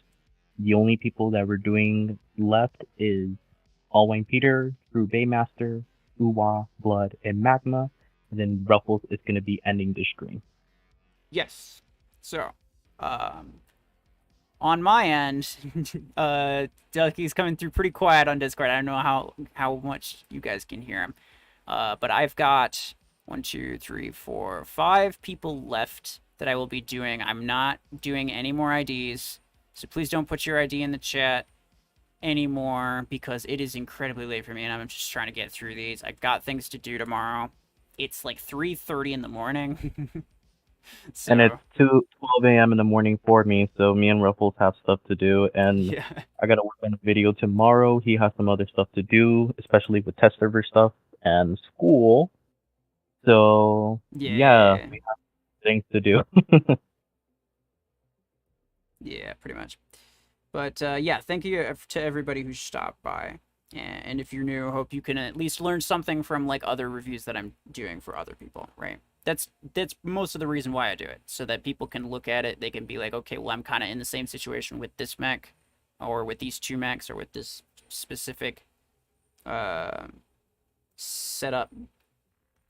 C: The only people that we're doing left is Allwine Peter, True Baymaster, Uwa, Blood, and Magma, and then Ruffles is going to be ending the stream.
A: Yes. So, on my end, Ducky's coming through pretty quiet on Discord. I don't know how much you guys can hear him. But I've got 1, 2, 3, 4, 5 people left that I will be doing. I'm not doing any more IDs, so please don't put your ID in the chat anymore because it is incredibly late for me and I'm just trying to get through these. I've got things to do tomorrow. It's like 3:30 in the morning. So,
C: And it's 12 a.m. in the morning for me, so me and Ruffles have stuff to do, and
A: yeah.
C: I gotta work on a video tomorrow. He has some other stuff to do, especially with test server stuff and school. So
A: Yeah.
C: we have things to do.
A: Yeah, pretty much. But yeah, thank you to everybody who stopped by. And if you're new, hope you can at least learn something from like other reviews that I'm doing for other people, right? That's most of the reason why I do it, so that people can look at it. They can be like, okay, well, I'm kind of in the same situation with this mech, or with these two mechs, or with this specific setup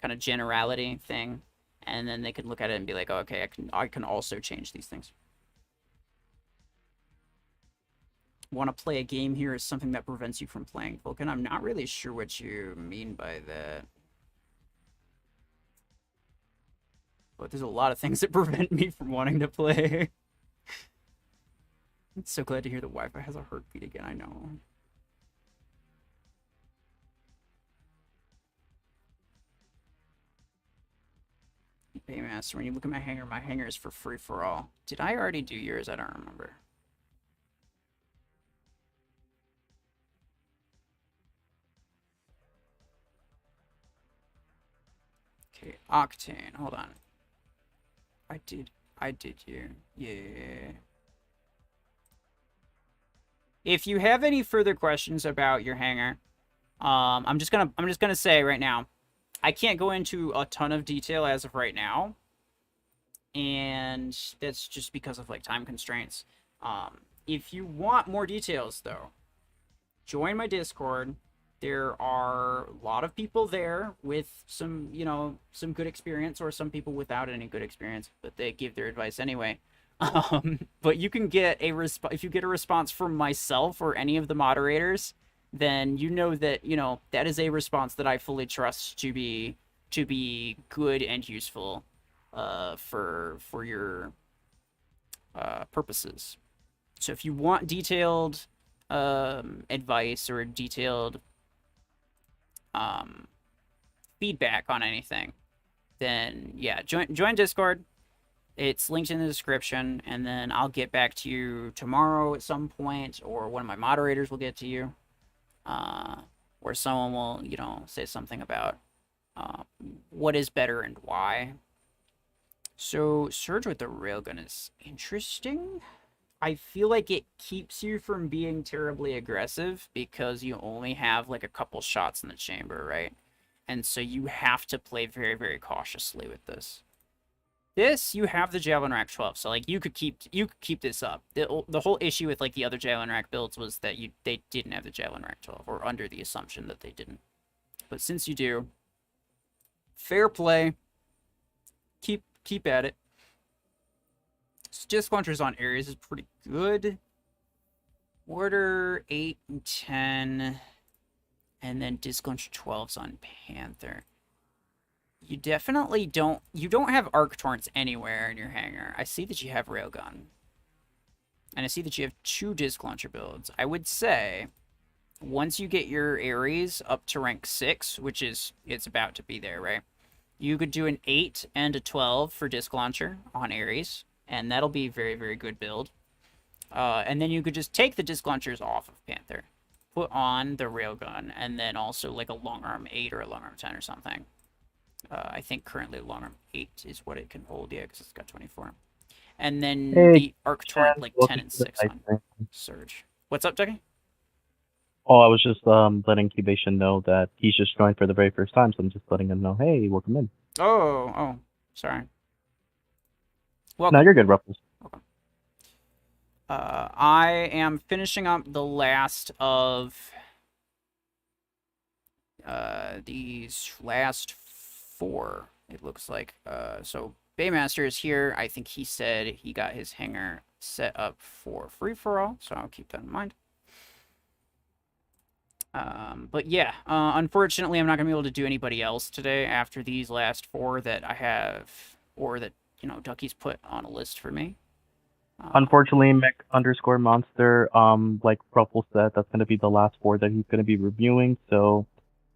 A: kind of generality thing, and then they can look at it and be like, oh, okay, I can also change these things. Want to play a game here is something that prevents you from playing, Vulcan. I'm not really sure what you mean by that. But there's a lot of things that prevent me from wanting to play. I'm so glad to hear the Wi-Fi has a heartbeat again, I know. Baymaster, when you look at my hangar is for free for all. Did I already do yours? I don't remember. Okay, Octane, hold on. I did you. Yeah. If you have any further questions about your hangar, I'm just gonna say right now, I can't go into a ton of detail as of right now, and that's just because of like time constraints. If you want more details though, join my Discord. There are a lot of people there with some, some good experience, or some people without any good experience, but they give their advice anyway. But you can get if you get a response from myself or any of the moderators, then you know that, that is a response that I fully trust to be good and useful for your purposes. So if you want detailed advice or detailed feedback on anything, then yeah, join Discord. It's linked in the description, and then I'll get back to you tomorrow at some point, or one of my moderators will get to you, or someone will, say something about what is better and why. So Surge with the railgun is interesting. I feel like it keeps you from being terribly aggressive because you only have like a couple shots in the chamber, right? And so you have to play very, very cautiously with this. You have the Javelin Rack 12, so like you could keep this up. The whole issue with like the other Javelin Rack builds was that they didn't have the Javelin Rack 12, or under the assumption that they didn't. But since you do, fair play. Keep at it. Disc launchers on Ares is pretty good. Order 8 and 10, and then disc launcher 12s on Panther. You definitely don't have arc torrents anywhere in your hangar. I see that you have railgun, and I see that you have 2 disc launcher builds. I would say once you get your Ares up to rank 6, which is, it's about to be there, right? You could do an 8 and a 12 for disc launcher on Ares, and that'll be a very, very good build. And then you could just take the disc launchers off of Panther, put on the railgun, and then also like a long arm 8 or a long arm 10 or something. I think currently long arm 8 is what it can hold, yeah, because it's got 24. And then the arc torrent like 10 and 6 on Surge. What's up, Ducky?
C: Oh, I was just letting Cubation know that he's just joined for the very first time, so I'm just letting him know, hey, welcome in.
A: Oh, sorry. Welcome.
C: No, you're good, Ruffles.
A: Okay. I am finishing up the last of these last 4, it looks like. So Baymaster is here. I think he said he got his hangar set up for free-for-all, so I'll keep that in mind. But yeah, unfortunately, I'm not going to be able to do anybody else today after these last 4 that I have, or that you know, Ducky's put on a list for me.
C: Unfortunately, Mech_Monster, like Ruffle said, that's gonna be the last 4 that he's gonna be reviewing. So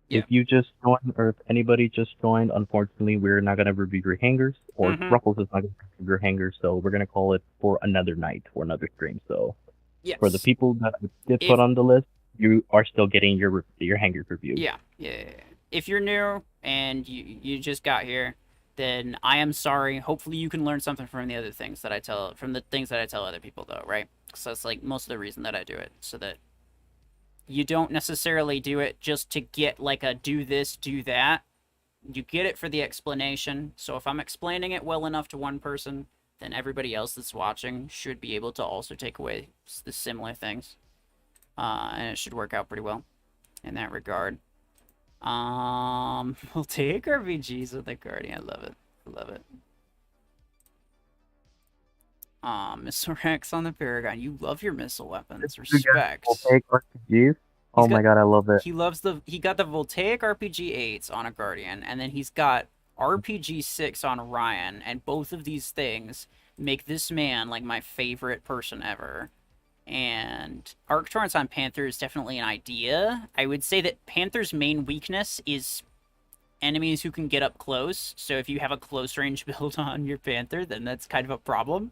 A: Yeah.
C: if you just joined, or if anybody just joined, unfortunately, we're not gonna review your hangers, or
A: Mhm.
C: Ruffles is not gonna review your hangers. So we're gonna call it for another night or another stream. So
A: Yes.
C: for the people that did
A: If-
C: put on the list, you are still getting your hangers reviewed.
A: Yeah. If you're new and you just got here, then I am sorry. Hopefully you can learn something from the other things that I tell other people, though, right? So that's like most of the reason that I do it, so that you don't necessarily do it just to get like a do this, do that. You get it for the explanation. So if I'm explaining it well enough to one person, then everybody else that's watching should be able to also take away the similar things. And it should work out pretty well in that regard. We'll take RPGs with the Guardian. I love it. Missile Rex on the Paragon. You love your missile weapons. Respect.
C: Voltaic RPGs. Oh my god, I love it.
A: He got the Voltaic RPG 8s on a Guardian, and then he's got RPG 6 on Ryan, and both of these things make this man like my favorite person ever. And Arc Torrents on Panther is definitely an idea. I would say that Panther's main weakness is enemies who can get up close. So if you have a close range build on your Panther, then that's kind of a problem.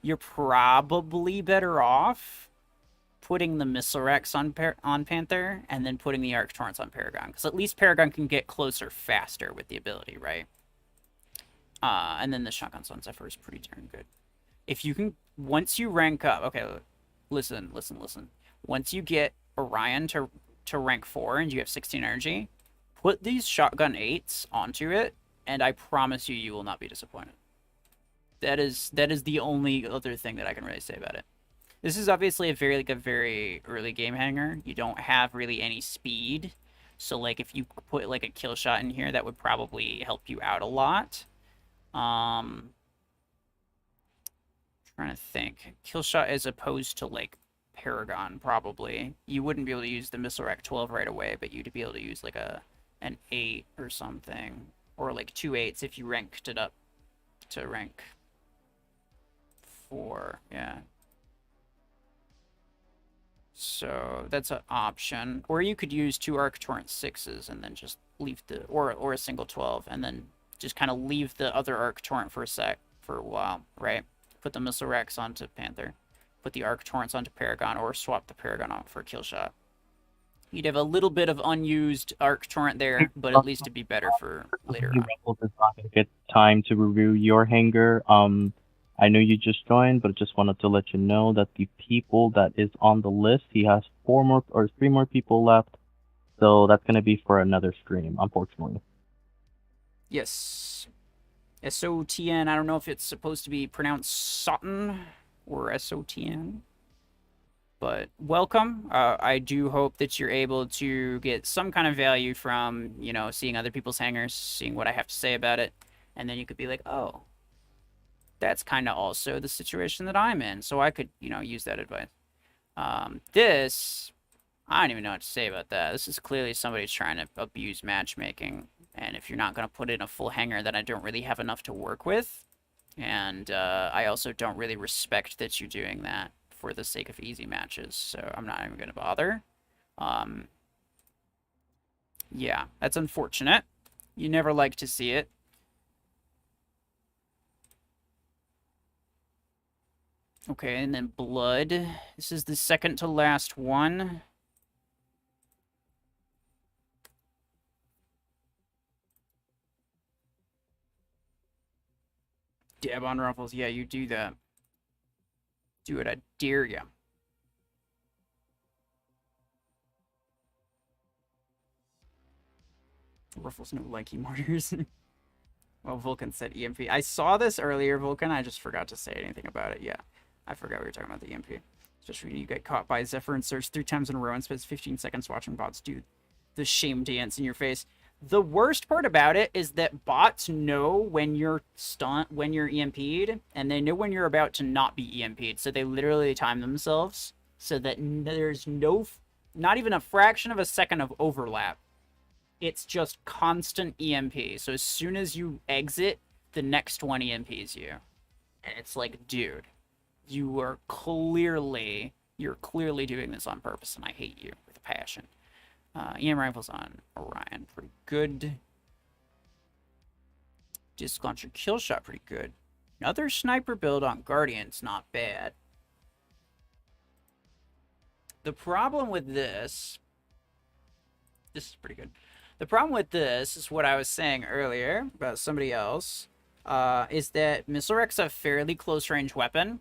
A: You're probably better off putting the Missile Rex on Panther and then putting the Arc Torrents on Paragon. Because at least Paragon can get closer faster with the ability, right? And then the Shotguns on Zephyr is pretty darn good. If you can, once you rank up, okay, listen. Once you get Orion to rank 4 and you have 16 energy, put these Shotgun 8s onto it, and I promise you will not be disappointed. That is the only other thing that I can really say about it. This is obviously a very early game hanger. You don't have really any speed, so like if you put like a kill shot in here, that would probably help you out a lot. Trying to think. Kill shot as opposed to like Paragon, probably. You wouldn't be able to use the Missile Rack 12 right away, but you'd be able to use like an 8 or something. Or like 2 8s if you ranked it up to rank 4. Yeah. So that's an option. Or you could use 2 Arc Torrent 6s and then just leave the or a single 12 and then just kind of leave the other Arc Torrent for a while, right? Put the Missile Rex onto Panther, put the Arc Torrents onto Paragon, or swap the Paragon out for a kill shot. You'd have a little bit of unused Arc Torrent there, but at least it'd be better for later on.
C: Ruffles is not going to get time to review your hanger. I know you just joined, but just wanted to let you know that the people that is on the list, he has 3 more people left. So that's going to be for another stream, unfortunately.
A: Yes. SOTN. I don't know if it's supposed to be pronounced Sutton or SOTN. But welcome. I do hope that you're able to get some kind of value from, you know, seeing other people's hangers, seeing what I have to say about it. And then you could be like, oh, that's kind of also the situation that I'm in. So I could, you know, use that advice. This, I don't even know what to say about that. This is clearly somebody trying to abuse matchmaking. And if you're not going to put in a full hanger, then I don't really have enough to work with. And I also don't really respect that you're doing that for the sake of easy matches. So I'm not even going to bother. Yeah, that's unfortunate. You never like to see it. Okay, and then Blood. This is the second to last one. Dab on Ruffles. Yeah, you do that. Do it, I dare ya. Ruffles no likey mortars. Well, Vulcan said EMP. I saw this earlier, Vulcan. I just forgot to say anything about it. Yeah, I forgot we were talking about the EMP. Especially when you get caught by Zephyr and Surge 3 times in a row and spends 15 seconds watching bots do the shame dance in your face. The worst part about it is that bots know when you're when you're EMP'd, and they know when you're about to not be EMP'd. So they literally time themselves so that there's not even a fraction of a second of overlap. It's just constant EMP. So as soon as you exit the next one EMPs you. And it's like, dude, you're clearly doing this on purpose, and I hate you with a passion. EM rifles on Orion, pretty good. Disc launcher kill shot, pretty good. Another sniper build on Guardian's not bad. The problem with this is pretty good. The problem with this is what I was saying earlier about somebody else, is that Missile Wreck's a fairly close range weapon,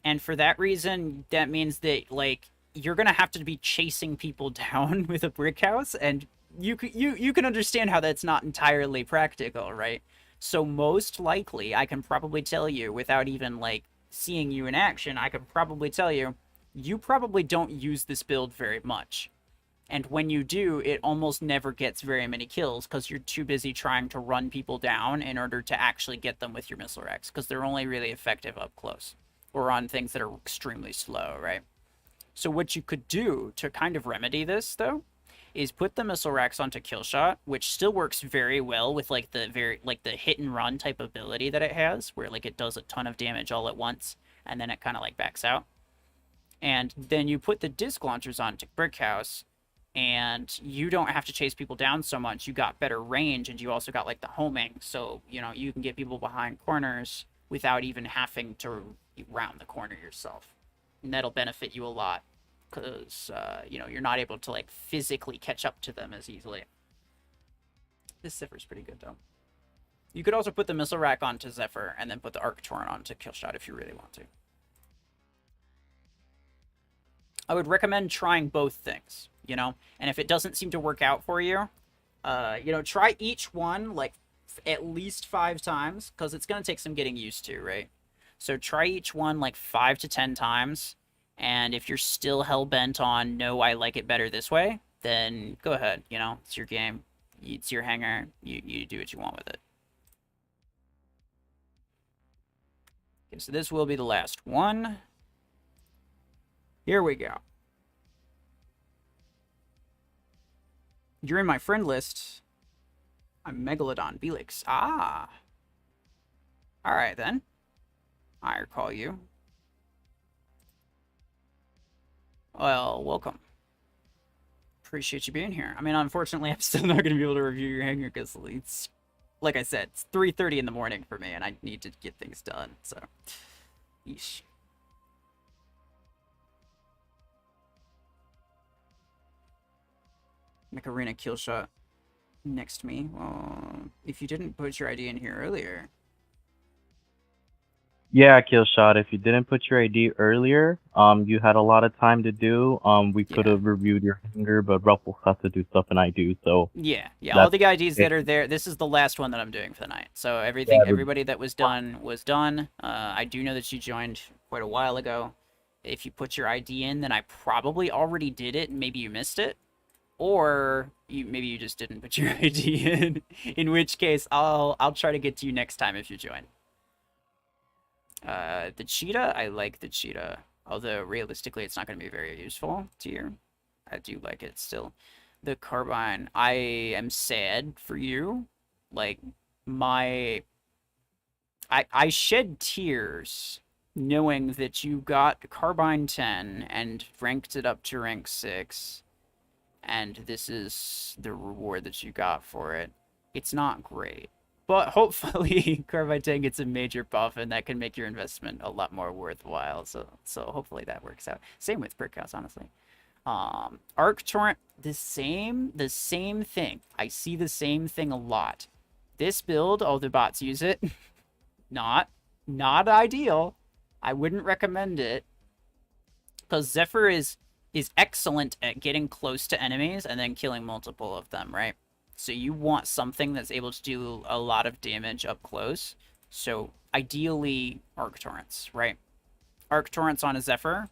A: and for that reason, that means that like you're gonna have to be chasing people down with a brick house, and you can understand how that's not entirely practical, right? So most likely, I can probably tell you, without even, like, seeing you in action, I can probably tell you, you probably don't use this build very much. And when you do, it almost never gets very many kills, because you're too busy trying to run people down in order to actually get them with your missile racks, because they're only really effective up close, or on things that are extremely slow, right? So what you could do to kind of remedy this, though, is put the missile racks onto Killshot, which still works very well with like the hit and run type ability that it has, where like it does a ton of damage all at once, and then it kind of like backs out. And then you put the disc launchers onto Brick House, and you don't have to chase people down so much. You got better range, and you also got like the homing, so you know you can get people behind corners without even having to round the corner yourself, and that'll benefit you a lot. Because, you know, you're not able to, like, physically catch up to them as easily. This Zephyr's pretty good, though. You could also put the missile rack onto Zephyr, and then put the Arc Torrent onto Killshot if you really want to. I would recommend trying both things, you know? And if it doesn't seem to work out for you, you know, try each one, like, at least 5 times, because it's going to take some getting used to, right? So try each one, like, 5 to 10 times. And if you're still hell-bent on, no, I like it better this way, then go ahead, you know, it's your game, it's your hangar, you do what you want with it. Okay, so this will be the last one. Here we go. You're in my friend list. I'm Megalodon Belix. Ah. Alright then. I recall you. Well, welcome. Appreciate you being here. I mean, unfortunately, I'm still not going to be able to review your hangar because it's, like I said, it's 3:30 in the morning for me, and I need to get things done, so. Yeesh. Mech Arena kill shot next to me. Well, if you didn't put your ID in here earlier.
C: Yeah, Killshot. If you didn't put your ID earlier, you had a lot of time to do. We could have reviewed your hangar, but Ruffles has to do stuff, and I do. So
A: yeah. All the IDs that are there. This is the last one that I'm doing for the night. So everybody that was done was done. I do know that you joined quite a while ago. If you put your ID in, then I probably already did it, and maybe you missed it, or maybe you just didn't put your ID in. In which case, I'll try to get to you next time if you join. The cheetah, I like the cheetah. Although, realistically, it's not going to be very useful to you. I do like it still. The carbine, I am sad for you. Like, I shed tears knowing that you got carbine 10 and ranked it up to rank 6. And this is the reward that you got for it. It's not great. But hopefully, Carbine 10 gets a major buff, and that can make your investment a lot more worthwhile. So hopefully that works out. Same with Brick House, honestly. Arc Torrent, the same thing. I see the same thing a lot. This build, all the bots use it. Not ideal. I wouldn't recommend it. Because Zephyr is excellent at getting close to enemies and then killing multiple of them, right? So you want something that's able to do a lot of damage up close. So ideally, Arc Torrents, right? Arc Torrents on a Zephyr,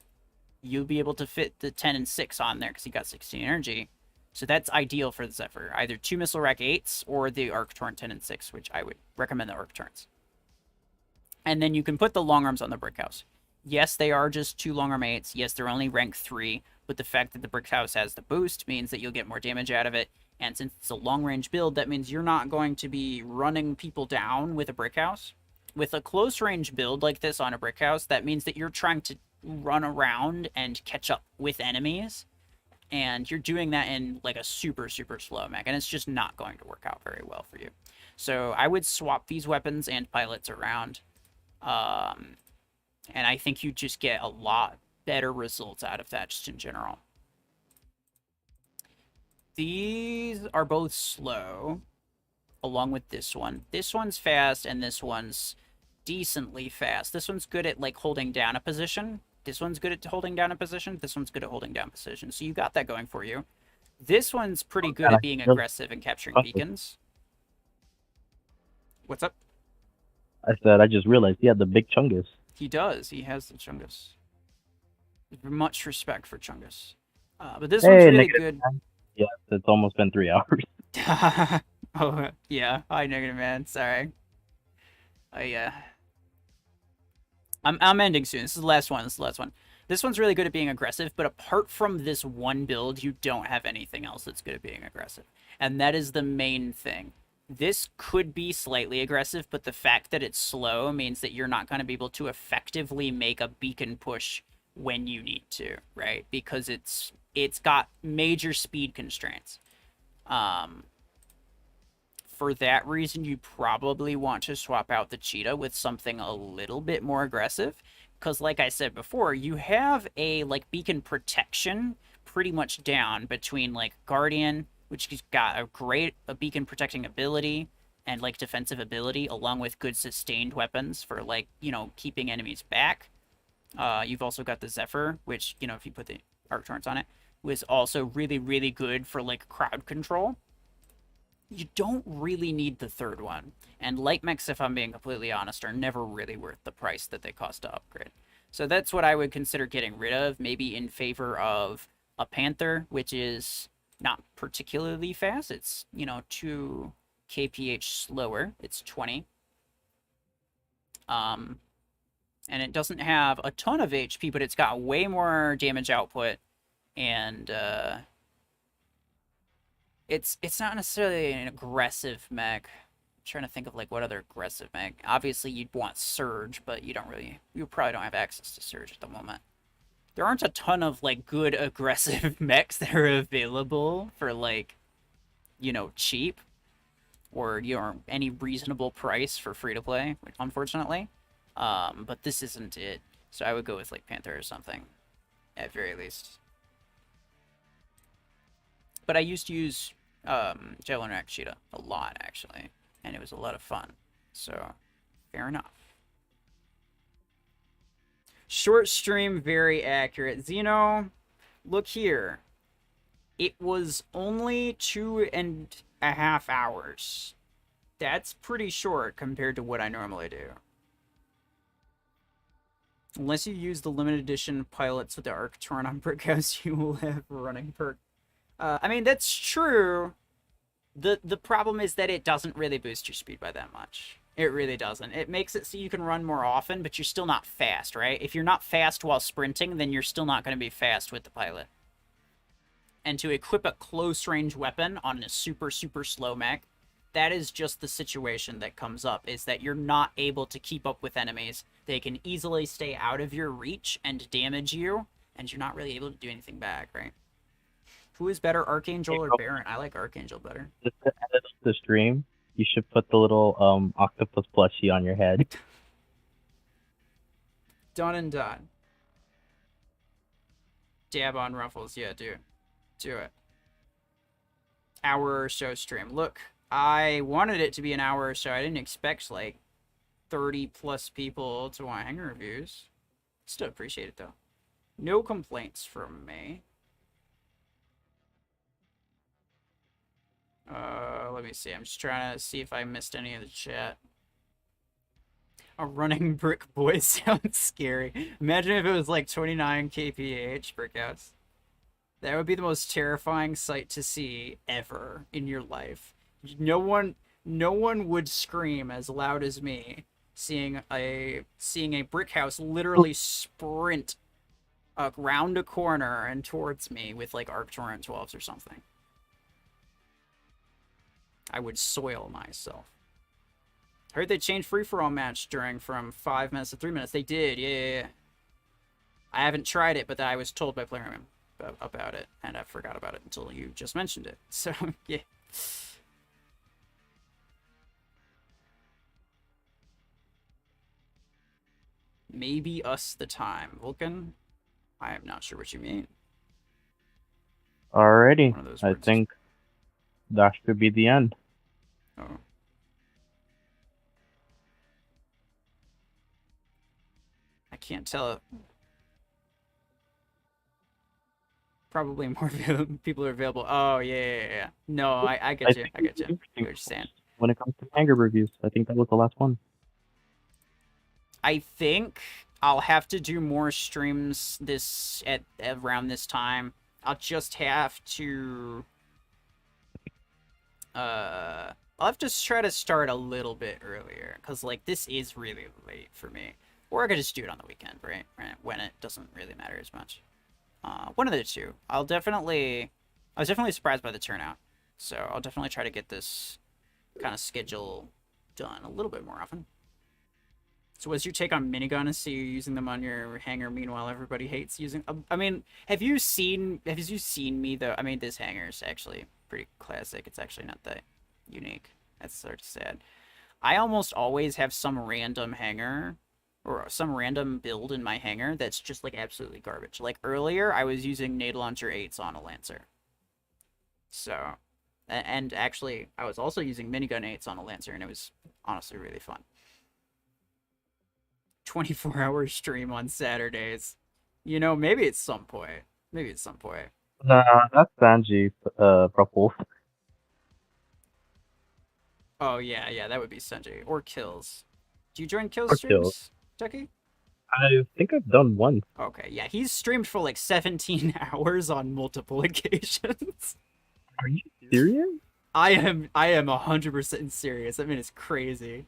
A: you'll be able to fit the 10 and 6 on there because you got 16 energy. So that's ideal for the Zephyr. Either 2 Missile Rack 8s or the Arc Torrent 10 and 6, which I would recommend the Arc Torrents. And then you can put the long arms on the Brick House. Yes, they are just 2 long arm 8s. Yes, they're only rank 3. But the fact that the Brick House has the boost means that you'll get more damage out of it. And since it's a long-range build, that means you're not going to be running people down with a brick house. With a close-range build like this on a brick house, that means that you're trying to run around and catch up with enemies. And you're doing that in like a super, super slow mech. And it's just not going to work out very well for you. So I would swap these weapons and pilots around. And I think you just get a lot better results out of that just in general. These are both slow, along with this one. This one's fast, and this one's decently fast. This one's good at, like, holding down a position. This one's good at holding down a position. This one's good at holding down position. So you got that going for you. This one's pretty good at being aggressive and capturing beacons. What's up?
C: I said I just realized he had the big Chungus.
A: He does. He has the Chungus. Much respect for Chungus. But this one's really good.
C: Yeah, it's almost been 3 hours.
A: Oh, yeah. Hi, Negative Man. Sorry. I'm ending soon. This is the last one. This one's really good at being aggressive, but apart from this one build, you don't have anything else that's good at being aggressive. And that is the main thing. This could be slightly aggressive, but the fact that it's slow means that you're not going to be able to effectively make a beacon push when you need to, right? Because it's got major speed constraints. For that reason, you probably want to swap out the cheetah with something a little bit more aggressive. Because like I said before, you have a like beacon protection pretty much down between like Guardian, which has got a beacon protecting ability and like defensive ability, along with good sustained weapons for like, you know, keeping enemies back. You've also got the Zephyr, which, you know, if you put the Arc Torrents on it, was also really, really good for like crowd control. You don't really need the third one. And light mechs, if I'm being completely honest, are never really worth the price that they cost to upgrade. So that's what I would consider getting rid of, maybe in favor of a Panther, which is not particularly fast. It's, you know, 2 kph slower. It's 20. And it doesn't have a ton of HP, but it's got way more damage output, and it's not necessarily an aggressive mech. I'm trying to think of like what other aggressive mech. Obviously, you'd want Surge, but you probably don't have access to Surge at the moment. There aren't a ton of like good aggressive mechs that are available for like, you know, cheap or, you know, any reasonable price for free to play, unfortunately. But this isn't it. So I would go with like Panther or something, at very least. But I used to use Jellyrack Cheetah a lot, actually, and it was a lot of fun. So, fair enough. Short stream, very accurate. Xeno, look here. It was only 2.5 hours. That's pretty short compared to what I normally do. Unless you use the limited edition pilots with the Arc Torrent on Brickhouse, you will have a running perk. I mean, that's true. The problem is that it doesn't really boost your speed by that much. It really doesn't. It makes it so you can run more often, but you're still not fast, right? If you're not fast while sprinting, then you're still not going to be fast with the pilot. And to equip a close-range weapon on a super, super slow mech, that is just the situation that comes up, is that you're not able to keep up with enemies. They can easily stay out of your reach and damage you, and you're not really able to do anything back, right? Who is better, Archangel or Baron? I like Archangel better.
C: Just to edit the stream, you should put the little octopus plushie on your head.
A: Done and done. Dab on Ruffles, yeah, do it. Hour or so stream. Look, I wanted it to be an hour or so. I didn't expect like 30 plus people to want Hangar Reviews. Still appreciate it though. No complaints from me. Let me see. I'm just trying to see if I missed any of the chat. A running brick boy sounds scary. Imagine if it was like 29 kph brick house. That would be the most terrifying sight to see ever in your life. No one would scream as loud as me seeing a brick house literally sprint around a corner and towards me with like Arc Torrent 12s or something. I would soil myself. Heard they changed free-for-all match from 5 minutes to 3 minutes. They did, yeah. I haven't tried it, but I was told by Player about it, and I forgot about it until you just mentioned it. So, yeah. Maybe us the time. Vulcan? I am not sure what you mean.
C: Alrighty,
A: One of those
C: I
A: words.
C: think that should be the end.
A: Oh. I can't tell. Probably more people are available. Oh, yeah. No, I get you. I get you. I get what you're saying.
C: When it comes to Hangar Reviews, I think that was the last one.
A: I think I'll have to do more streams at around this time. I'll just have to I'll have to try to start a little bit earlier, because like this is really late for me. Or I could just do it on the weekend, right? When it doesn't really matter as much. One of the two. I was definitely surprised by the turnout. So I'll definitely try to get this kind of schedule done a little bit more often. So what's your take on minigun? I see you using them on your hangar. Meanwhile, everybody hates using. I mean, have you seen me though? I mean, this hangar is actually pretty classic. It's actually not that unique. That's sort of sad. I almost always have some random hangar or some random build in my hangar that's just like absolutely garbage. Like earlier, I was using nade launcher 8s on a Lancer. So, and actually, I was also using minigun 8s on a Lancer, and it was honestly really fun. 24-hour stream on Saturdays. You know, maybe at some point. Maybe at some point.
C: Nah, that's Sanji, Ruffles.
A: Oh, yeah, that would be Sanjay. Or Kills. Do you join Kills
C: Or
A: streams,
C: Kills.
A: Ducky?
C: I think I've done one.
A: Okay, yeah, he's streamed for like 17 hours on multiple occasions.
C: Are you serious?
A: I am 100% serious. I mean, it's crazy.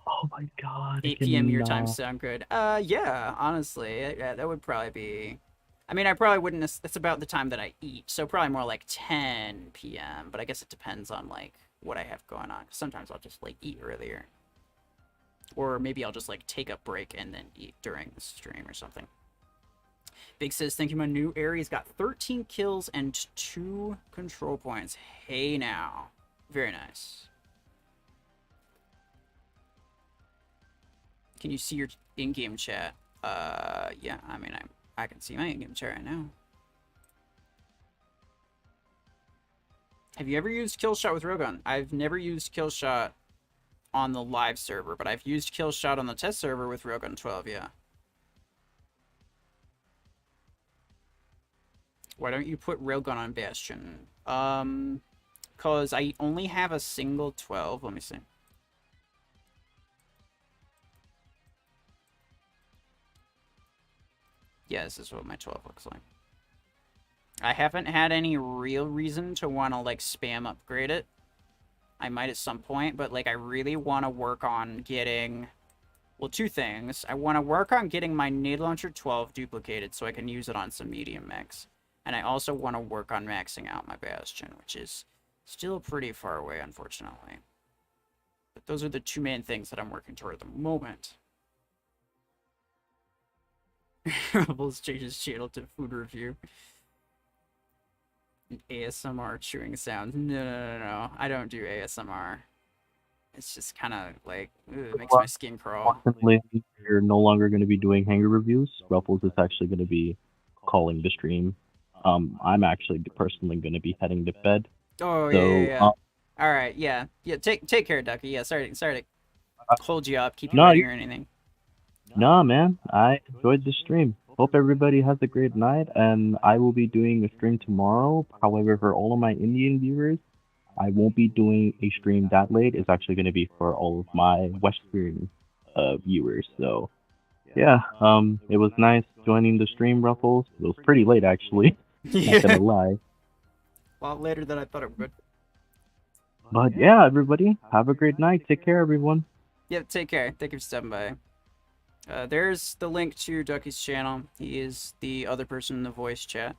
C: Oh my god.
A: 8 p.m. your time sound good. Yeah, honestly, yeah, that would probably be. I mean, I probably wouldn't. That's about the time that I eat, so probably more like 10 p.m. But I guess it depends on like what I have going on. Sometimes I'll just like eat earlier, or maybe I'll just like take a break and then eat during the stream or something. Big says, thank you. My new Aries got 13 kills and 2 control points. Hey now, very nice. Can you see your in-game chat? Yeah, I mean, I can see my in-game chat right now. Have you ever used Killshot with Rogun? I've never used Killshot on the live server, but I've used Killshot on the test server with Rogun 12, yeah. Why don't you put Railgun on Bastion? Cause I only have a single 12. Let me see. Yeah, this is what my 12 looks like. I haven't had any real reason to want to, like, spam upgrade it. I might at some point, but, like, I really want to work on getting... Well, two things. I want to work on getting my nade launcher 12 duplicated so I can use it on some medium mechs. And I also want to work on maxing out my Bastion, which is still pretty far away, unfortunately. But those are the two main things that I'm working toward at the moment. Rebels changes channel to food review. An ASMR chewing sound. No. I don't do ASMR. It's just kind of like, it makes my skin crawl.
C: Fortunately, you're no longer going to be doing Hangar Reviews. Ruffles is actually going to be calling the stream. I'm actually personally going to be heading to bed.
A: Oh,
C: So,
A: yeah. All right, yeah. Take care, Ducky. Yeah, sorry to hold you up, keep you
C: No,
A: waiting or anything.
C: Nah, man, I enjoyed the stream. Hope everybody has a great night, and I will be doing a stream tomorrow. However, for all of my Indian viewers, I won't be doing a stream that late. It's actually going to be for all of my Western viewers. So, yeah, it was nice joining the stream, Ruffles. It was pretty late, actually. Not gonna lie.
A: A lot later than I thought it would.
C: But yeah, everybody, have a great night. Take care, everyone.
A: Yep, take care. Thank you for stopping by. There's the link to Ducky's channel. He is the other person in the voice chat.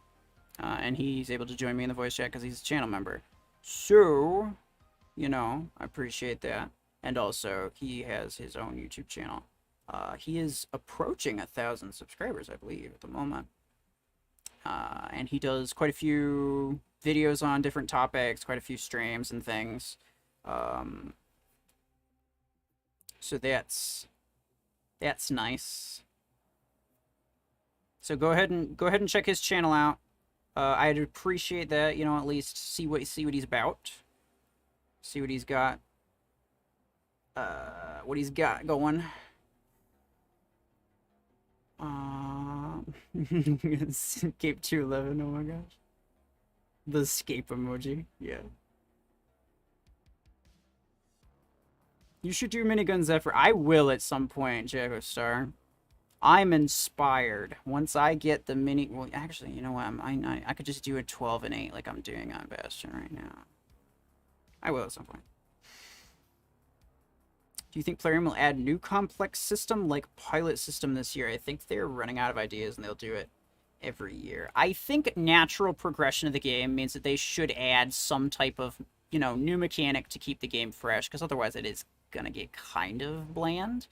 A: And he's able to join me in the voice chat because he's a channel member. So, You know, I appreciate that. And also, he has his own YouTube channel. He is approaching 1,000 subscribers, I believe, at the moment. And he does quite a few videos on different topics, quite a few streams and things. So that's nice. So go ahead and check his channel out. I'd appreciate that, you know, at least see what he's about. See what he's got. What he's got going. Escape 211, oh my gosh. The escape emoji, yeah. You should do Minigun Zephyr. I will at some point, Jago Star. I'm inspired. Once I get the mini... Well, actually, you know what? I could just do a 12 and 8 like I'm doing on Bastion right now. I will at some point. Do you think Plarium will add new complex system like pilot system this year? I think they're running out of ideas and they'll do it every year. I think natural progression of the game means that they should add some type of, you know, new mechanic to keep the game fresh, because otherwise it is gonna get kind of bland.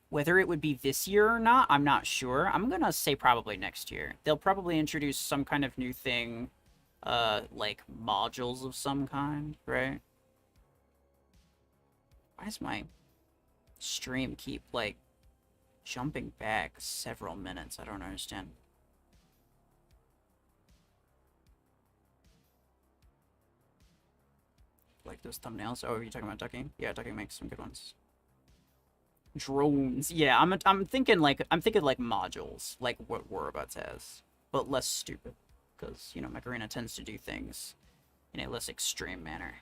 A: Whether it would be this year or not, I'm not sure. I'm gonna say probably next year. They'll probably introduce some kind of new thing, like modules of some kind, right? Why does my stream keep, like, jumping back several minutes? I don't understand. Like those thumbnails. Oh, are you talking about ducking? Yeah, ducking makes some good ones. Drones. Yeah, I'm thinking like modules, like what Warabots has, but less stupid, because you know Mech Arena tends to do things in a less extreme manner.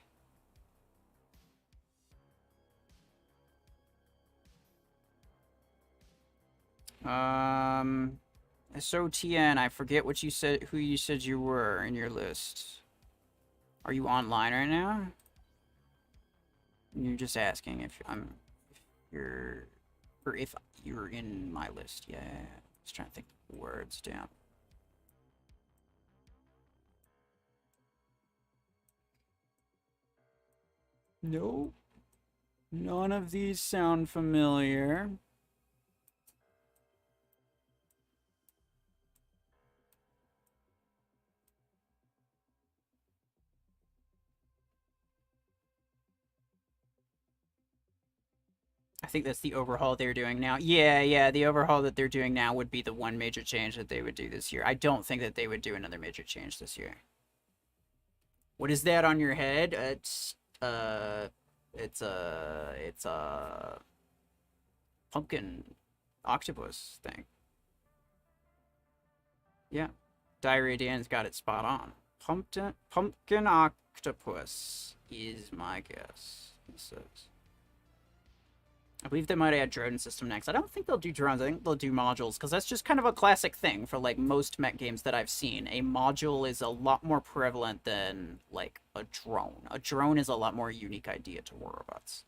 A: SOTN, I forget what you said, who you said you were in your list. Are you online right now? You're just asking if you're, or if you're in my list. Yeah, just trying to think the words down. Nope. None of these sound familiar. I think that's the overhaul they're doing now. Yeah, the overhaul that they're doing now would be the one major change that they would do this year. I don't think that they would do another major change this year. What is that on your head? It's a pumpkin octopus thing. Yeah, Diarrhea Dan's got it spot on. Pumpkin octopus is my guess, he says. I believe they might add drone system next. I don't think they'll do drones. I think they'll do modules, because that's just kind of a classic thing for, like, most mech games that I've seen. A module is a lot more prevalent than, like, a drone. A drone is a lot more unique idea to war robots.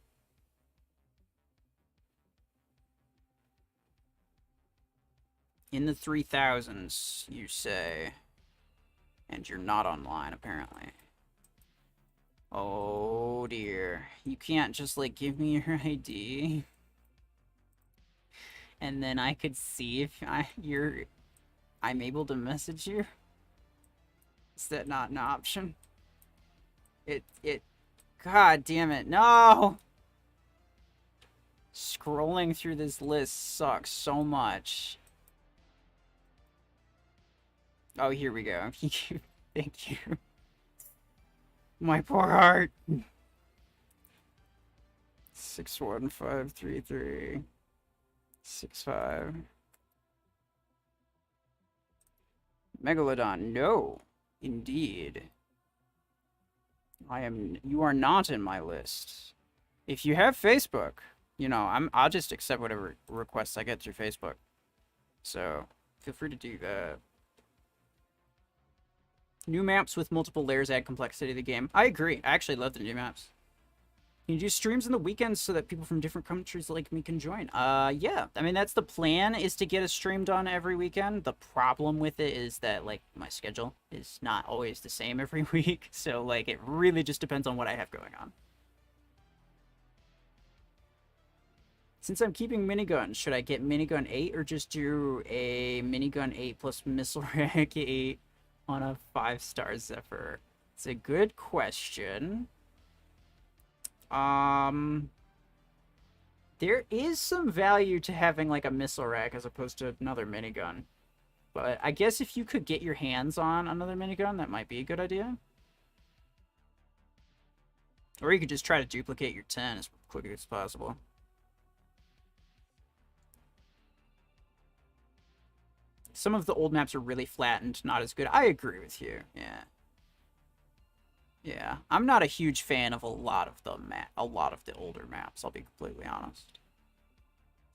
A: In the 3000s, you say. And you're not online, apparently. Oh dear. You can't just, like, give me your ID. And then I could see if I'm able to message you. Is that not an option? God damn it, no! Scrolling through this list sucks so much. Oh, here we go. Thank you. My poor heart. 61533 65. Megalodon, no. Indeed. You are not in my list. If you have Facebook, you know, I'll just accept whatever requests I get through Facebook. So, feel free to do that. New maps with multiple layers add complexity to the game. I agree. I actually love the new maps. Can you do streams on the weekends so that people from different countries like me can join? Yeah. I mean, that's the plan, is to get a stream done every weekend. The problem with it is that, like, my schedule is not always the same every week. So, like, it really just depends on what I have going on. Since I'm keeping minigun, should I get minigun 8 or just do a minigun 8 plus missile rack 8 on a 5-star Zephyr? It's a good question. There is some value to having like a missile rack as opposed to another minigun. But I guess if you could get your hands on another minigun, that might be a good idea. Or you could just try to duplicate your 10 as quickly as possible. Some of the old maps are really flattened, not as good. I agree with you. Yeah. Yeah, I'm not a huge fan of a lot of the older maps, I'll be completely honest.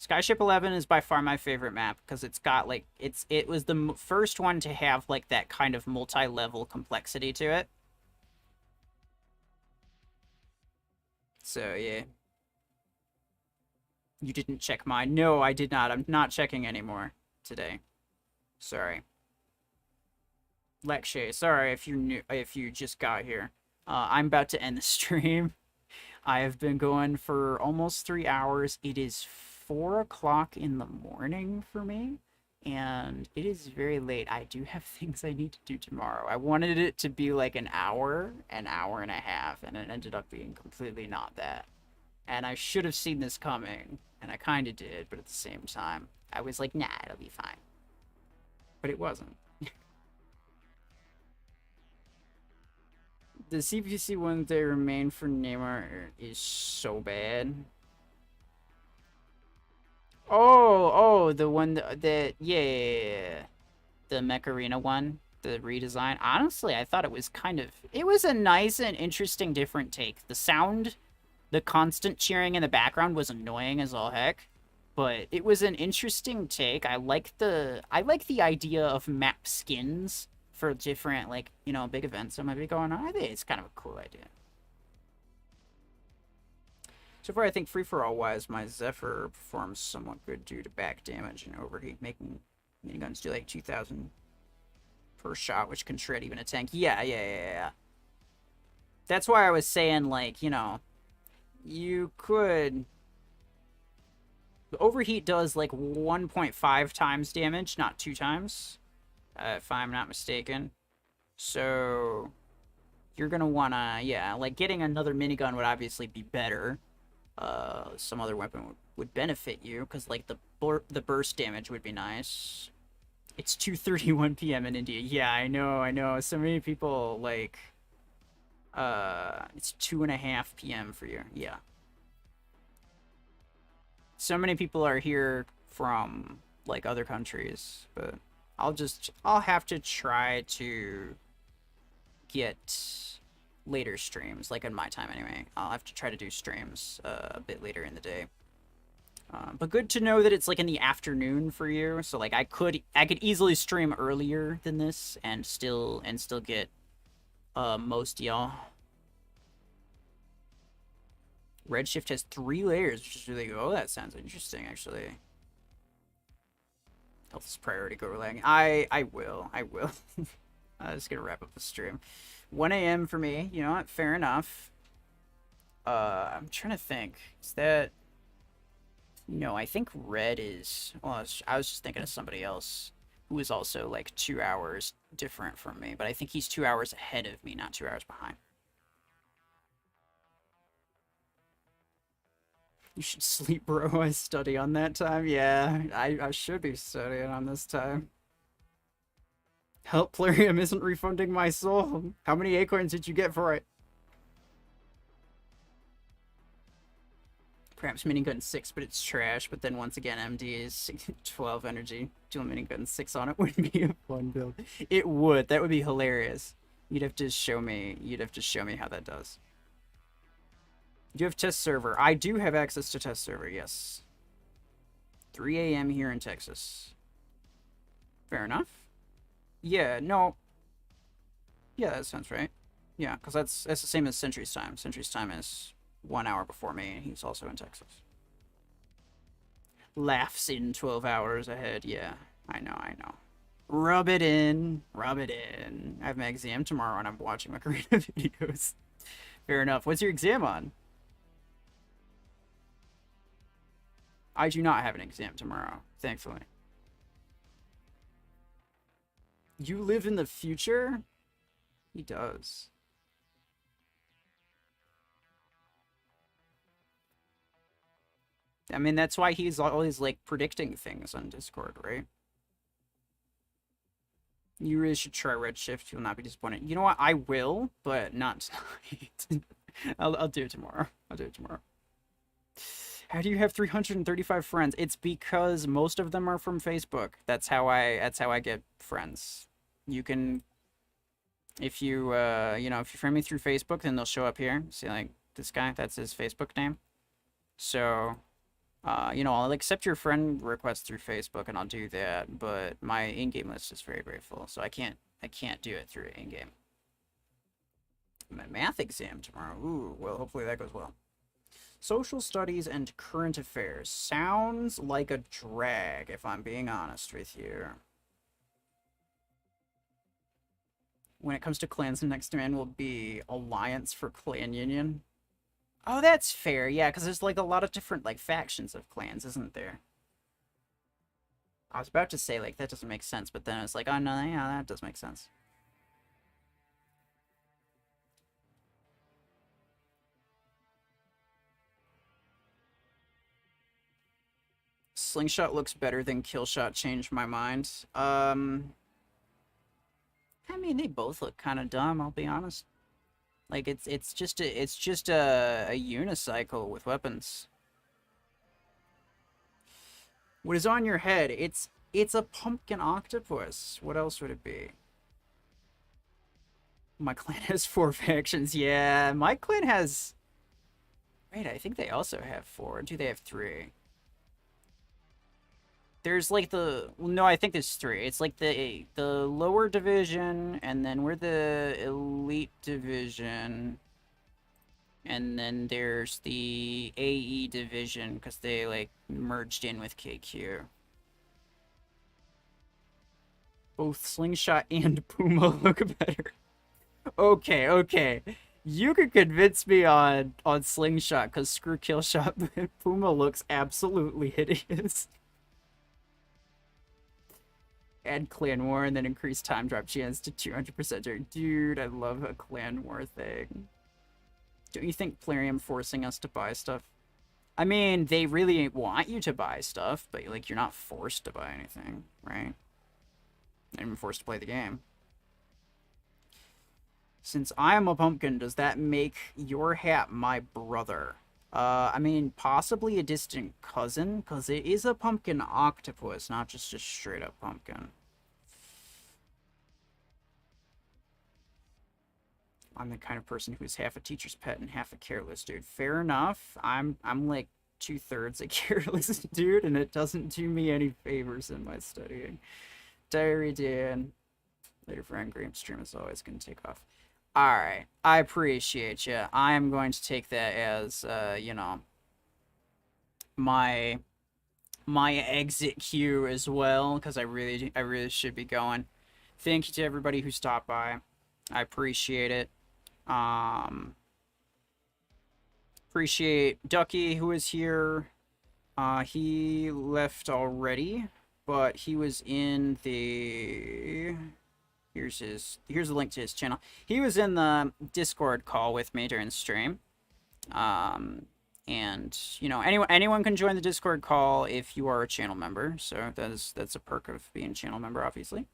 A: Skyship 11 is by far my favorite map because it's got like it was the first one to have like that kind of multi-level complexity to it. So, yeah. You didn't check mine. No, I did not. I'm not checking anymore today. Sorry. Lekshay, sorry if you're new, if you just got here. I'm about to end the stream. I have been going for almost 3 hours. It is 4 o'clock in the morning for me, and it is very late. I do have things I need to do tomorrow. I wanted it to be like an hour and a half, and it ended up being completely not that. And I should have seen this coming, and I kind of did, but at the same time, I was like, nah, it'll be fine. But it wasn't. The CPC ones that remain for Neymar is so bad. Oh, the one that yeah. The Mech Arena one, the redesign. Honestly, I thought it was it was a nice and interesting different take. The sound, the constant cheering in the background was annoying as all heck, but it was an interesting take. I like the idea of map skins for different, like, you know, big events that might be going on. I think it's kind of a cool idea. So far, I think free-for-all wise, my Zephyr performs somewhat good due to back damage and overheat, making miniguns do like 2,000 per shot, which can shred even a tank. Yeah. That's why I was saying, like, you know, you could... The overheat does like 1.5 times damage, not 2 times. If I'm not mistaken. So you're gonna wanna, yeah, like getting another minigun would obviously be better. Some other weapon would benefit you because like the burst damage would be nice. It's 2:31 p.m. in India. Yeah, I know. So many people like it's 2:30 p.m. for you. Yeah. So many people are here from like other countries, but I'll have to try to get later streams, like in my time anyway. I'll have to try to do streams a bit later in the day. But good to know that it's like in the afternoon for you. So like I could easily stream earlier than this and still get most y'all. Redshift has 3 layers, which is really good. Oh, that sounds interesting actually. Health is priority, go lagging. I will. I'm just gonna wrap up the stream. 1 a.m. for me, you know what? Fair enough. I'm trying to think. Is that... No, I think red is... Well, I was just thinking of somebody else who is also like 2 hours different from me, but I think he's 2 hours ahead of me, not 2 hours behind. You should sleep, bro. I study on that time. Yeah, I should be studying on this time. Help, Plarium isn't refunding my soul. How many acorns did you get for it? Perhaps minigun 6, but it's trash. But then once again, MD is 12 energy. Dual minigun 6 on it would be a fun build. It would. That would be hilarious. You'd have to show me. You'd have to show me how that does. Do you have test server? I do have access to test server, yes. 3 a.m. here in Texas. Fair enough. Yeah, no. Yeah, that sounds right. Yeah, because that's the same as Sentry's time. Sentry's time is 1 hour before me, and he's also in Texas. Laughs in 12 hours ahead. Yeah, I know. Rub it in. Rub it in. I have my exam tomorrow, and I'm watching Mech Arena videos. Fair enough. What's your exam on? I do not have an exam tomorrow, thankfully. You live in the future? He does. I mean, that's why he's always, like, predicting things on Discord, right? You really should try Redshift. You'll not be disappointed. You know what? I will, but not tonight. I'll do it tomorrow. I'll do it tomorrow. How do you have 335 friends? It's because most of them are from Facebook. That's how I get friends. You can, if you you know, if you friend me through Facebook, then they'll show up here. See, like, this guy, that's his Facebook name. So, you know, I'll accept your friend request through Facebook, and I'll do that. But my in-game list is very, very full, so I can't do it through in-game. My math exam tomorrow. Ooh, well, hopefully that goes well. Social studies and current affairs. Sounds like a drag, if I'm being honest with you. When it comes to clans, the next demand will be Alliance for Clan Union. Oh, that's fair, yeah, because there's, like, a lot of different, like, factions of clans, isn't there? I was about to say, like, that doesn't make sense, but then I was like, oh, no, yeah, that does make sense. Slingshot looks better than Killshot, changed my mind. I mean, they both look kind of dumb, I'll be honest. Like, it's just a unicycle with weapons. What is on your head? It's a pumpkin octopus. What else would it be? My clan has 4 factions. Yeah, my clan has... Wait, I think they also have 4. Or do they have 3? There's, like, the... Well, no, I think there's 3. It's, like, the lower division, and then we're the elite division. And then there's the AE division, because they, like, merged in with KQ. Both Slingshot and Puma look better. Okay. You could convince me on Slingshot, because screw Killshot, Puma looks absolutely hideous. Add clan war and then increase time drop chance to 200%. Dude, I love a clan war thing. Don't you think Plarium forcing us to buy stuff? I mean, they really want you to buy stuff, but, like, you're not forced to buy anything, right? Not even forced to play the game. Since I am a pumpkin, does that make your hat my brother? I mean, possibly a distant cousin, because it is a pumpkin octopus, not just a straight-up pumpkin. I'm the kind of person who's half a teacher's pet and half a careless dude. Fair enough. I'm like 2/3 a careless dude, and it doesn't do me any favors in my studying. Diary Dan. Later for Angry stream as always gonna take off. Alright, I appreciate you. I am going to take that as, you know, my exit cue as well, because I really should be going. Thank you to everybody who stopped by. I appreciate it. Appreciate Ducky, who is here. He left already, but he was in the... Here's a link to his channel. He was in the Discord call with me during the stream. And, you know, anyone can join the Discord call if you are a channel member. So that's a perk of being a channel member, obviously.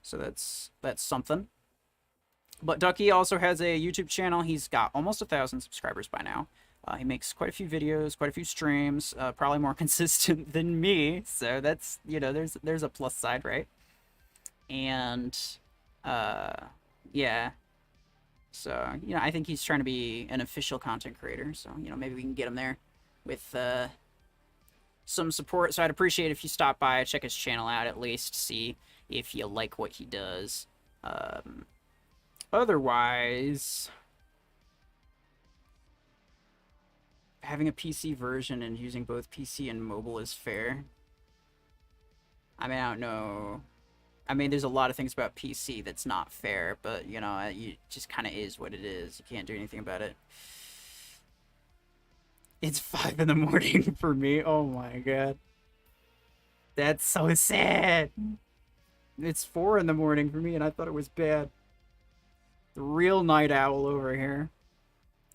A: So that's something. But Ducky also has a YouTube channel. He's got almost 1,000 subscribers by now. He makes quite a few videos, quite a few streams, probably more consistent than me. So that's, you know, there's a plus side, right? And, yeah. So, you know, I think he's trying to be an official content creator. So, you know, maybe we can get him there with, some support. So I'd appreciate if you stop by, check his channel out at least, see if you like what he does. Otherwise, having a PC version and using both PC and mobile is fair. I mean, I don't know. I mean, there's a lot of things about PC that's not fair, but, you know, it just kind of is what it is. You can't do anything about it. It's 5 in the morning for me. Oh my god. That's so sad. It's 4 in the morning for me, and I thought it was bad. The real night owl over here.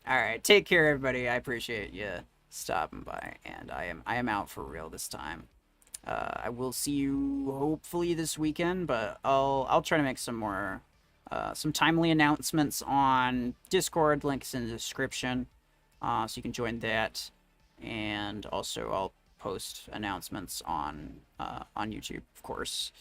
A: Alright, take care, everybody. I appreciate you stopping by, and I am out for real this time. I will see you hopefully this weekend, but I'll try to make some more some timely announcements on Discord. Links in the description, so you can join that, and also I'll post announcements on YouTube, of course.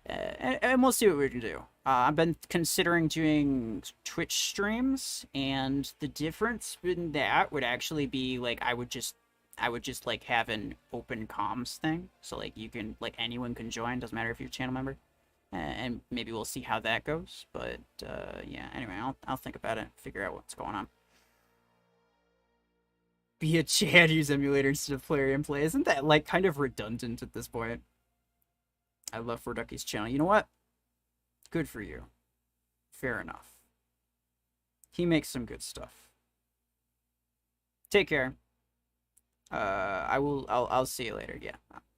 A: And we'll see what we can do. I've been considering doing Twitch streams, and the difference in that would actually be like I would just like have an open comms thing, so like you can like anyone can join, doesn't matter if you're a channel member, and maybe we'll see how that goes. But yeah, anyway, I'll think about it, figure out what's going on. Be a Chad, use emulator instead of player in play. Isn't that like kind of redundant at this point? I love Forducky's channel. You know what? Good for you. Fair enough. He makes some good stuff. Take care. I'll see you later. Yeah.